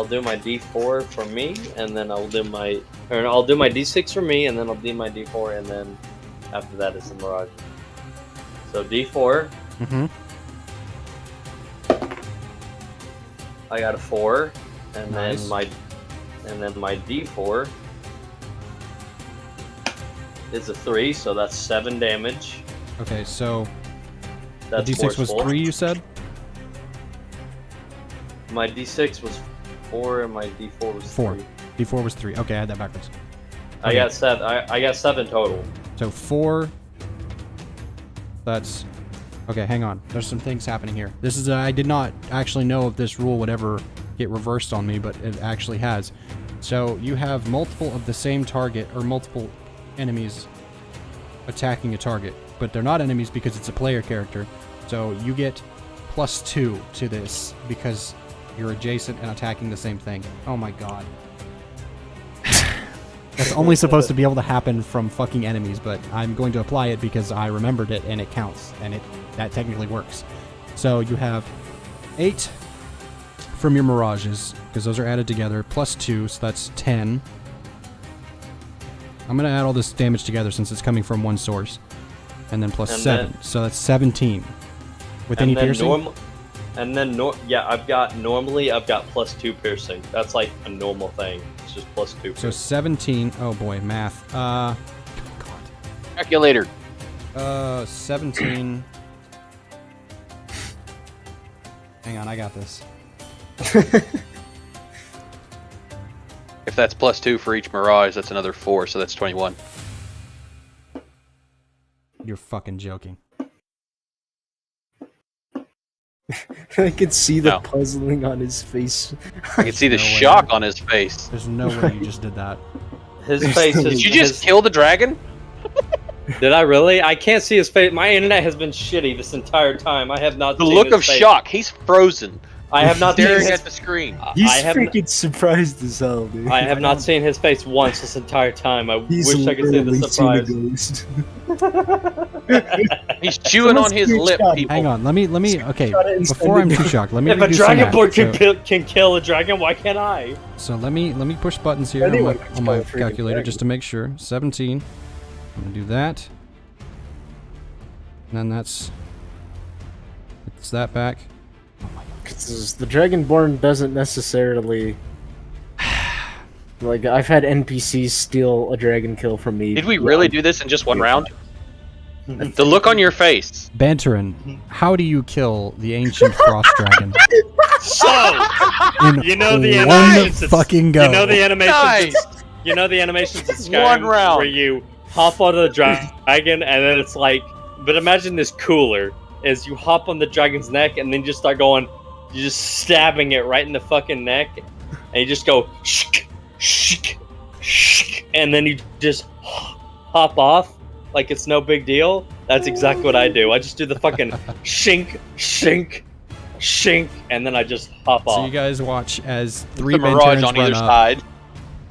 do my d4 for me, and then I'll do my d6 for me, and then I'll do my d4, and then after that is the mirage. So d4.
Mm-hmm.
I got a 4, and
Nice.
then my d4 is a 3, so that's 7 damage.
Okay, so
That's
the d6 was
forceful.
3, you said?
My d6 was 4, and my d4 was
4.
3.
d4 was 3. Okay, I had that backwards.
I got 7. I got 7 total.
So 4. That's... Okay, hang on. There's some things happening here. This is... I did not actually know if this rule would ever get reversed on me, but it actually has. So you have multiple of the same target, or multiple enemies attacking a target, but they're not enemies because it's a player character. So you get +2 to this because you're adjacent and attacking the same thing. Oh my god. That's only supposed to be able to happen from fucking enemies, but I'm going to apply it because I remembered it and it counts, and that technically works. So you have 8 from your mirages, because those are added together, +2, so that's 10. I'm going to add all this damage together since it's coming from one source. And then +7, so that's 17. With any piercing?
I've got +2 piercing. That's like a normal thing. It's just +2 piercing.
So 17, oh boy, math. God.
Calculator.
17. Hang on, I got this.
If that's +2 for each mirage, that's another 4, so that's 21.
You're fucking joking.
I could see the
No.
puzzling on his face.
I can see the
No way.
shock on his face.
There's no way you just did that.
His face is...
Did you just kill the dragon?
Did I really? I can't see his face. My internet has been shitty this entire time. I have not
The
seen
look
his
of
face.
shock. He's frozen.
I have not seen
Staring
his...
at the screen.
He's
I have
freaking surprised as hell, dude.
I have not seen his face once this entire time. I
He's
wish I could see the
literally seen
surprise.
a ghost.
He's chewing on his lip,
Screenshot.
people.
Hang on, let me, okay,
Shot it and
before I'm
send it
too shocked, let me
If a
redo some math.
dragonborn can kill a dragon, why can't I?
So let me push buttons here
Anyone
on
can
my
kill a freaking
calculator
dragon.
just to make sure. 17. I'm gonna do that. And then that's that back.
The Dragonborn doesn't necessarily... Like, I've had NPCs steal a dragon kill from me.
Did we really do this in just one round? The look on your face.
Banterin, how do you kill the ancient frost dragon?
So,
In
you know the
one
animations. it's-
fucking go.
You know the animations.
Nice.
You know the animations in
One
Skyrim
round.
where you hop on the dragon and then it's like. But imagine this cooler is you hop on the dragon's neck and then just start going. You're just stabbing it right in the fucking neck, and you just go shk, shk, shk, and then you just hop off like it's no big deal. That's exactly what I do. I just do the fucking shink, shink, shink, and then I just hop off.
So you guys watch as three
The Mirage
Banterans
on
run
either
up.
side.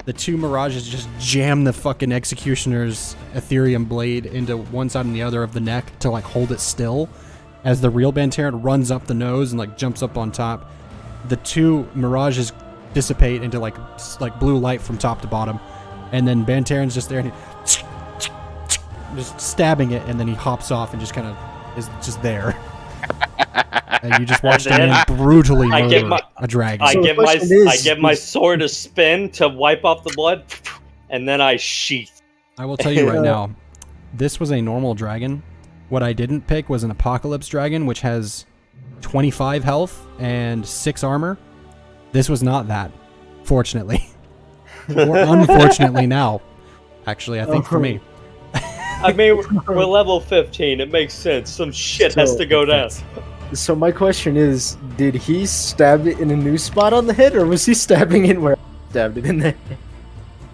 The two Mirages just jam the fucking Executioner's Ethereum blade into one side and the other of the neck to like hold it still. As the real Banteran runs up the nose and like jumps up on top, the two Mirages dissipate into like blue light from top to bottom, and then Banteran's just there and he just stabbing it, and then he hops off and just kind of is just there. And you just watch the man brutally murder a dragon.
I give my sword a spin to wipe off the blood, and then I sheath.
I will tell you right now, this was a normal dragon. What I didn't pick was an Apocalypse Dragon, which has 25 health and 6 armor. This was not that, fortunately. Or unfortunately now, actually, I think for me.
I mean, we're level 15. It makes sense. Some shit has to go down.
So my question is, did he stab it in a new spot on the head, or was he stabbing it where I stabbed it in the head?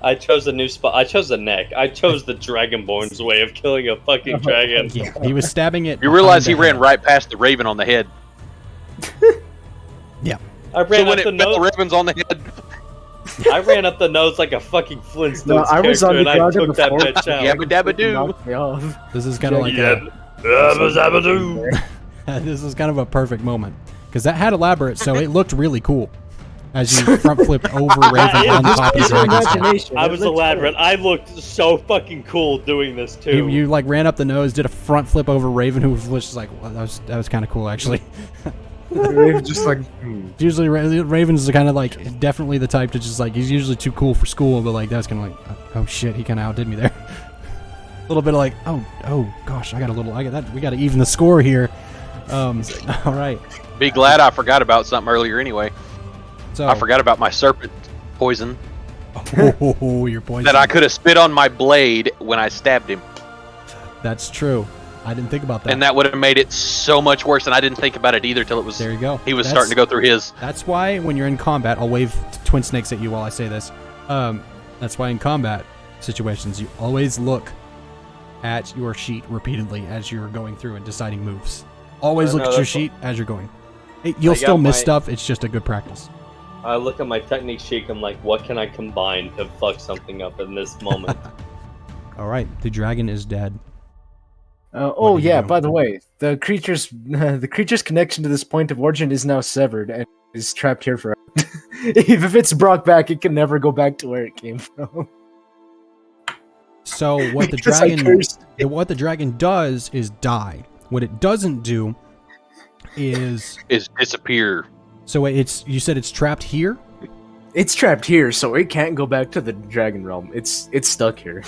I chose a new spot. I chose the neck. I chose the Dragonborn's way of killing a fucking dragon.
Yeah, he was stabbing it.
You realize he
behind the
ran right past the raven on the head.
Yeah.
I ran
So when
up the
it fell,
nose.
Raven's on the head.
I ran up the nose like a fucking Flintstones
No, I was
character,
on
and
the
I
ground
took that
before.
bitch out.
Yabba dabba doo.
Knocked me off.
This is kind of like this is kind of a perfect moment because that had elaborate, so it looked really cool as you front flipped over Raven on top of Dragon's head.
I was elaborate. I looked so fucking cool doing this too.
You like ran up the nose, did a front flip over Raven, who was just like, well, that was kind of cool actually.
Raven's just like,
Usually Raven's kind of like definitely the type to just like, he's usually too cool for school, but like that's kind of like, oh shit, he kind of outdid me there. A little bit of like, oh gosh, we got to even the score here. All right.
Be glad I forgot about something earlier anyway.
So
I forgot about my serpent poison
Oh, your poison.
that I could have spit on my blade when I stabbed him.
That's true. I didn't think about that.
And that would have made it so much worse, and I didn't think about it either till it was.
There you go.
He was starting to go through his.
That's why when you're in combat, I'll wave twin snakes at you while I say this. That's why in combat situations, you always look at your sheet repeatedly as you're going through and deciding moves. Always look at your sheet as you're going. You'll still miss stuff. It's just a good practice.
I look at my technique sheet. I'm like, what can I combine to fuck something up in this moment?
All right, the dragon is dead.
oh
did you
yeah,
do?
by the way, the creature's connection to this point of origin is now severed and is trapped here forever. If it's brought back, it can never go back to where it came from.
So what the
Because I
dragon,
cursed
what the dragon does is die. What it doesn't do is
Disappear.
so you said it's trapped here.
It's trapped here, so it can't go back to the dragon realm. It's stuck here.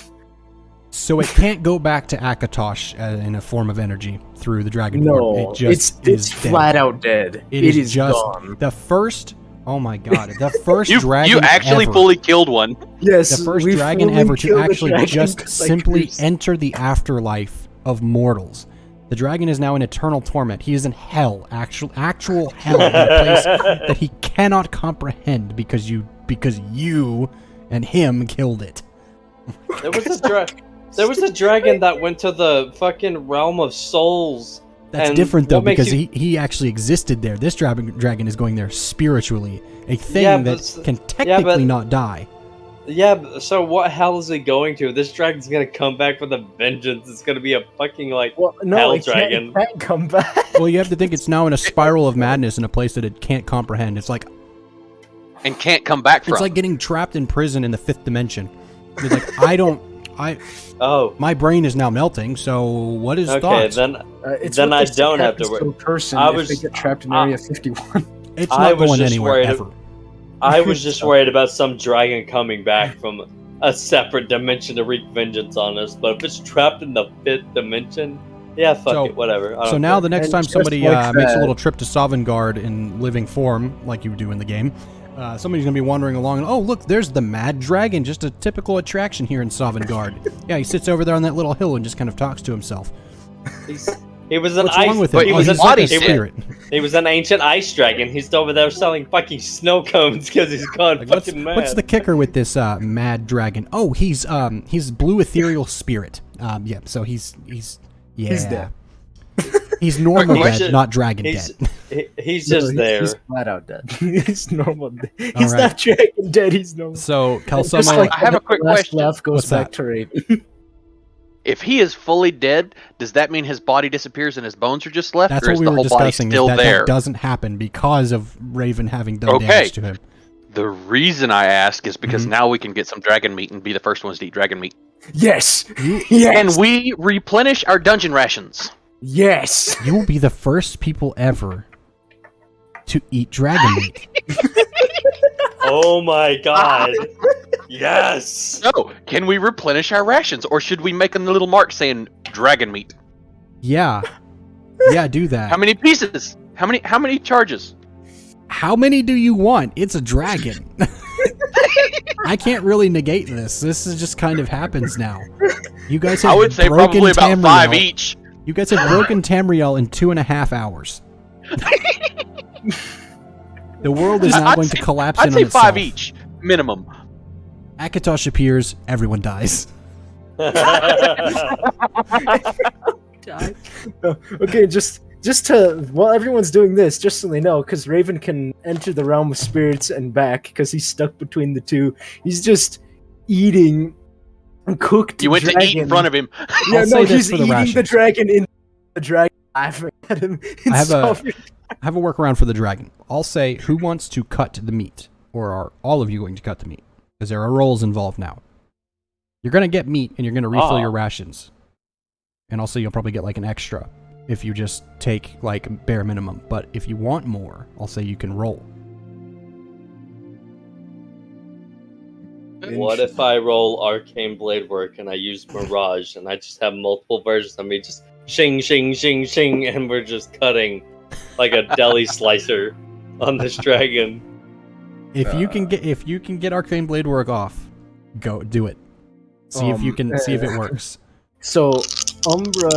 So it can't go back to Akatosh in a form of energy through the dragon.
No,
it just
it's
is
flat out dead.
It is
just
gone. The first. Oh my god! The first
You
dragon
actually
ever,
fully killed one.
Yes,
the first
we
dragon
fully
ever to
killed the
actually
dragon
just
'cause I
simply
cursed.
enter the afterlife of mortals. The dragon is now in eternal torment. He is in hell, actual hell, in a place that he cannot comprehend because you and him killed it.
There was a dragon that went to the fucking realm of souls.
That's
And
different though
what makes
because
you-
he actually existed there. This dragon is going there spiritually, a thing
Yeah,
that
but-
can
yeah,
technically
but-
not die.
Yeah, so what hell is he going to? This dragon's gonna come back with a vengeance. It's gonna be a fucking like
Well, no,
hell
it
dragon.
can't come back.
Well, you have to think it's now in a spiral of madness in a place that it can't comprehend. It's like
And can't come back from.
it's like getting trapped in prison in the 5th dimension. It's like
Oh,
my brain is now melting. So what is
okay.
thoughts?
Then
It's
Then
what
I
this
don't have to
happens
worry.
a person
I
if
was-
they get trapped in Area 51.
It's
I
not
was
going
just
anywhere
worried-
ever.
I was just worried about some dragon coming back from a separate dimension to wreak vengeance on us. But if it's trapped in the 5th dimension, yeah, fuck
So-
it, whatever. I
So
don't
now
care.
the next
And
time
just
somebody
like
makes a
that-
little trip to Sovngarde in living form, like you do in the game, somebody's gonna be wandering along and, oh look, there's the Mad Dragon, just a typical attraction here in Sovngarde. Yeah, he sits over there on that little hill and just kind of talks to himself.
He was an
What's
ice.
wrong with him?
He
Oh,
was
he's
an
like a
he was-
spirit.
He was an ancient ice dragon. He's over there selling fucking snow cones because he's gone
Like,
fucking mad.
what's the kicker with this Mad Dragon? Oh, he's blue ethereal spirit. So he's
He's dead.
He's normal
Question-
dead, not dragon
He's,
dead.
He's just there.
He's flat out dead. He's normal. He's
All right.
not dragon dead. He's normal.
So,
Just
Kelsama,
like
I have a quick
the last
question.
laugh goes
What's
back
that?
to Raven.
If he is fully dead, does that mean his body disappears and his bones are just left,
that's
or
what
is
we
the
were
whole body
discussing, is
still
that
there?
that doesn't happen because of Raven having done
Okay.
damage to him.
The reason I ask is because
Mhm.
now we can get some dragon meat and be the first ones to eat dragon meat.
Yes.
And
Yes.
we replenish our dungeon rations.
Yes.
You will be the first people ever to eat dragon meat.
Oh my god. Yes.
So, can we replenish our rations, or should we make a little mark saying dragon meat?
Yeah. Yeah, do that.
How many pieces? How many charges?
How many do you want? It's a dragon. I can't really negate this. This is just kind of happens now. You guys have
I would say
broken
probably about 5
Tamriel.
each.
You guys have broken Tamriel in 2.5 hours. The world is now
I'd
going to
say-
collapse
I'd
in
say
on itself.
5 each, minimum.
Akatosh appears, everyone dies.
Okay, just to while everyone's doing this, just so they know, because Raven can enter the realm of spirits and back because he's stuck between the two. He's just eating cooked.
You went
dragon.
to eat in front of him.
Yeah,
I'll
no,
say this
he's
for the
eating the
rations.
dragon in the dragon, laughing at him.
I have a-
It's so-
I have a workaround for the dragon. I'll say, who wants to cut the meat? Or are all of you going to cut the meat? Because there are rolls involved now. You're going to get meat, and you're going to refill your rations. And also, you'll probably get like an extra if you just take like bare minimum. But if you want more, I'll say you can roll.
What if I roll Arcane Blade Work and I use Mirage and I just have multiple versions of me just shing, shing, shing, shing, and we're just cutting like a deli slicer on this dragon?
If you can get Arcane Blade Work off, go do it. See if you can see if it works.
So, Umbra,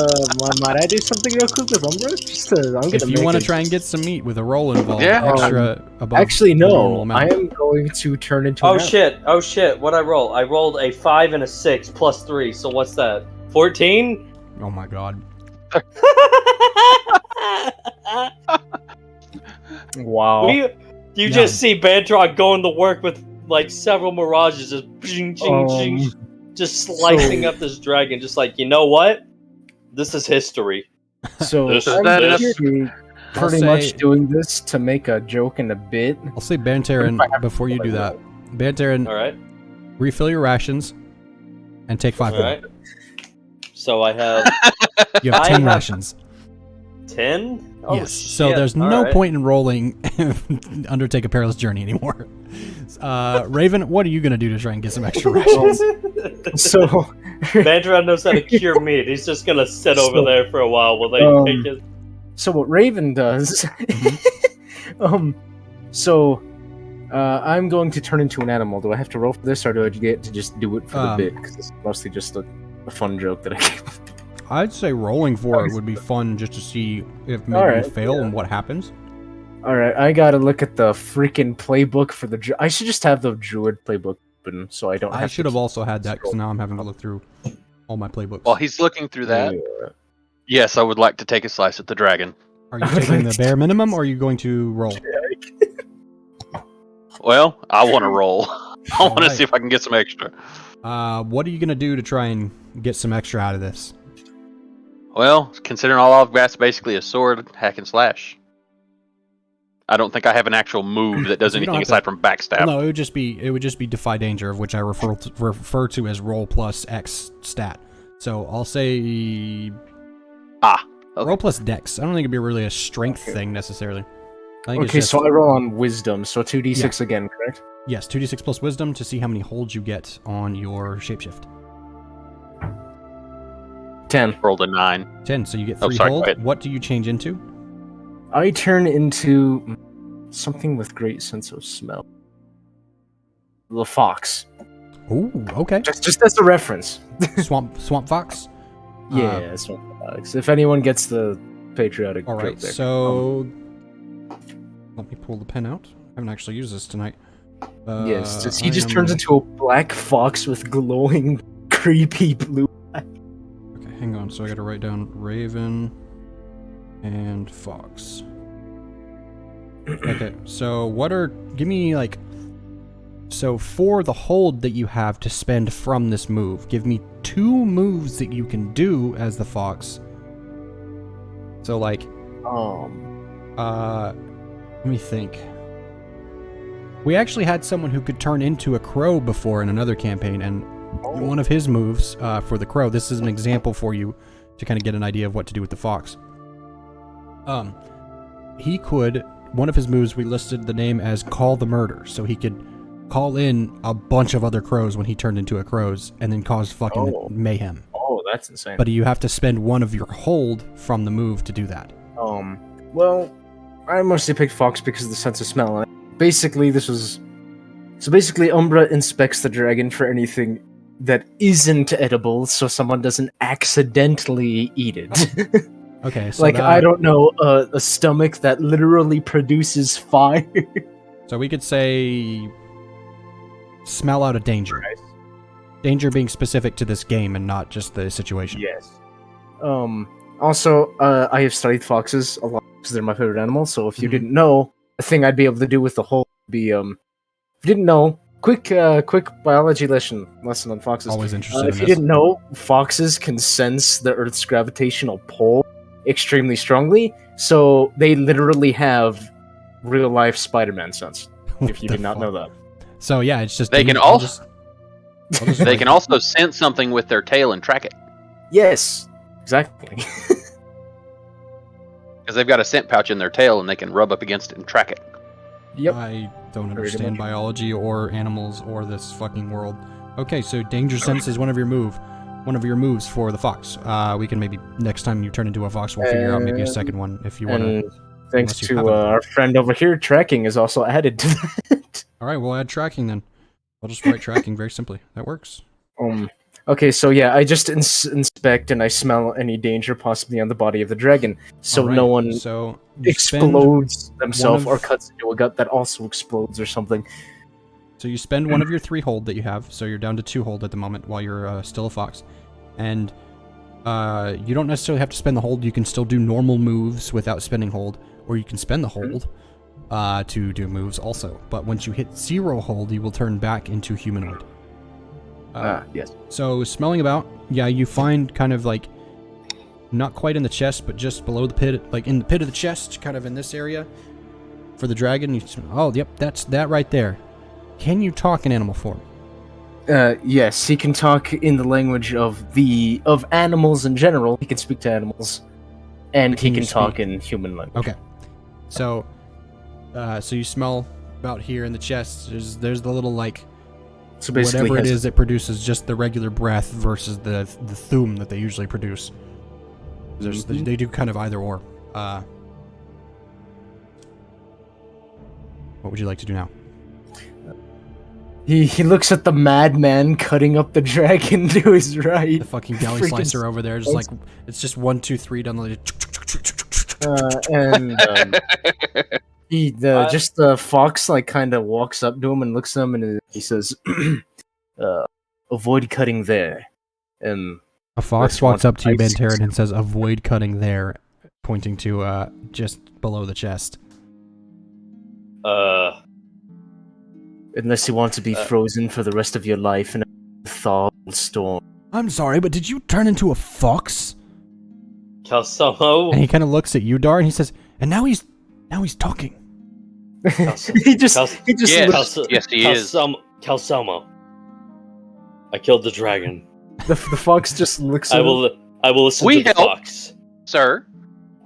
might I do something real quick with Umbra? Just to, I'm
If
gonna
you
make
want to
it-
try and get some meat with a roll involved,
Yeah.
extra above
Actually,
the normal
no.
amount.
I am going to turn into.
Oh
an
shit! Oh shit! What'd I roll? I rolled a 5 and a 6 plus 3. So what's that? 14?
Oh my god.
Wow.
You just see Bantrock going to work with like several mirages, just ching, ching, ching, just slicing up this dragon. Just like, you know what? This is history.
So
This is
I'm
that
pretty,
I'll
pretty
say-
much doing this to make a joke and a bit.
I'll say Bantaran before you do that. Bantaran,
All right.
refill your rations and take 5
All
more.
right. So I have
You have
I
10
have-
rations.
10. Oh,
Yes. So
shit.
there's
All
no
right.
point in rolling Undertake a Perilous Journey anymore. Raven, what are you going to do to try and get some extra rations?
So
Bandra knows how to cure meat. He's just gonna sit over
So,
there for a while while they take it.
So what Raven does, I'm going to turn into an animal. Do I have to roll for this, or do I get to just do it for the bit? Because it's mostly just a fun joke that I came up with.
I'd say rolling for it would be fun just to see if maybe
Alright,
you fail and what happens.
Alright, I gotta look at the freaking playbook for the. I should just have the Druid playbook open so I don't.
I
have
should
to
have also had that because now I'm having to look through all my playbooks.
While he's looking through that, yes, I would like to take a slice at the dragon.
Are you taking the bare minimum or are you going to roll?
Well, I want to roll. I want to
Alright.
see if I can get some extra.
What are you going to do to try and get some extra out of this?
Well, considering all I've got's basically a sword, hack and slash. I don't think I have an actual move that does
So you don't
anything
have
aside from backstab.
Well, no, it would just be defy danger, of which I refer to as roll plus X stat. So I'll say
Okay.
roll plus Dex. I don't think it'd be really a strength thing necessarily. I think
Okay,
it's just,
so I roll on Wisdom, so 2d6 again, correct?
yes, 2d6 plus Wisdom to see how many holds you get on your shapeshift.
10.
Rolled a 9.
10, so you get
Oh,
3
sorry,
hold.
go ahead.
What do you change into?
I turn into something with great sense of smell. The fox.
Ooh, okay.
Just as a reference.
Swamp fox.
Yeah, that's what Alex. If anyone gets the patriotic
All
joke
right,
there.
so let me pull the pen out. I haven't actually used this tonight.
Yes, he
I
just
am-
turns into a black fox with glowing, creepy blue.
Okay, hang on. So I got to write down Raven and Fox. Okay, so give me like, so for the hold that you have to spend from this move, give me 2 moves that you can do as the fox. So like, let me think. We actually had someone who could turn into a crow before in another campaign, and one of his moves for the crow, this is an example for you to kind of get an idea of what to do with the fox. He could, one of his moves, we listed the name as Call the Murder, so he could call in a bunch of other crows when he turned into a crows, and then cause fucking mayhem.
Oh, that's insane.
But you have to spend one of your hold from the move to do that.
Well, I mostly picked Fox because of the sense of smell. Basically, basically Umbra inspects the dragon for anything that isn't edible, so someone doesn't accidentally eat it.
Okay, so
like, I don't know, a stomach that literally produces fire.
So we could say smell out a danger. Right. Danger being specific to this game and not just the situation.
Yes. Also, I have studied foxes a lot because they're my favorite animal, so if you didn't know, the thing I'd be able to do with the whole would be, if you didn't know, quick biology lesson on foxes.
Always interested
if you didn't know, foxes can sense the Earth's gravitational pull extremely strongly, so they literally have real-life Spider-Man sense, if you did not know that.
So yeah, it's just...
They can also... They can also sense something with their tail and track it.
Yes, exactly.
Because they've got a scent pouch in their tail, and they can rub up against it and track it.
Yep.
I don't understand biology or animals or this fucking world. Okay, so danger sense is one of your moves for the fox. We can maybe next time you turn into a fox, we'll figure out maybe a second one if you want to.
Thanks to our friend over here, tracking is also added to that.
All right, we'll add tracking then. I'll just write tracking very simply. That works.
Okay, so yeah, I just inspect and I smell any danger possibly on the body of the dragon, so no one explodes themselves or cuts into a gut that also explodes or something.
So you spend one of your 3 hold that you have, so you're down to 2 hold at the moment while you're still a fox. And you don't necessarily have to spend the hold, you can still do normal moves without spending hold, or you can spend the hold to do moves also. But once you hit 0 hold, you will turn back into humanoid.
Yes.
So smelling about, yeah, you find kind of like, not quite in the chest, but just below the pit, like in the pit of the chest, kind of in this area, for the dragon. Yep, that's that right there. Can you talk in animal form?
Yes, he can talk in the language of animals in general. He can speak to animals, and he can talk in human language.
Okay, so you smell about here in the chest. There's the little like, so basically whatever it is that produces just the regular breath versus the thume that they usually produce. They do kind of either or. What would you like to do now?
He looks at the madman cutting up the dragon to his right.
The fucking galley slicer over there, just like, it's just 1, 2, 3 down the...
just the fox like kind of walks up to him and looks at him and he says, avoid cutting there.
A fox walks up to you, Banterin, and says, avoid cutting there, pointing to just below the chest.
Unless you want to be frozen for the rest of your life in a thaw storm.
I'm sorry, but did you turn into a fox?
Calsomo.
And he kind of looks at you, Dar, and he says, and now he's talking.
he just
yes, he is.
Calsomo. I killed the dragon.
The fox just looks at him.
I will listen to the fox.
Sir.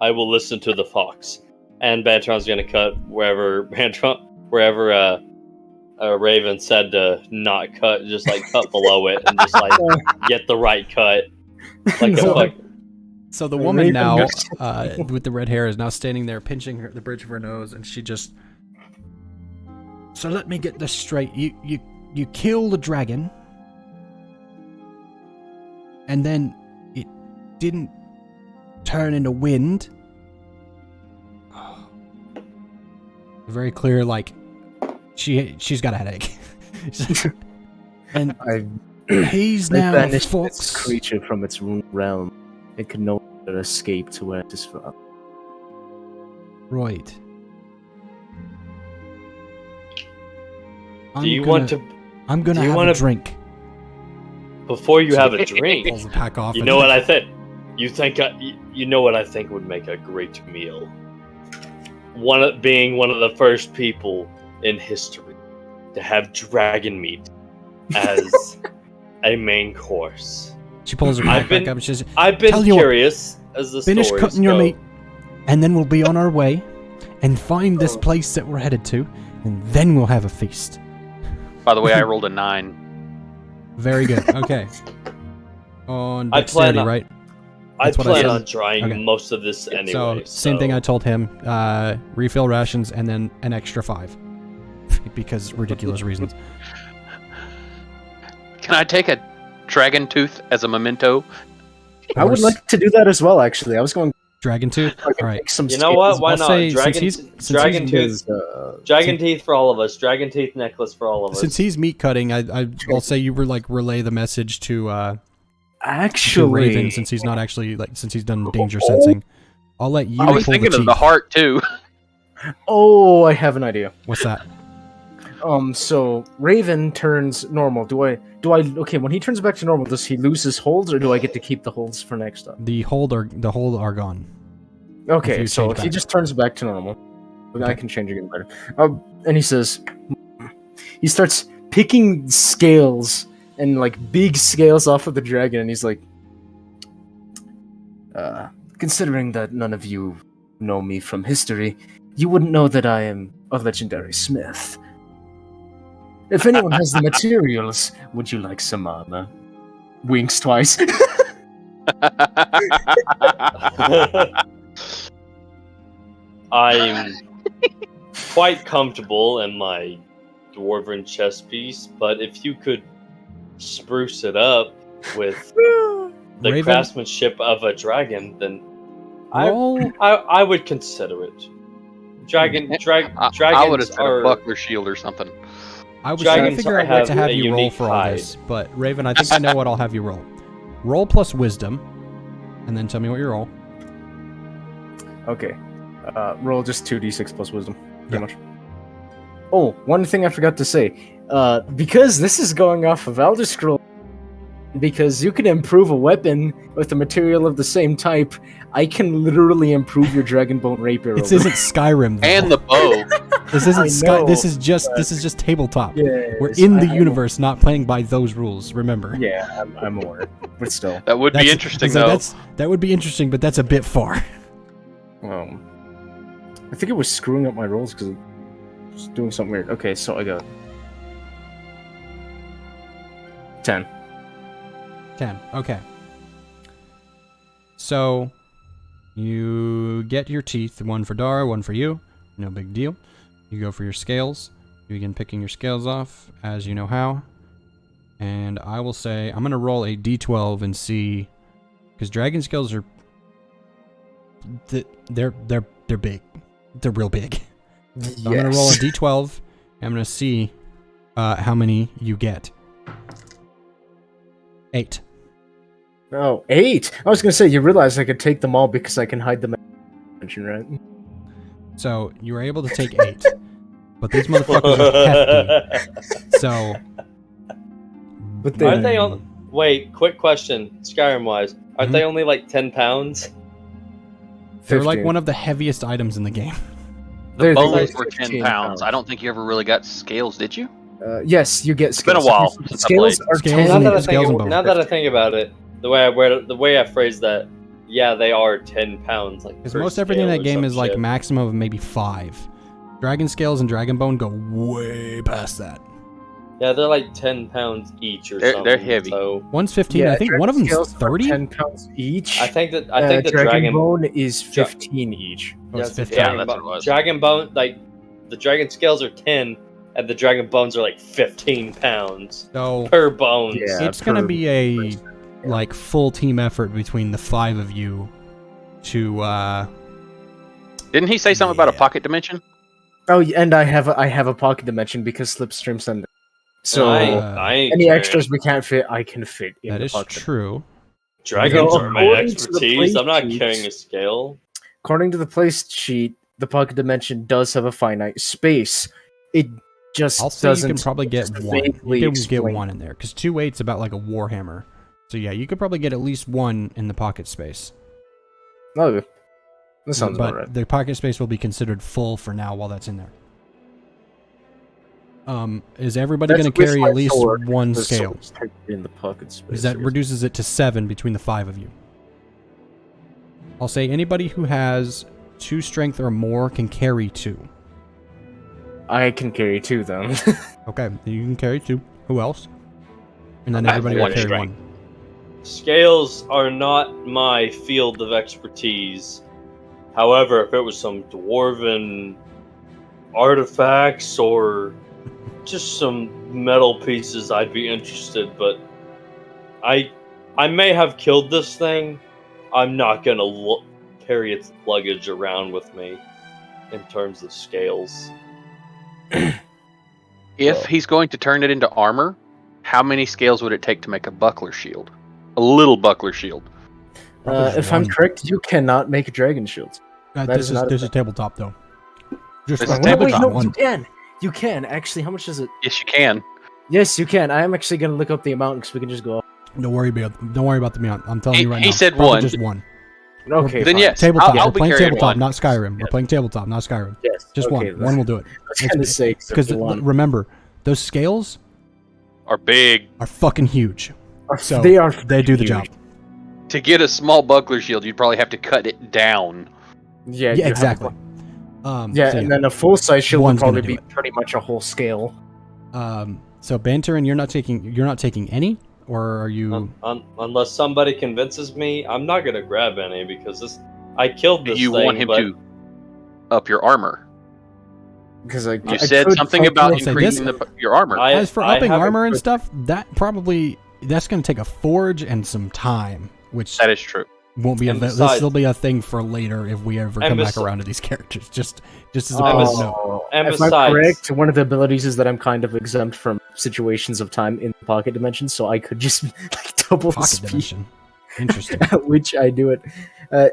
I will listen to the fox. And Bantron's gonna cut wherever Raven said to not cut, just like cut below it and just like get the right cut. Like
So the woman now, with the red hair, is now standing there pinching the bridge of her nose, and she just... So let me get this straight. You kill the dragon, and then it didn't turn into wind. Very clear, like, she's got a headache. And he's now a fox.
This creature from its realm. It can no longer escape to where it is from.
Right.
Do you want to?
I'm gonna
do you
have
wanna-
a drink.
Before you have a drink,
Pulls the pack off.
you
and-
know what I think? You know what I think would make a great meal? Being one of the first people in history to have dragon meat as a main course.
She pulls her
I've
pack
been-
back up and she says,
I've been
Tell you what,
curious as the
finish
stories
cutting your
go.
meat, and then we'll be on our way and find this place that we're headed to, and then we'll have a feast.
By the way, I rolled a 9.
Very good. Okay. On
I plan
dexterity,
on-
right?
I
That's what I
plan
said.
on trying
Okay.
most of this anyway.
So, same thing I told him. Refill rations and then an extra 5. Because ridiculous reasons.
Can I take a dragon tooth as a memento?
I would like to do that as well. Actually, I was going.
Dragon tooth?
I can
Alright.
make some
You know what?
scales.
Why
I'll
not?
say,
Dragon,
since
dragon
he's-
tooth, dragon teeth for all of us. Dragon teeth necklace for all of us.
Since he's meat cutting, I'll say you were like relay the message to
Actually,
Raven, since he's not actually since he's done danger sensing. I'll let you
I was
pull
thinking
the
of the
teeth.
heart too.
oh, I have an idea.
What's that?
So Raven turns normal. Do I? Okay, when he turns back to normal, does he lose his holds, or do I get to keep the holds for next time?
The hold are gone. If
Okay,
you
so
change
if he
back.
just turns back to normal, I
Okay.
can change again later. And he says, he starts picking scales and like big scales off of the dragon, and he's like, considering that none of you know me from history, you wouldn't know that I am a legendary smith. If anyone has the materials, would you like some armor? Winks twice.
I'm quite comfortable in my dwarven chess piece, but if you could spruce it up with the
Raven?
craftsmanship of a dragon, then
Roll.
I would consider it. Dragons
I would have said
are
a buckler shield or something.
I was trying to
dragons
figure out what
have
to have
a
you roll
unique
for all
hide.
this, but Raven, I think I know what I'll have you roll. Roll plus wisdom, and then tell me what you roll.
Okay. Roll just 2d6 plus wisdom. Pretty
Yeah.
much. Oh, one thing I forgot to say. Because this is going off of Elder Scroll, because you can improve a weapon with a material of the same type, I can literally improve your Dragonbone Rapier.
This
over.
isn't Skyrim, though.
And the bow.
This
I
isn't Sky.
know,
This is just tabletop.
Yes,
We're in the
I-
universe, not playing by those rules. Remember.
Yeah, I'm aware, but still.
That would be
That's-
interesting,
so
though.
that would be interesting, but that's a bit far.
I think it was screwing up my rolls because it was doing something weird. Okay, so I got 10.
10. Okay. So you get your teeth, one for Dara, one for you. No big deal. You go for your scales. You begin picking your scales off as you know how. And I will say I'm gonna roll a d12 and see, because dragon scales are they're big. They're real big. So I'm gonna roll a d12. And I'm gonna see how many you get. 8.
Oh, 8! I was gonna say, you realize I could take them all because I can hide them in right?
So you were able to take 8, but these motherfuckers are hefty. So,
But
they-
Aren't they on? Wait, quick question, Skyrim wise, aren't
Mhm.
they only like 10 pounds?
they're like
15.
one of the heaviest items in the game.
The
They're
bows
like
were 10
15
pounds. I don't think you ever really got scales, did you?
Yes, you get
It's been
scales.
a while
Okay,
since I
scales
played.
are
Scales
10.
and-
Now that, I
scales and
think,
bone.
now that I think about it, the way I phrased that, yeah, they are 10 pounds. Like
Because
per
most everything in
scale
that
or
game
some
is like
shit.
maximum of maybe 5. Dragon scales and dragon bone go way past that.
Yeah, they're like 10 pounds each or
They're
something.
heavy.
So
One's 15.
Yeah,
I think one of them's
scales are
30.
10 pounds each.
I think that the
Dragon
dragon
Bone is 15 each.
Oh, it's
yeah,
15.
Yeah, that's what it was.
Dragon bone, like the dragon scales are 10, and the dragon bones are like 15 pounds
So
per bones.
Yeah.
it's gonna
per
be a
person.
like full team effort between the 5 of you to
Didn't he say something about a
Yeah.
pocket dimension?
Oh, and I have a pocket dimension because Slipstream sent it. So
I ain't
any
carrying-
extras we can't fit, I can fit in
that
the
is
pocket.
true.
Dragons
So,
are my
according to the
expertise. I'm not
plate
carrying a
sheets-
scale.
According to the place sheet, the pocket dimension does have a finite space. It just
I'll say you
doesn't.
can probably get
just
one.
vaguely
You can get
explain.
one in there because 2/8's about like a warhammer. So yeah, you could probably get at least one in the pocket space.
Oh, that sounds
but
about right.
the pocket space will be considered full for now while that's in there. Is everybody going to
That's with
carry
my
at least
sword.
one
The
scale?
sword's technically in the pocket space.
Because that reduces it to 7 between the 5 of you. I'll say anybody who has 2 strength or more can carry 2.
I can carry 2 then.
Okay, then you can carry 2. Who else? And then
I have
everybody will
one
carry
strength.
1.
Scales are not my field of expertise. However, if it was some dwarven artifacts or just some metal pieces, I'd be interested. But I may have killed this thing. I'm not gonna carry its luggage around with me in terms of scales.
If he's going to turn it into armor, how many scales would it take to make a buckler shield? A little buckler shield.
If I'm correct, you cannot make a dragon shield.
This is tabletop though. Just
This is
one.
tabletop.
No,
One.
you can. You can. Actually, how much is it?
Yes, you can.
Yes, you can. I am actually going to look up the amount because we can just go up.
Don't worry about the amount. I'm telling you right now.
He said
probably
one.
Just one.
Okay,
Then
fine.
yes,
Tabletop.
I'll
We're
be
playing
carrying
tabletop,
one.
not Skyrim. We're playing tabletop, not Skyrim.
Yes.
Just
okay,
one. One will do it.
I was going to say
Because
one.
remember, those scales
Are big.
are fucking huge. So
they are.
They do the
huge.
job.
To get a small buckler shield, you'd probably have to cut it down.
Yeah.
Yeah,
you have
exactly.
one.
Yeah,
And then a full size shield would
One's gonna
probably
do
be pretty much a whole scale.
so Banter, and you're not taking any, or are you?
Unless somebody convinces me, I'm not gonna grab any because I killed
Do
this
you
thing.
want him
but
to up your armor?
Because
You said something about
say
increasing your armor.
As for
I
upping
haven't
armor and
put-
stuff, that's going to take a forge and some time, which
That is true.
won't be.
And
This
besides-
will be a thing for later if we ever come back
besi-
around to these characters. Just as a
And
bonus
bes-
note.
and
if I'm
besides-
correct, one of the abilities is that I'm kind of exempt from situations of time in the pocket dimension, so I could just like, double the
Pocket
speed
dimension. Interesting.
at which I do it.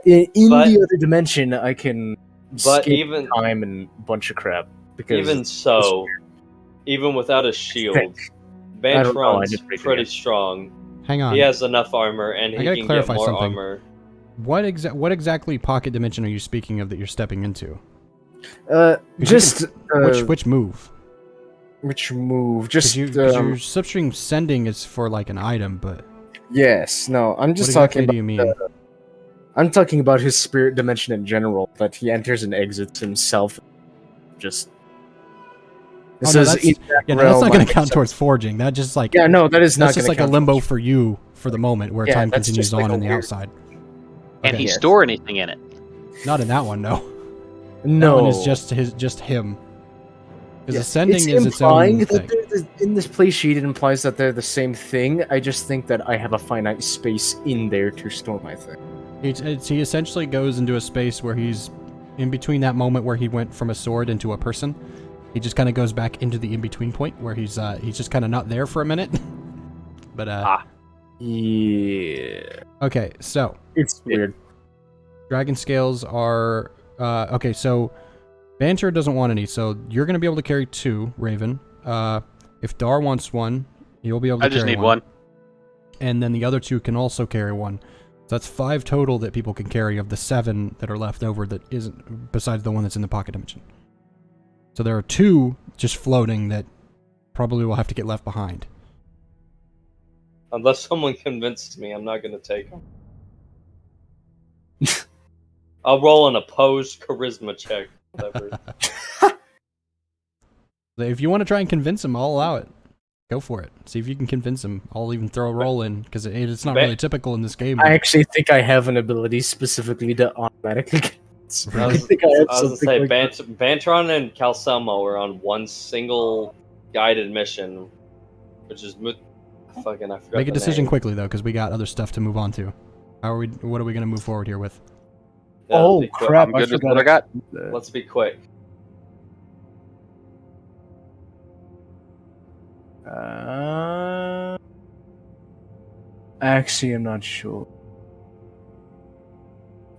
In
But-
the other dimension, I can
But
skip
even
time and a bunch of crap. Because
even so, even without a shield,
I don't know, I
Bantron's
didn't read it
pretty
yet.
strong.
Hang on.
He has enough armor, and
I
he
gotta
can get
clarify
more
something.
armor.
What exactly pocket dimension are you speaking of that you're stepping into?
just
Which move?
which move?
'Cause
Just
your slipstream sending is for like an item, but
yes. No, I'm just
what
talking
exactly
about.
do you mean?
I'm talking about his spirit dimension in general. That he enters and exits himself. Just.
Oh, no, that's not going to count towards forging. That just like
Yeah, no, that is not.
that's just
gonna
like a
count
limbo
towards-
for you for the moment, where
Yeah,
time
that's
continues
just like
on
a
in the
weird-
outside.
Can
Okay.
he
Yes.
store anything in it?
Not in that one, no.
No,
That one is just him. Because
Yes.
ascending
it's
is its
implying
own
that
thing.
in this play sheet, it implies that they're the same thing. I just think that I have a finite space in there to store my thing.
He essentially goes into a space where he's in between that moment where he went from a sword into a person. He just kind of goes back into the in-between point where he's just kind of not there for a minute. But
Yeah,
okay, so
it's weird.
dragon scales are okay. So Banter doesn't want any, so you're going to be able to carry 2, Raven. If Dar wants 1, you'll be able to
I
carry
just need one.
And then the other 2 can also carry 1. So that's 5 total that people can carry of the 7 that are left over that isn't, besides the one that's in the pocket dimension. So there are 2 just floating that probably will have to get left behind.
Unless someone convinces me, I'm not going to take him. I'll roll an opposed charisma check. Whatever.
If you want to try and convince him, I'll allow it. Go for it. See if you can convince him. I'll even throw a roll in, because it's not really typical in this game.
I actually think I have an ability specifically to automatically.
I was
think I have
going to
something
say,
like that.
Bantron and Calcelmo are on one single guided mission, which is I forgot
Make a
the
decision
name.
quickly, though, because we got other stuff to move on to. What are we going to move forward here with?
Yeah,
Oh,
let's be quick.
crap.
I'm
I
good with
forgot
what I got.
Let's be quick.
Actually, I'm not sure.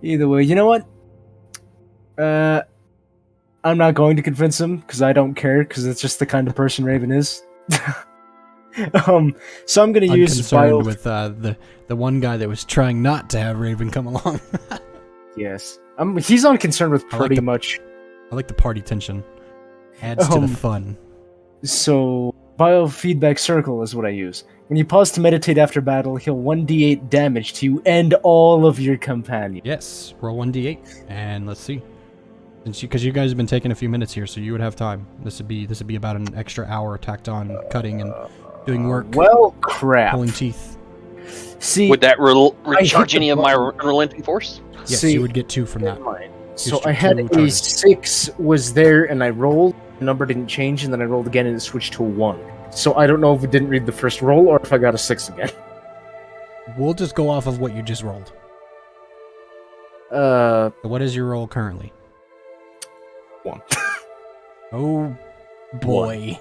Either way, you know what? I'm not going to convince him because I don't care because it's just the kind of person Raven is. So I'm gonna use
Unconcerned with the one guy that was trying not to have Raven come along.
Yes, he's unconcerned with pretty much.
I like the party tension. Adds to the fun.
So biofeedback circle is what I use. When you pause to meditate after battle, heal 1d8 damage to you and all of your companions.
Yes, roll 1d8 and let's see. Because you guys have been taking a few minutes here, so you would have time. This would be about an extra hour tacked on, cutting and doing work.
Well, crap.
Pulling teeth.
See,
would that recharge any of my relenting force?
Yes, you would get 2 from that.
So I had a 6 was there, and I rolled. The number didn't change, and then I rolled again, and it switched to a 1. So I don't know if it didn't read the first roll, or if I got a 6 again.
We'll just go off of what you just rolled.
So
what is your roll currently?
1.
Oh, boy.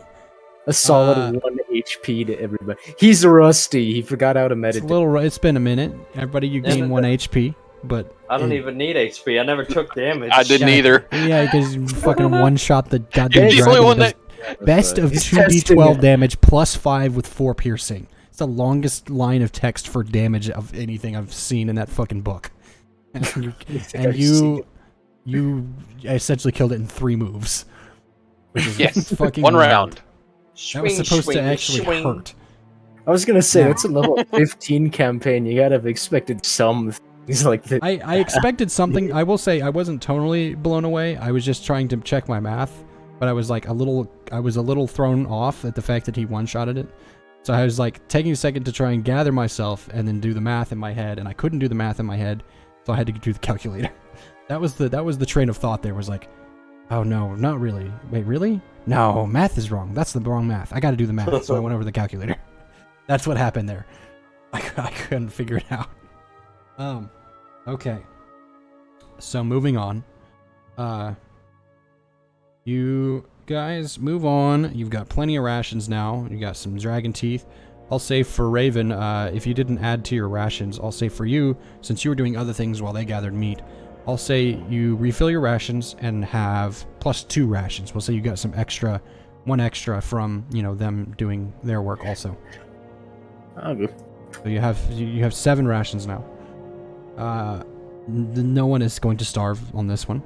A solid 1 HP to everybody. He's rusty. He forgot how to meditate.
It's been a minute. Everybody, you gain 1 HP, but...
I don't even need HP. I never took damage.
I didn't either.
Yeah, because you fucking one-shot the goddamn
You're the only one that...
Best of 2d12 damage plus 5 with 4 piercing. It's the longest line of text for damage of anything I've seen in that fucking book. And you essentially killed it in 3 moves. Which is fucking
1 round.
That was supposed to actually hurt.
I was gonna say, that's a level 15 campaign. You gotta have expected some things like that.
I expected something. I will say I wasn't totally blown away. I was just trying to check my math. But I was like a little thrown off at the fact that he one-shotted it. So I was like taking a second to try and gather myself and then do the math in my head, and I couldn't do the math in my head, so I had to do the calculator. That was the train of thought there, was like, oh no, not really. Wait, really? No, math is wrong. That's the wrong math. I got to do the math. So I went over the calculator. That's what happened there. I couldn't figure it out. Okay. So moving on. You guys move on. You've got plenty of rations now. You got some dragon teeth. I'll say for Raven, if you didn't add to your rations, I'll say for you, since you were doing other things while they gathered meat, I'll say you refill your rations and have plus 2 rations. We'll say you got some extra, 1 extra from, them doing their work also.
Oh, good.
So you have 7 rations now. No one is going to starve on this one.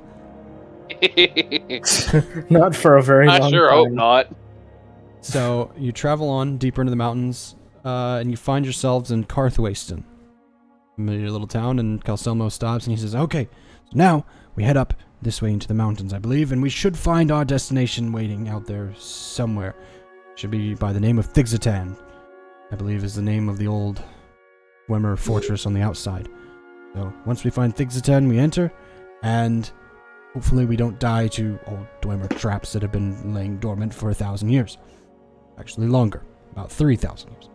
Not for a very long time.
I sure hope not.
So you travel on deeper into the mountains, and you find yourselves in Carthwayston, familiar little town. And Calselmo stops and he says, "Okay, so now we head up this way into the mountains, I believe, and we should find our destination waiting out there somewhere. Should be by the name of Thigzatan, I believe is the name of the old Dwemer fortress on the outside. So once we find Thigzatan, we enter, and hopefully we don't die to old Dwemer traps that have been laying dormant for 1,000 years. Actually longer, about 3,000 years.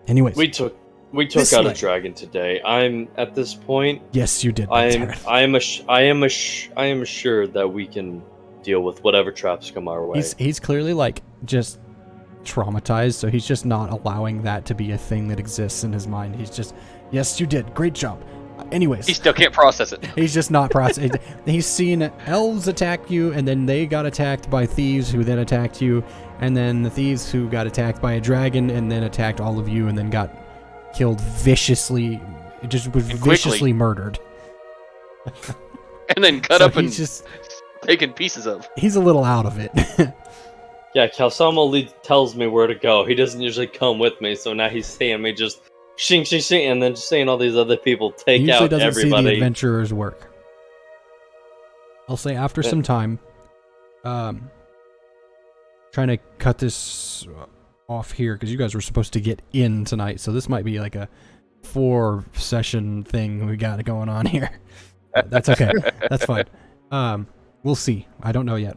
Anyways.
We took out a dragon today. I'm at this point.
Yes, you did.
I am assured that we can deal with whatever traps come our way.
He's clearly like just traumatized, so he's just not allowing that to be a thing that exists in his mind. He's just, yes, you did. Great job. Anyways,
he still can't process it.
He's just not processing. He's seen elves attack you, and then they got attacked by thieves who then attacked you, and then the thieves who got attacked by a dragon and then attacked all of you and then got killed viciously, viciously murdered.
And then cut up and just taken pieces of.
He's a little out of it.
Yeah, Calselmo tells me where to go. He doesn't usually come with me, so now he's seeing me just shing, shing, shing, and then just seeing all these other people take out everybody.
He usually doesn't see the adventurers work. I'll say after some time, trying to cut this off here, because you guys were supposed to get in tonight, so this might be like a 4-session thing we got going on here. That's okay. That's fine. We'll see. I don't know yet.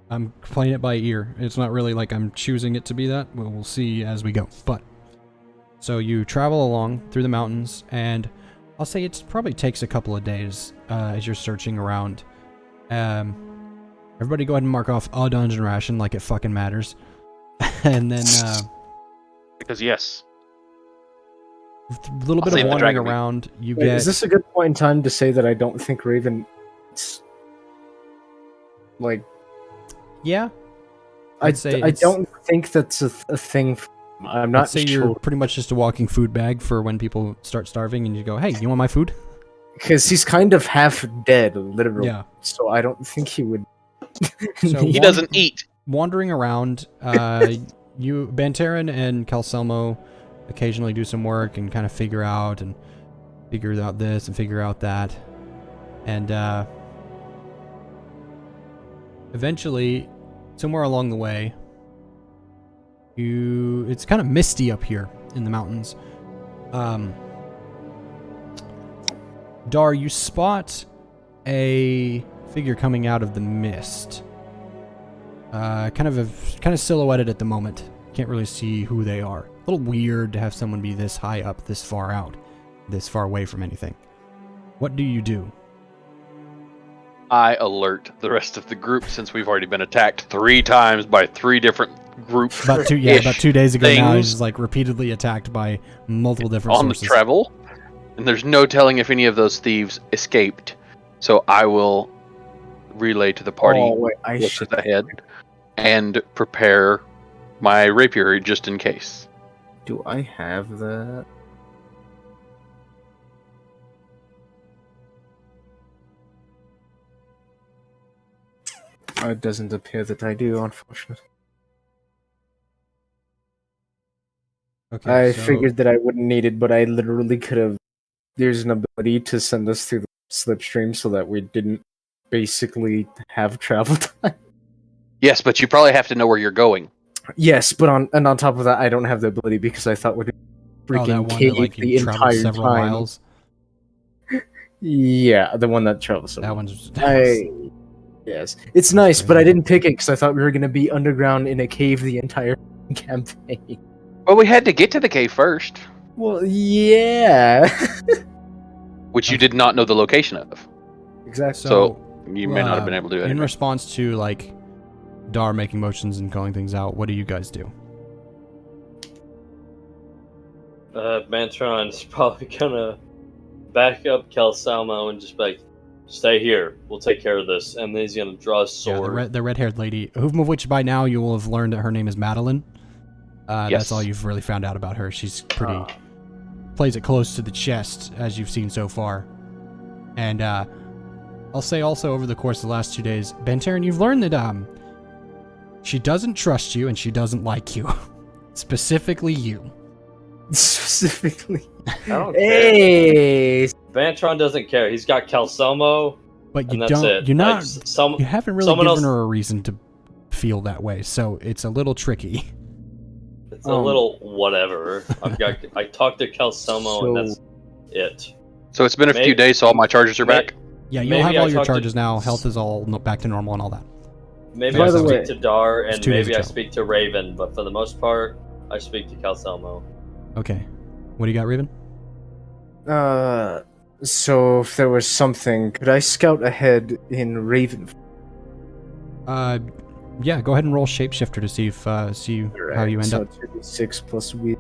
I'm playing it by ear. It's not really like I'm choosing it to be that. We'll see as we go. But so you travel along through the mountains, and I'll say it probably takes a couple of days as you're searching around. Everybody go ahead and mark off a dungeon ration like it fucking matters. And then
because yes,
a little bit of wandering around, you get...
Is this a good point in time to say that I don't think Raven Like,
Yeah.
I
I'd say it's-
don't think that's a thing. I'm not
I'd say
sure.
you're pretty much just a walking food bag for when people start starving and you go, hey, you want my food?
Because he's kind of half dead, literally.
Yeah.
So I don't think he would.
So
He doesn't eat.
Wandering around, you, Banterin and Calcelmo occasionally do some work and kind of figure out this and figure out that. And eventually, somewhere along the way, it's kind of misty up here in the mountains. Dar, you spot a figure coming out of the mist. Kind of silhouetted at the moment. Can't really see who they are. A little weird to have someone be this high up, this far out, this far away from anything. What do you do?
I alert the rest of the group since we've already been attacked 3 times by 3 different groups.
About 2 days ago now,
things.
he's like repeatedly attacked by multiple different
on
sources.
the travel, and there's no telling if any of those thieves escaped. So I will relay to the party what's ahead and prepare my rapier just in case.
Do I have that? It doesn't appear that I do, unfortunately.
Okay,
I
so-
figured that I wouldn't need it, but I literally could have. There's an ability to send us through the slipstream so that we didn't basically have travel time.
Yes, but you probably have to know where you're going.
Yes, but on top of that, I don't have the ability because I thought we'd
that
freaking
one
cave
that, like,
the
you travel
entire
several
time.
miles.
Yeah, the one that travels.
That one's.
Yes, it's nice, but I didn't pick it because I thought we were gonna be underground in a cave the entire campaign.
Well, we had to get to the cave first,
Well, yeah.
which you did not know the location of.
Exactly.
So you may not have been able to do it.
In
anyway.
response to like Dar making motions and calling things out, what do you guys do?
Mantron's probably gonna back up Calcelmo and just be like, stay here, we'll take care of this. And then he's gonna draw a sword.
Yeah, the red-haired lady, of which by now you will have learned that her name is Madeline.
Yes.
That's all you've really found out about her. She's pretty... plays it close to the chest, as you've seen so far. And I'll say also over the course of the last 2 days, Banterin, you've learned that she doesn't trust you and she doesn't like you. Specifically you.
Specifically.
I don't
Hey!
care. Bantron doesn't care. He's got Calcelmo,
But you
and that's
don't...
it.
You're not...
Like,
you haven't really
someone
given
else-
her a reason to feel that way, so it's a little tricky.
It's a little whatever. I talked to Calcelmo, and that's it.
So it's been a few days, so all my charges are back.
Yeah, you'll
Maybe
have
I
all your
talked to-
charges now. Health is all back to normal and all that.
Maybe
By
I
the
speak
way,
to Dar,
it's
and
2 days
maybe I
of
speak to Raven, but for the most part, I speak to Calcelmo.
Okay. What do you got, Raven?
So if there was something, could I scout ahead in Raven?
Yeah, go ahead and roll Shapeshifter to see if how you end
so
up.
6 plus we.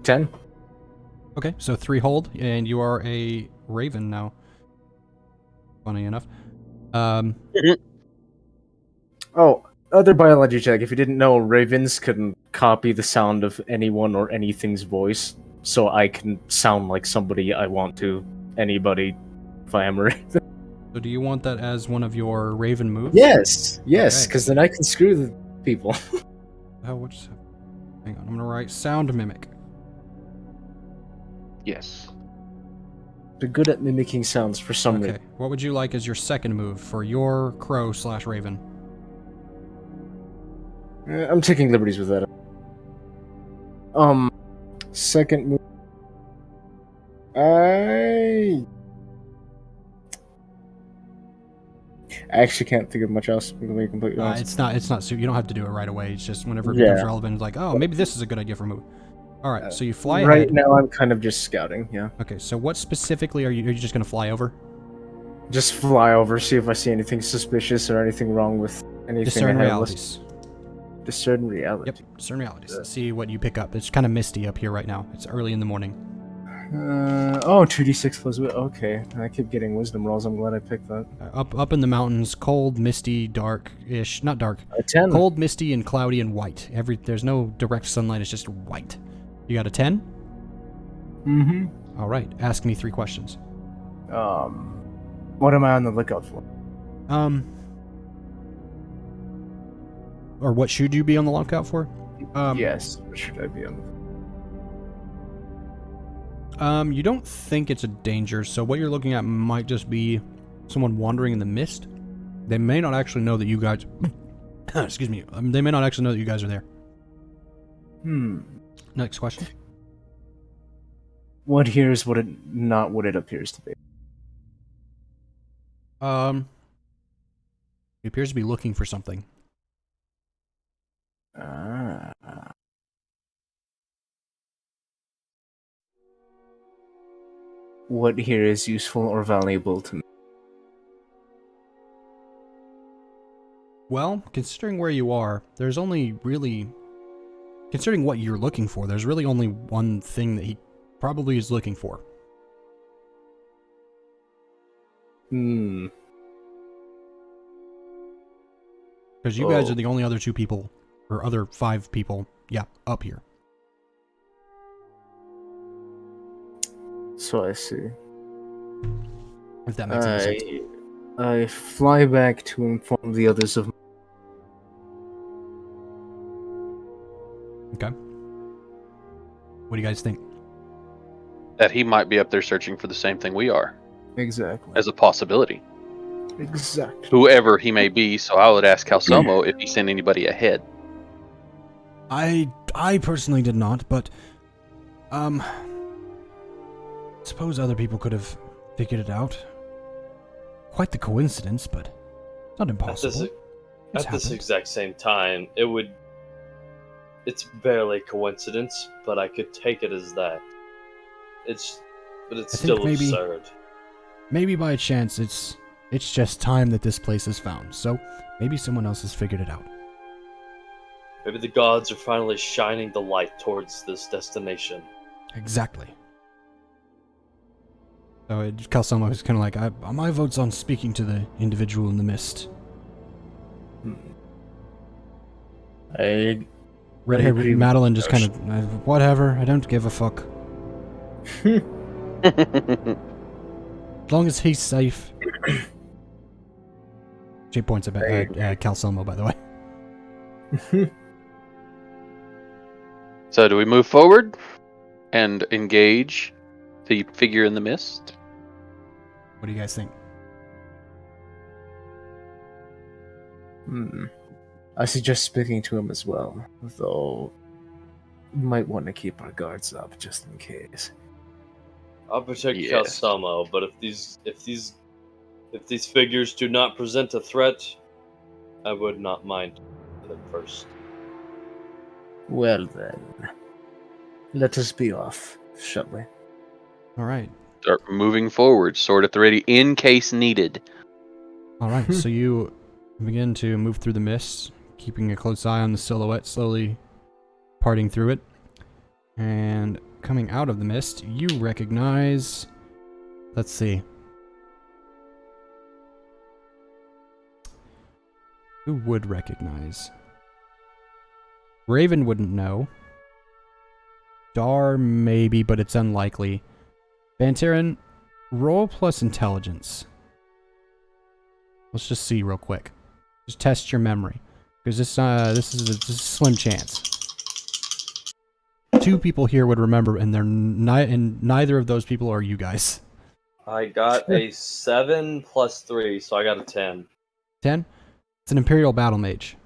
$10.
Okay, so 3 hold, and you are a Raven now. Funny enough.
Oh, other biology check. If you didn't know, ravens can copy the sound of anyone or anything's voice, so I can sound like somebody I want to. Anybody, if I am a raven.
So do you want that as one of your Raven moves?
Yes,
Okay.
because then I can screw the people.
Hang on, I'm gonna write Sound Mimic.
Yes.
They're good at mimicking sounds for some
Okay,
reason.
what would you like as your second move for your crow/Raven?
I'm taking liberties with that. Second move. I actually can't think of much else. To be completely honest.
It's not. You don't have to do it right away. It's just whenever it becomes
Yeah.
relevant, it's like, oh, maybe this is a good idea for a move. All right, so you fly
Right
ahead.
now, I'm kind of just scouting. Yeah,
Okay, so what specifically are you just gonna fly over?
just fly over, see if I see anything suspicious or anything wrong with anything.
Discern
ahead.
realities.
Discern reality.
Yep, discern realities. Let's see what you pick up. It's kind of misty up here right now. It's early in the morning.
Oh, 2d6 plus. Okay, I keep getting wisdom rolls. I'm glad I picked that.
Up in the mountains, cold, misty, dark-ish. Not dark.
A 10.
Cold, misty, and cloudy and white. There's no direct sunlight. It's just white. You got a 10?
Mm-hmm.
All right. Ask me 3 questions.
What am I on the lookout for?
Or what should you be on the lookout for?
Yes. What should I be on?
You don't think it's a danger, so what you're looking at might just be someone wandering in the mist. They may not actually know that you guys... excuse me. They may not actually know that you guys are there. Next question.
What here is not what it appears to be.
He appears to be looking for something.
What here is useful or valuable to me?
Well, considering where you are, there's only really... Considering what you're looking for, there's really only one thing that he probably is looking for. Because you guys are the only other 2 people, or other 5 people, up here.
So I see.
If that makes any sense.
I fly back to inform the others of...
Okay. What do you guys think?
That he might be up there searching for the same thing we are.
Exactly.
As a possibility.
Exactly.
Whoever he may be, so I would ask Calsomo if he sent anybody ahead.
I personally did not, but... suppose other people could have figured it out. Quite the coincidence, but not impossible.
At this exact same time, it's barely coincidence, but I could take it as that. It's still absurd.
Maybe by chance it's just time that this place is found, so maybe someone else has figured it out.
Maybe the gods are finally shining the light towards this destination.
Exactly. So Calsomo is kind of like, my vote's on speaking to the individual in the mist. Red-haired Madeline just kind of, whatever, I don't give a fuck. As long as he's safe. She points at Calsomo, by the way.
So do we move forward and engage the figure in the mist?
What do you guys think?
I suggest speaking to him as well, though we might want to keep our guards up just in case.
I'll protect Calsomo, but if these figures do not present a threat, I would not mind them first.
Well then, let us be off, shall we?
All right.
Start moving forward, sword at the ready, in case needed.
All right, so you begin to move through the mist, keeping a close eye on the silhouette, slowly parting through it. And coming out of the mist, you recognize... Let's see. Who would recognize? Raven wouldn't know. Dar maybe, but it's unlikely. Banterin, roll plus intelligence. Let's just see real quick. Just test your memory, because this is a slim chance. 2 people here would remember, and neither of those people are you guys.
I got a 7 plus 3, so I got a 10.
10? It's an Imperial Battle Mage.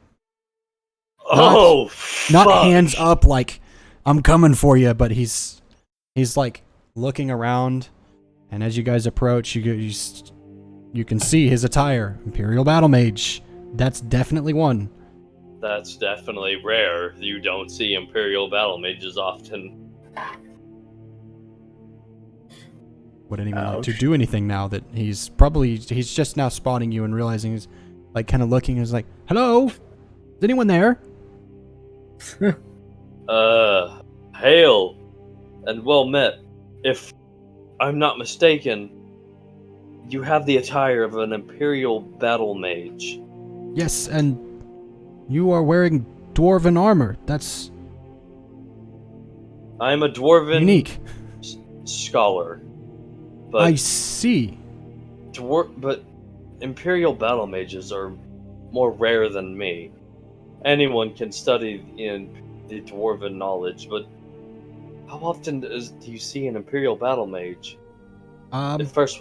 Not
hands up like I'm coming for you, but he's like looking around, and as you guys approach, you can see his attire. Imperial Battle Mage. That's definitely one.
That's definitely rare. You don't see Imperial Battle Mages often.
Would anyone like to do anything now that he's just now spotting you and realizing he's like kind of looking, is like, hello? Is anyone there?
Hail and well met. If I'm not mistaken, you have the attire of an Imperial battle mage.
Yes, and you are wearing dwarven armor. That's
I'm a dwarven
unique.
scholar. But
I see.
but Imperial battle mages are more rare than me. Anyone can study in the dwarven knowledge, but how often do you see an Imperial battle mage? The first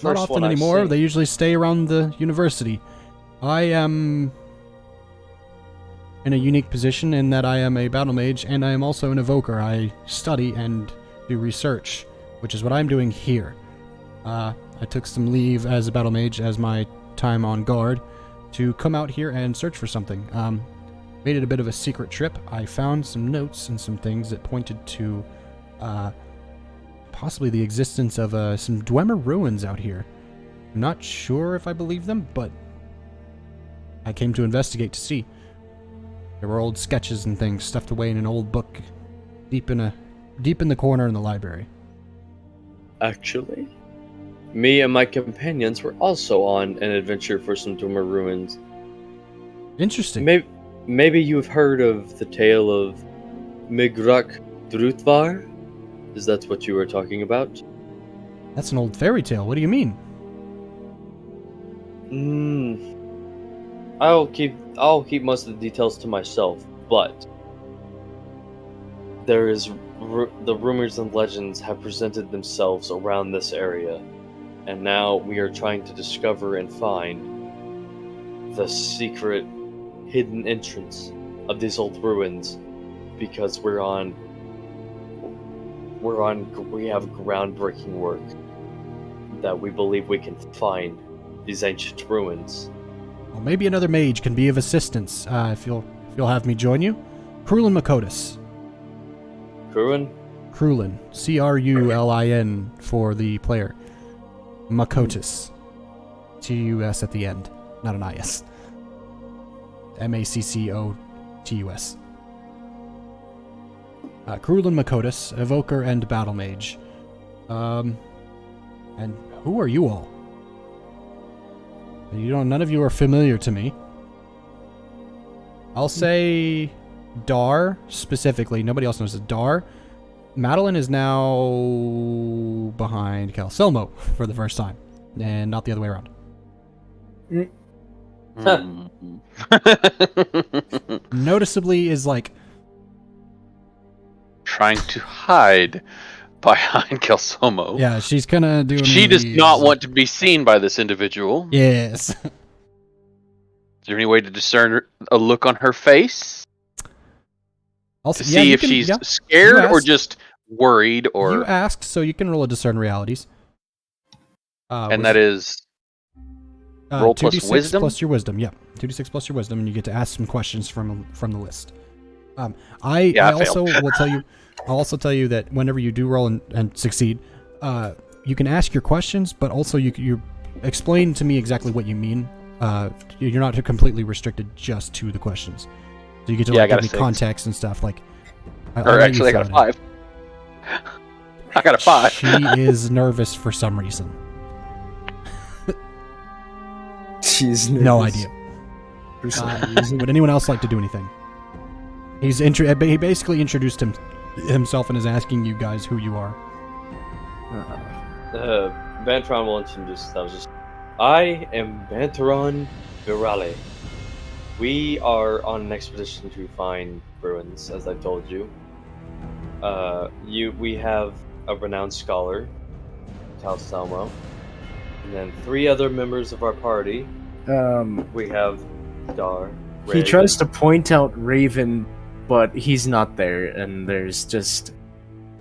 Not often
one I've
anymore.
seen.
They usually stay around the university. I am in a unique position in that I am a battle mage and I am also an evoker. I study and do research, which is what I'm doing here. I took some leave as a battle mage as my time on guard to come out here and search for something. Made it a bit of a secret trip. I found some notes and some things that pointed to possibly the existence of some Dwemer ruins out here. I'm not sure if I believe them, but I came to investigate to see. There were old sketches and things stuffed away in an old book deep in the corner in the library.
Actually, me and my companions were also on an adventure for some Dwemer ruins.
Interesting.
Maybe you've heard of the tale of Migrac Drutvar? Is that what you were talking about?
That's an old fairy tale. What do you mean?
I'll keep most of the details to myself, but the rumors and legends have presented themselves around this area, and now we are trying to discover and find the secret hidden entrance of these old ruins, because we have groundbreaking work that we believe we can find these ancient ruins.
Well, maybe another mage can be of assistance. If you'll have me join you, Krulin Makotis.
Krulin?
Krulin, Crulin for the player. Makotis, Tus at the end, not an is. Maccotus. Krulin Makotis, evoker and battle mage. And who are you all? None of you are familiar to me. I'll say Dar, specifically. Nobody else knows it. Dar. Madeline is now behind Calselmo for the first time. And not the other way around. Noticeably is like...
trying to hide behind Kelsomo.
Yeah, she's kind of doing...
She does not want to be seen by this individual.
Yes.
Is there any way to discern a look on her face?
Also,
to see if she's scared or just worried or...
You asked, so you can roll a discern realities.
And that is... roll plus
2d6
wisdom?
plus your wisdom, yeah. 2d6 plus your wisdom, and you get to ask some questions from the list. I also will tell you... I'll also tell you that whenever you do roll and succeed, you can ask your questions, but also you explain to me exactly what you mean. You're not completely restricted just to the questions. So you get to give me context and stuff. Like,
I got a 5. I got a 5.
She is nervous for some reason.
She's nervous.
No idea. Would anyone else like to do anything? He basically introduced himself and is asking you guys who you are.
Vantron will introduce themselves. I am Vantaron Virale. We are on an expedition to find ruins, as I told you. We have a renowned scholar, Tal Salmo, and then 3 other members of our party. We have Dar. Raven.
He tries to point out Raven, but he's not there, and there's just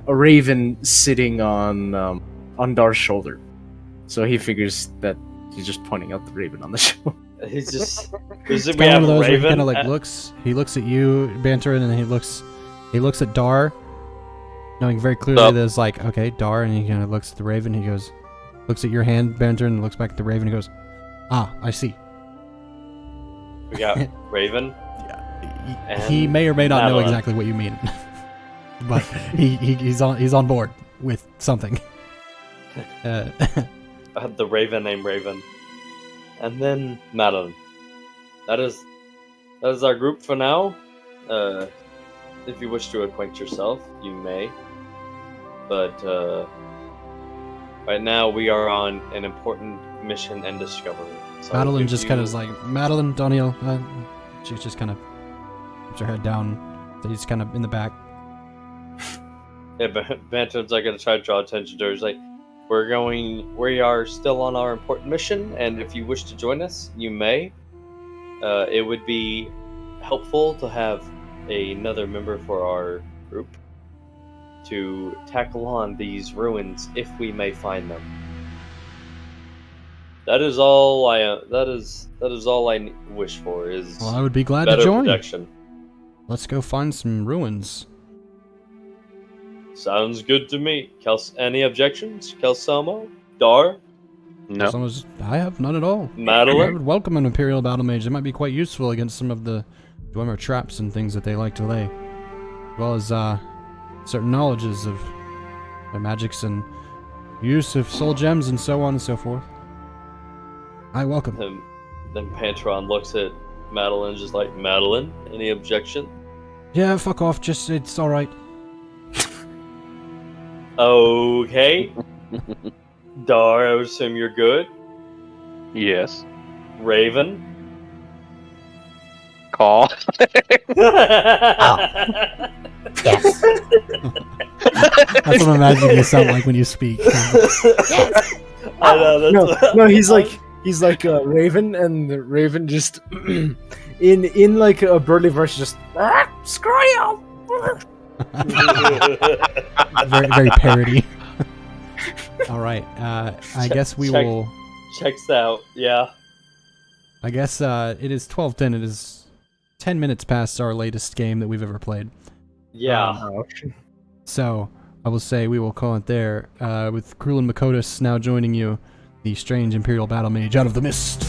a raven sitting on Dar's shoulder. So he figures that he's just pointing out the raven on the shoulder.
He's just...
It's kind of one of those where he kind of like looks. He looks at you, Banter, and then he looks at Dar, knowing very clearly that it's like, okay, Dar, and he kind of looks at the raven. He goes, looks at your hand, Banter, and looks back at the raven. And goes, ah, I see.
We got Raven.
He may or may not know exactly what you mean, but he's on board with something.
The Raven named Raven. And then Madeline. That is our group for now. If you wish to acquaint yourself, you may. But right now we are on an important mission and discovery. So
Madeline just kind of is like, Madeline, Daniel. She just kind of puts her head down. He's kind of in the back.
Yeah, but Bantam's not going to try to draw attention to her. He's like, we are still on our important mission, and if you wish to join us, you may. It would be helpful to have another member for our group to tackle on these ruins if we may find them. That is all I wish for is
Well, I would be glad to
better
join.
protection.
Let's go find some ruins.
Sounds good to me. Any objections? Kelsamo? Dar?
No.
I have none at all. I
Madeline?
would welcome an Imperial Battle Mage. It might be quite useful against some of the Dwemer traps and things that they like to lay. As well as certain knowledges of their magics and use of soul gems and so on and so forth. I welcome.
Then Pantron looks at Madeline just like, Madeline, any objection?
Yeah, fuck off. Just, it's alright.
Okay. Dar, I would assume you're good.
Yes.
Raven?
Call.
Yes.
That's what I'm imagining you sound like when you speak.
Yes.
I know, that's
He's like a Raven, and the Raven just in like a burly voice, just screw you.
very, very parody. All right. I guess we will.
Checks out. Yeah.
I guess it is 12:10. It is 10 minutes past our latest game that we've ever played.
Yeah.
So I will say we will call it there. With Krul and Makotis now joining you, the strange Imperial Battle Mage out of the mist.